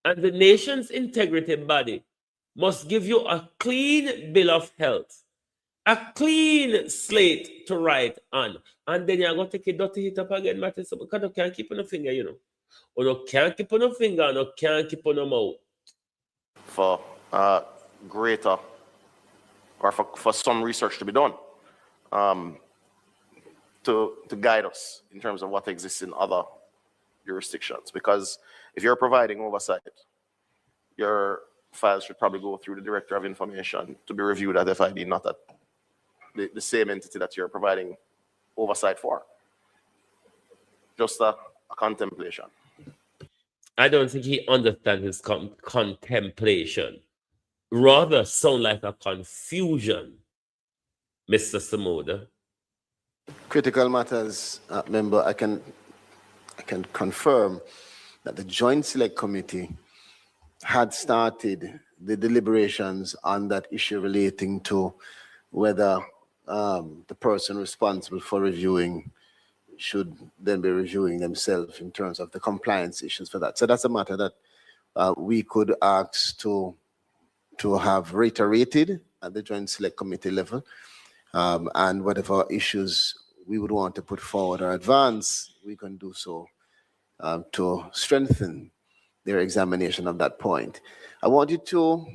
And the nation's integrity body must give you a clean bill of health, a clean slate to write on. And then you're going to take a dirty hit up again, because you can't keep on a finger, you know. Or you can't keep on a finger, and you can't keep on a mouth. For greater, or for some research to be done, to guide us in terms of what exists in other jurisdictions. Because if you're providing oversight, your files should probably go through the Director of Information to be reviewed at FID, not at the same entity that you're providing oversight for. Just a contemplation. I don't think he understands his contemplation. Rather sound like a confusion, Mr. Samoda. Critical matters, member, I can confirm that the Joint Select Committee had started the deliberations on that issue relating to whether the person responsible for reviewing should then be reviewing themselves in terms of the compliance issues for that. So that's a matter that we could ask to have reiterated at the Joint Select Committee level, and whatever issues we would want to put forward or advance, we can do so to strengthen their examination of that point. I want you to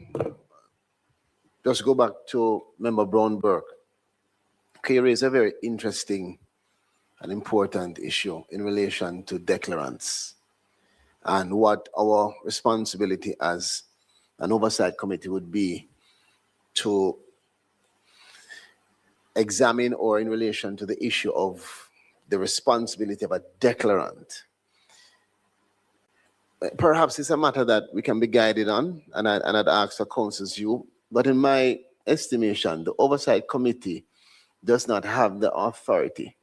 just go back to Member Brown-Burke. He raised a very interesting and important issue in relation to declarants and what our responsibility as an oversight committee would be to examine or in relation to the issue of the responsibility of a declarant. Perhaps it's a matter that we can be guided on, and I'd ask the council's view. But in my estimation, the Oversight Committee does not have the authority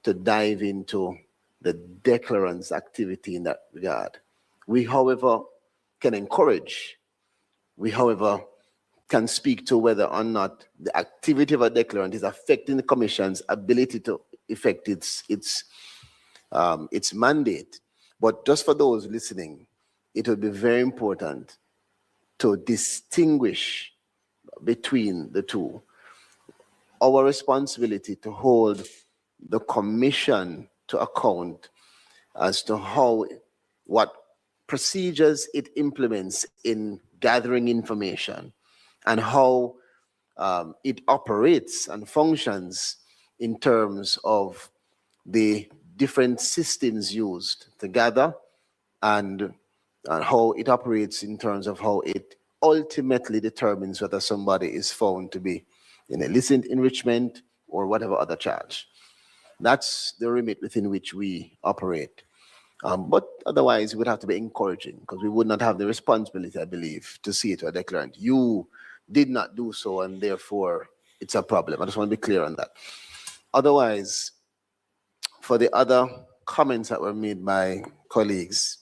to dive into the declarant's activity in that regard. We, however, can encourage. We, however, can speak to whether or not the activity of a declarant is affecting the Commission's ability to effect its mandate. But just for those listening, it would be very important to distinguish between the two. Our responsibility to hold the Commission to account as to what procedures it implements in gathering information and how it operates and functions in terms of the different systems used to gather and how it operates in terms of how it ultimately determines whether somebody is found to be in illicit enrichment or whatever other charge. That's the remit within which we operate. But otherwise, we'd have to be encouraging because we would not have the responsibility, I believe, to see it to a declarant. You did not do so, and therefore it's a problem. I just want to be clear on that. Otherwise, for the other comments that were made by colleagues,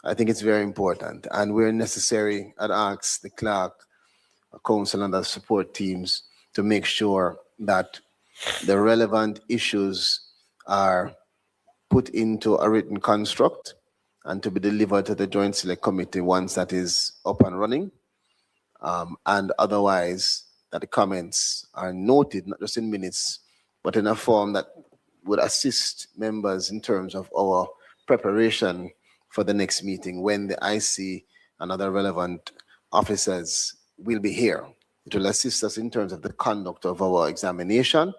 I think it's very important. And where necessary, I'd ask the clerk, council, and the support teams to make sure that the relevant issues are put into a written construct and to be delivered to the Joint Select Committee once that is up and running. And otherwise, that the comments are noted, not just in minutes, but in a form that would assist members in terms of our preparation for the next meeting when the IC and other relevant officers will be here. It will assist us in terms of the conduct of our examination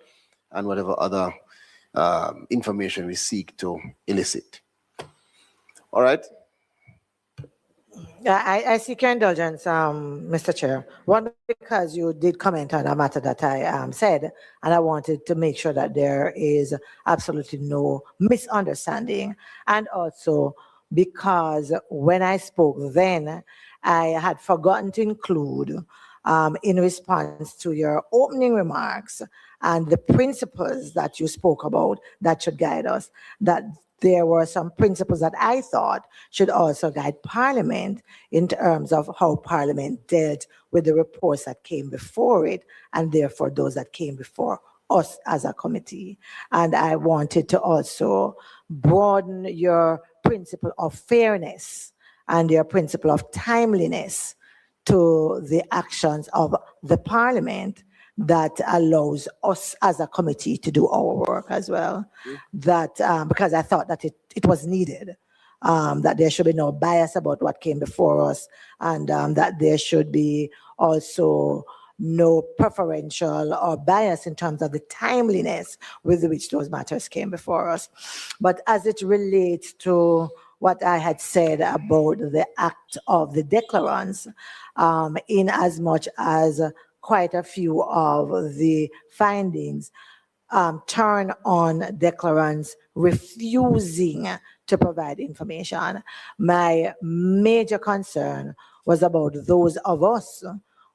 and whatever other information we seek to elicit. All right. Yeah, I seek your indulgence, Mr. Chair. One, because you did comment on a matter that I said, and I wanted to make sure that there is absolutely no misunderstanding. And also because when I spoke then, I had forgotten to include in response to your opening remarks and the principles that you spoke about that should guide us, that there were some principles that I thought should also guide Parliament in terms of how Parliament dealt with the reports that came before it, and therefore those that came before us as a committee. And I wanted to also broaden your principle of fairness and your principle of timeliness to the actions of the Parliament that allows us as a committee to do our work as well. That because I thought that it was needed, that there should be no bias about what came before us, and that there should be also no preferential or bias in terms of the timeliness with which those matters came before us. But as it relates to what I had said about the act of the declarants, in as much as quite a few of the findings turn on declarants refusing to provide information. My major concern was about those of us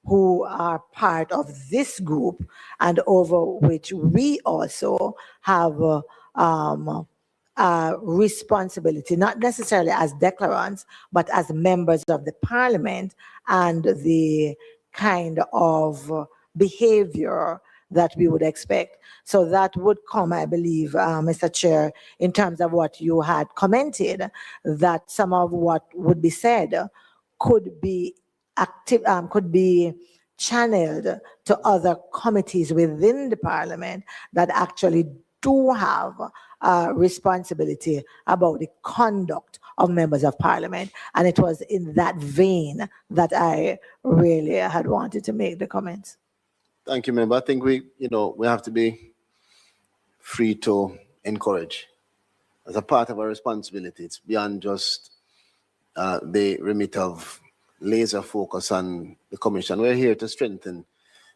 who are part of this group and over which we also have responsibility, not necessarily as declarants, but as members of the Parliament, and the kind of behavior that we would expect. So that would come, I believe, Mr. Chair, in terms of what you had commented, that some of what would be said could be active, could be channeled to other committees within the Parliament that actually do have responsibility about the conduct of members of Parliament. And it was in that vein that I really had wanted to make the comments. Thank you, member. I think we have to be free to encourage. As a part of our responsibility, it's beyond just the remit of laser focus on the Commission. We're here to strengthen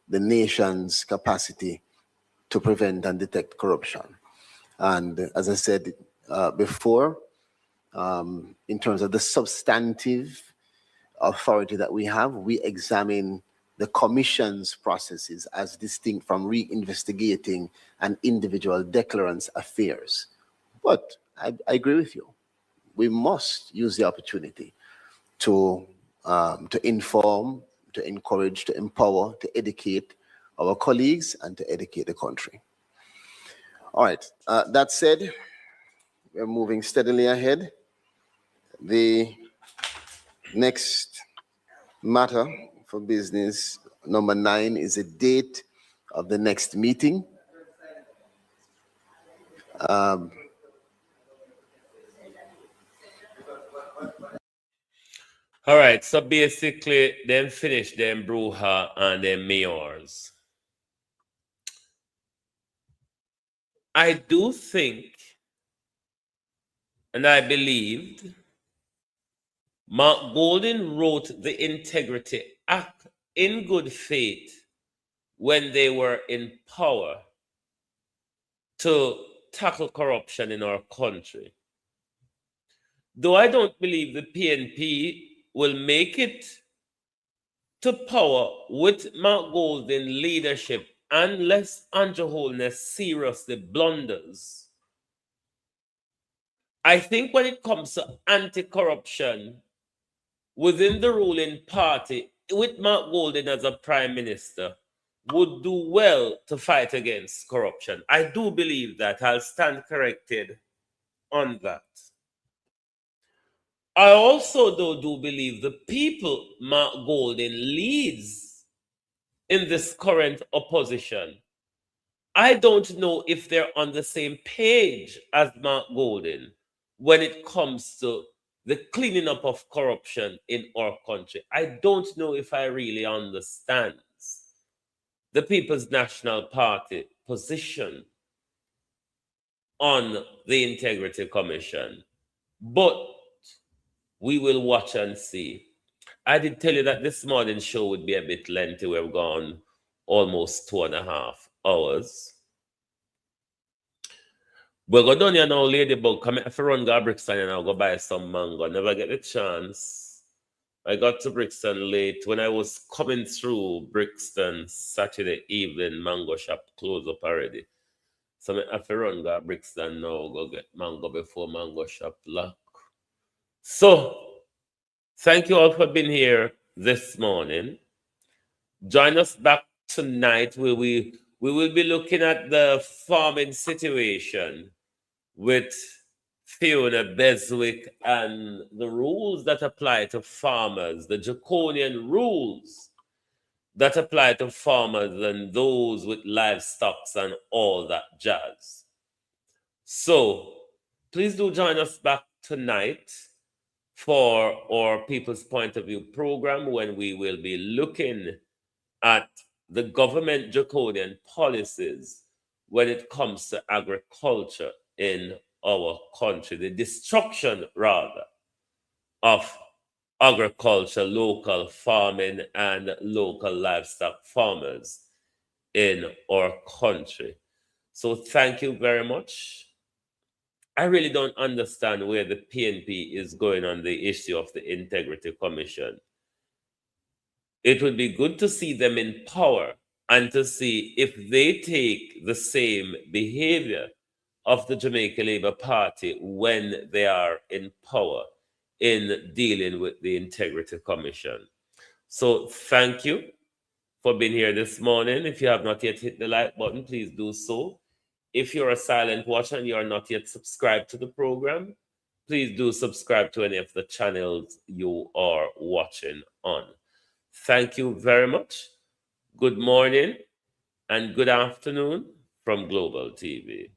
the nation's capacity to prevent and detect corruption. And as I said before, in terms of the substantive authority that we have, we examine the commission's processes as distinct from reinvestigating an individual declarant's affairs. But I agree with you. We must use the opportunity to inform, to encourage, to empower, to educate our colleagues and to educate the country. All right, that said, we're moving steadily ahead. The next matter for business, number 9, is a date of the next meeting. All right, so basically, them finish them brouhaha and them mayors. I do think, and I believed, Mark Golden wrote the Integrity Act in good faith when they were in power to tackle corruption in our country. Though I don't believe the PNP will make it to power with Mark Golden leadership unless Andrew Holness seriously blunders. I think when it comes to anti-corruption within the ruling party, with Mark Golden as a prime minister, would do well to fight against corruption. I do believe that. I'll stand corrected on that. I also do believe the people Mark Golden leads in this current opposition, I don't know if they're on the same page as Mark Golden when it comes to the cleaning up of corruption in our country. I don't know if I really understand the People's National Party position on the Integrity Commission. But we will watch and see. I did tell you that this morning's show would be a bit lengthy. We've gone almost 2.5 hours. We'll go down here now, Ladybug. Come here for run to Brixton and I'll go buy some mango. Never get the chance. I got to Brixton late. When I was coming through Brixton Saturday evening, mango shop closed up already. So I have to run to Brixton now, go get mango before mango shop lock. So, thank you all for being here this morning. Join us back tonight where we will be looking at the farming situation with Fiona Beswick and the rules that apply to farmers, the draconian rules that apply to farmers and those with livestock and all that jazz. So, please do join us back tonight for our People's Point of View program when we will be looking at the government draconian policies when it comes to agriculture in our country, the destruction rather of agriculture, local farming and local livestock farmers in our country. So thank you very much. I really don't understand where the PNP is going on the issue of the Integrity Commission. It would be good to see them in power and to see if they take the same behavior of the Jamaica Labour Party when they are in power in dealing with the Integrity Commission. So thank you for being here this morning. If you have not yet hit the like button, please do so. If you're a silent watcher and you are not yet subscribed to the program, please do subscribe to any of the channels you are watching on. Thank you very much. Good morning and good afternoon from Global TV.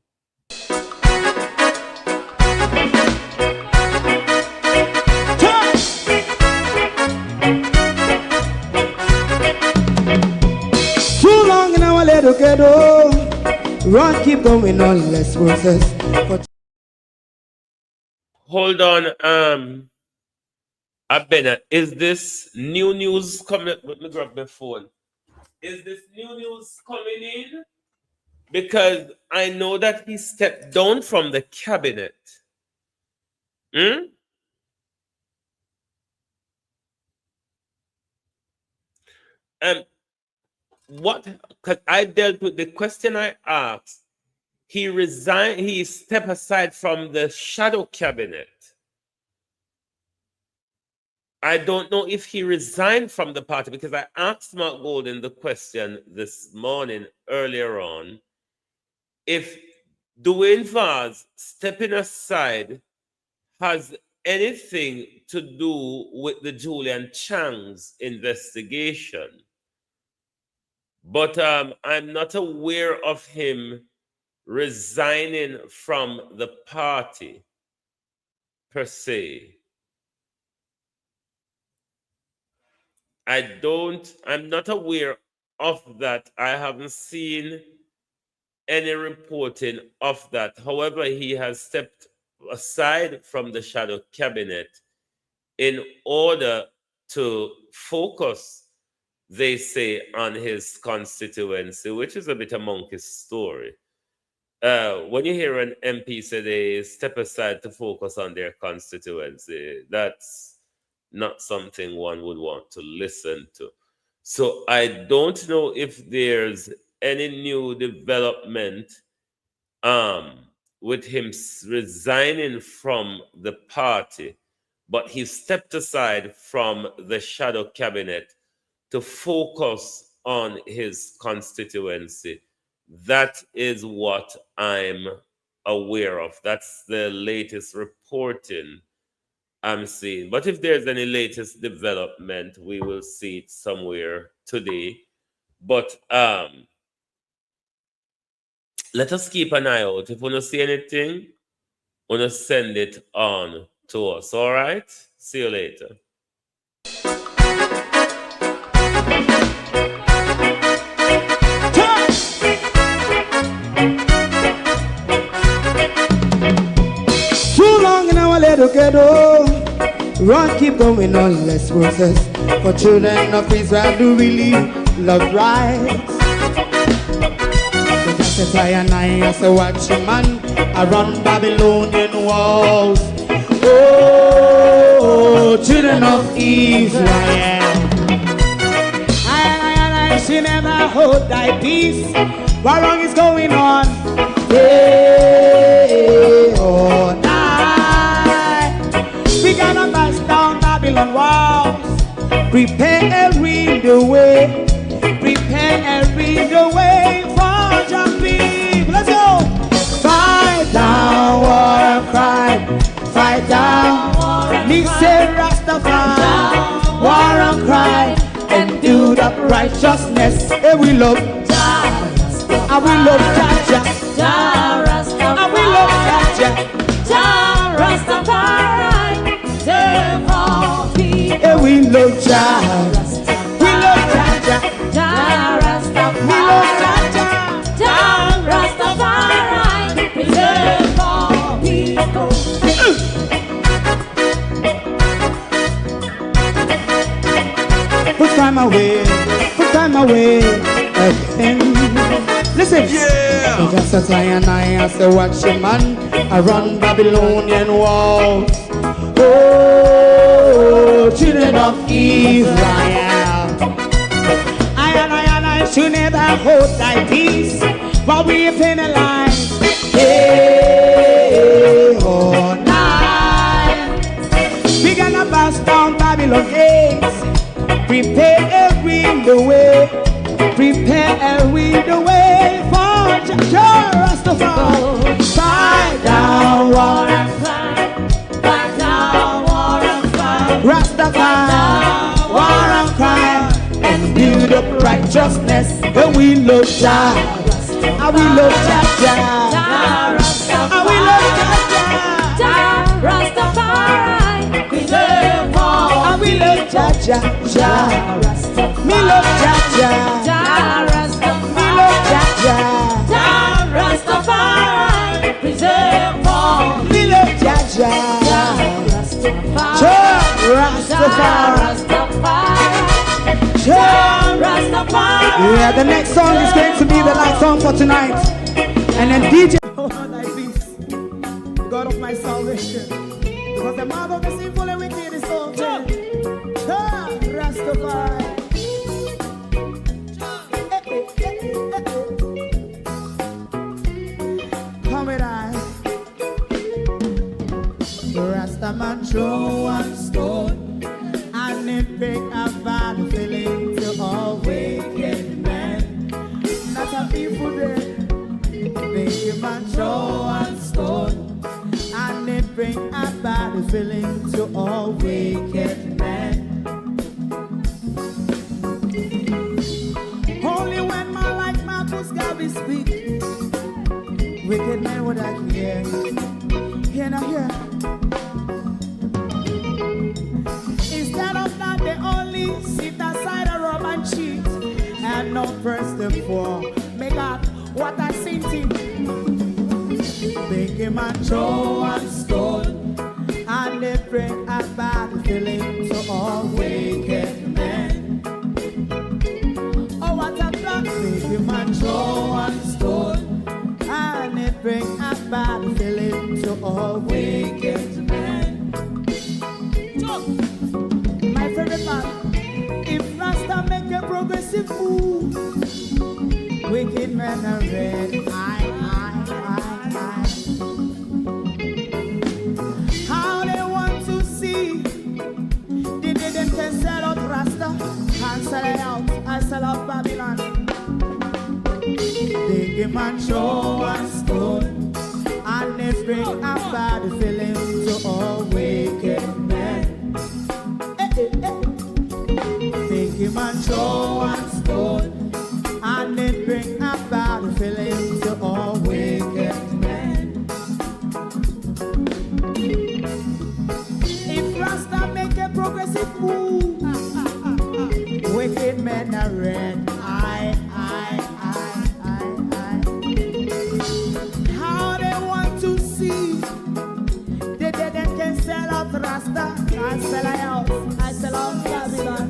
Too long in our little ghetto, run keep going on, less process. Hold on, Abena, is this new news coming up? Let me grab my phone. is this new news coming in? Because I know that he stepped down from the cabinet. What? Because I dealt with the question I asked. He resigned. He stepped aside from the shadow cabinet. I don't know if he resigned from the party, because I asked Mark Golden the question this morning earlier on, if Dwayne Vaz stepping aside has anything to do with the Julian Chang's investigation. But I'm not aware of him resigning from the party per se. I'm not aware of that. I haven't seen any reporting of that. However, he has stepped aside from the shadow cabinet in order to focus, they say, on his constituency, which is a bit of a monkey story. When you hear an MP say they step aside to focus on their constituency, that's not something one would want to listen to. So I don't know if there's any new development with him resigning from the party, but he stepped aside from the shadow cabinet to focus on his constituency. That is what I'm aware of. That's the latest reporting I'm seeing. But if there's any latest development, we will see it somewhere today. But let us keep an eye out. If we don't see anything, we'll send it on to us. All right? See you later. Too long in our little ghetto, run keep going on, less process. For children of Israel do really love rights. So just a and I say watch a man around Babylonian walls. Oh, children of Israel, I she never hold thy peace. What wrong is going on? Day or night, we gotta bust down Babylon walls. Prepare every the way. Prepare every the way for your people. Let's go. Fight down, war cry. Fight down, listen Rastafari. War and cry and do the righteousness. And we love Jah, and we love Jah, Jah Rastafari, and we love Jah, Jah Rastafari. Save all people. And we love Jah, we love Jah, Jah Rastafari. We love Jah, Jah Rastafari. Save all people. Put time away again. Listen, yeah. Just a time and I say watch a man around Babylonian walls. Oh, children of Israel, I should never hold thy peace, but we penalize day or night. We gonna bust down Babylon gates. Prepare every the way. Prepare every the way for Jah Rastafari. Fight down war and cry. Fight down war and cry. Rastafari, war and cry. And build up righteousness. And we love Jah. And we love Jah. And we love Jah. Rastafari. We love all. And we love Jah. Me love Jah. Jah Rastafari. Me love Jah. Jah Rastafari. Preserve all. Me love Jah. Jah Rastafari. Jah Rastafari. Jah Rastafari. Yeah, the next song is going to be the last song for tonight. And then DJ, oh, thy peace, God of my salvation. Because the mouth of the sinful and wicked is open. Rastafari. Come with I. Rastaman throw one stone and it bring a bad feeling to all wicked men. Not a people there. Make man throw one stone and it bring a bad feeling to all wicked men. Only when man like Marcus Garvey speak, wicked men would I hear. Hear now hear. Instead of that, they only sit aside and rob and cheat, and not press the poor. Make out what I seen to. Make him a throw one stone, and they bring a bad feeling to all wicked men. Oh, what a plan! Make him a throw one stone, and it bring a bad feeling to all wicked men. My favorite part, if Rasta make a progressive move, wicked men are red. How they want to see, they didn't can sell out Rasta, and sell it out, I sell out Babylon. They give man show and stone, and they bring a bad feeling to all wicked men. They give man show and stone, and they bring a bad feeling to all wicked men. If Rasta make a progressive move, wicked men are red. How they want to see, they can sell out Rasta, I sell out, I sell out Babylon.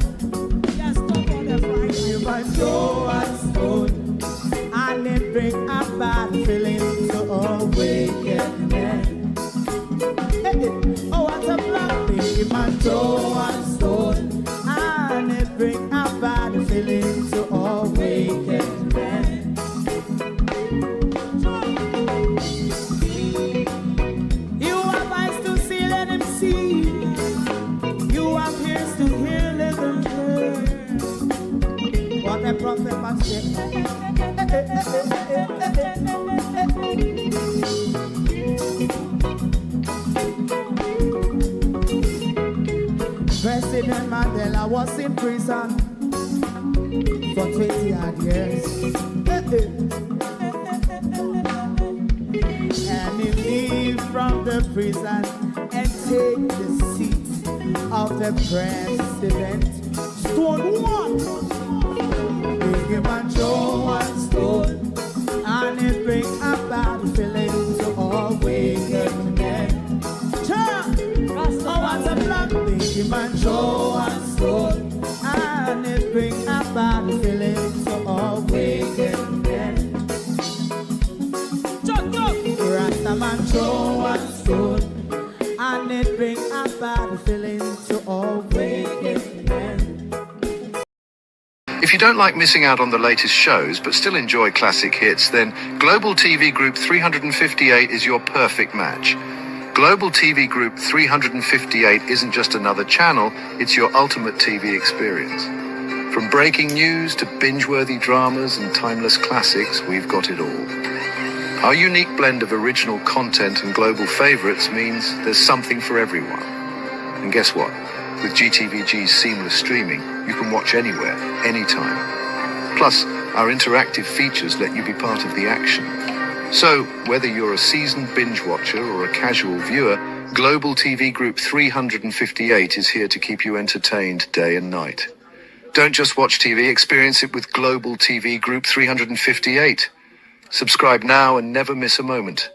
Yes, stop on the Friday. You might throw a stone, and they bring a bad feeling to all wicked men. Oh, what a plan! You might throw a stone, and they bring a bad feeling to all wicked men. You have eyes to see, let him see. You have ears to hear, let them hear. What a prophet must say. President Mandela was in prison for 20 odd years. And he leave from the prison and take the seat of the president. Stone one. Big him and throw one stone, and it bring a bad feeling to all wicked men. Turn! Oh, what's a black? Big him and throw one stone, and it bring a bad feeling to all wicked men. Rastaman throw one stone, and it bring a bad feeling to all wicked men. If you don't like missing out on the latest shows but still enjoy classic hits, then Global TV Group 358 is your perfect match. Global TV Group 358 isn't just another channel, it's your ultimate TV experience. From breaking news to binge-worthy dramas and timeless classics, we've got it all. Our unique blend of original content and global favorites means there's something for everyone. And guess what? With GTVG's seamless streaming, you can watch anywhere, anytime. Plus, our interactive features let you be part of the action. So, whether you're a seasoned binge watcher or a casual viewer, Global TV Group 358 is here to keep you entertained day and night. Don't just watch TV, experience it with Global TV Group 358. Subscribe now and never miss a moment.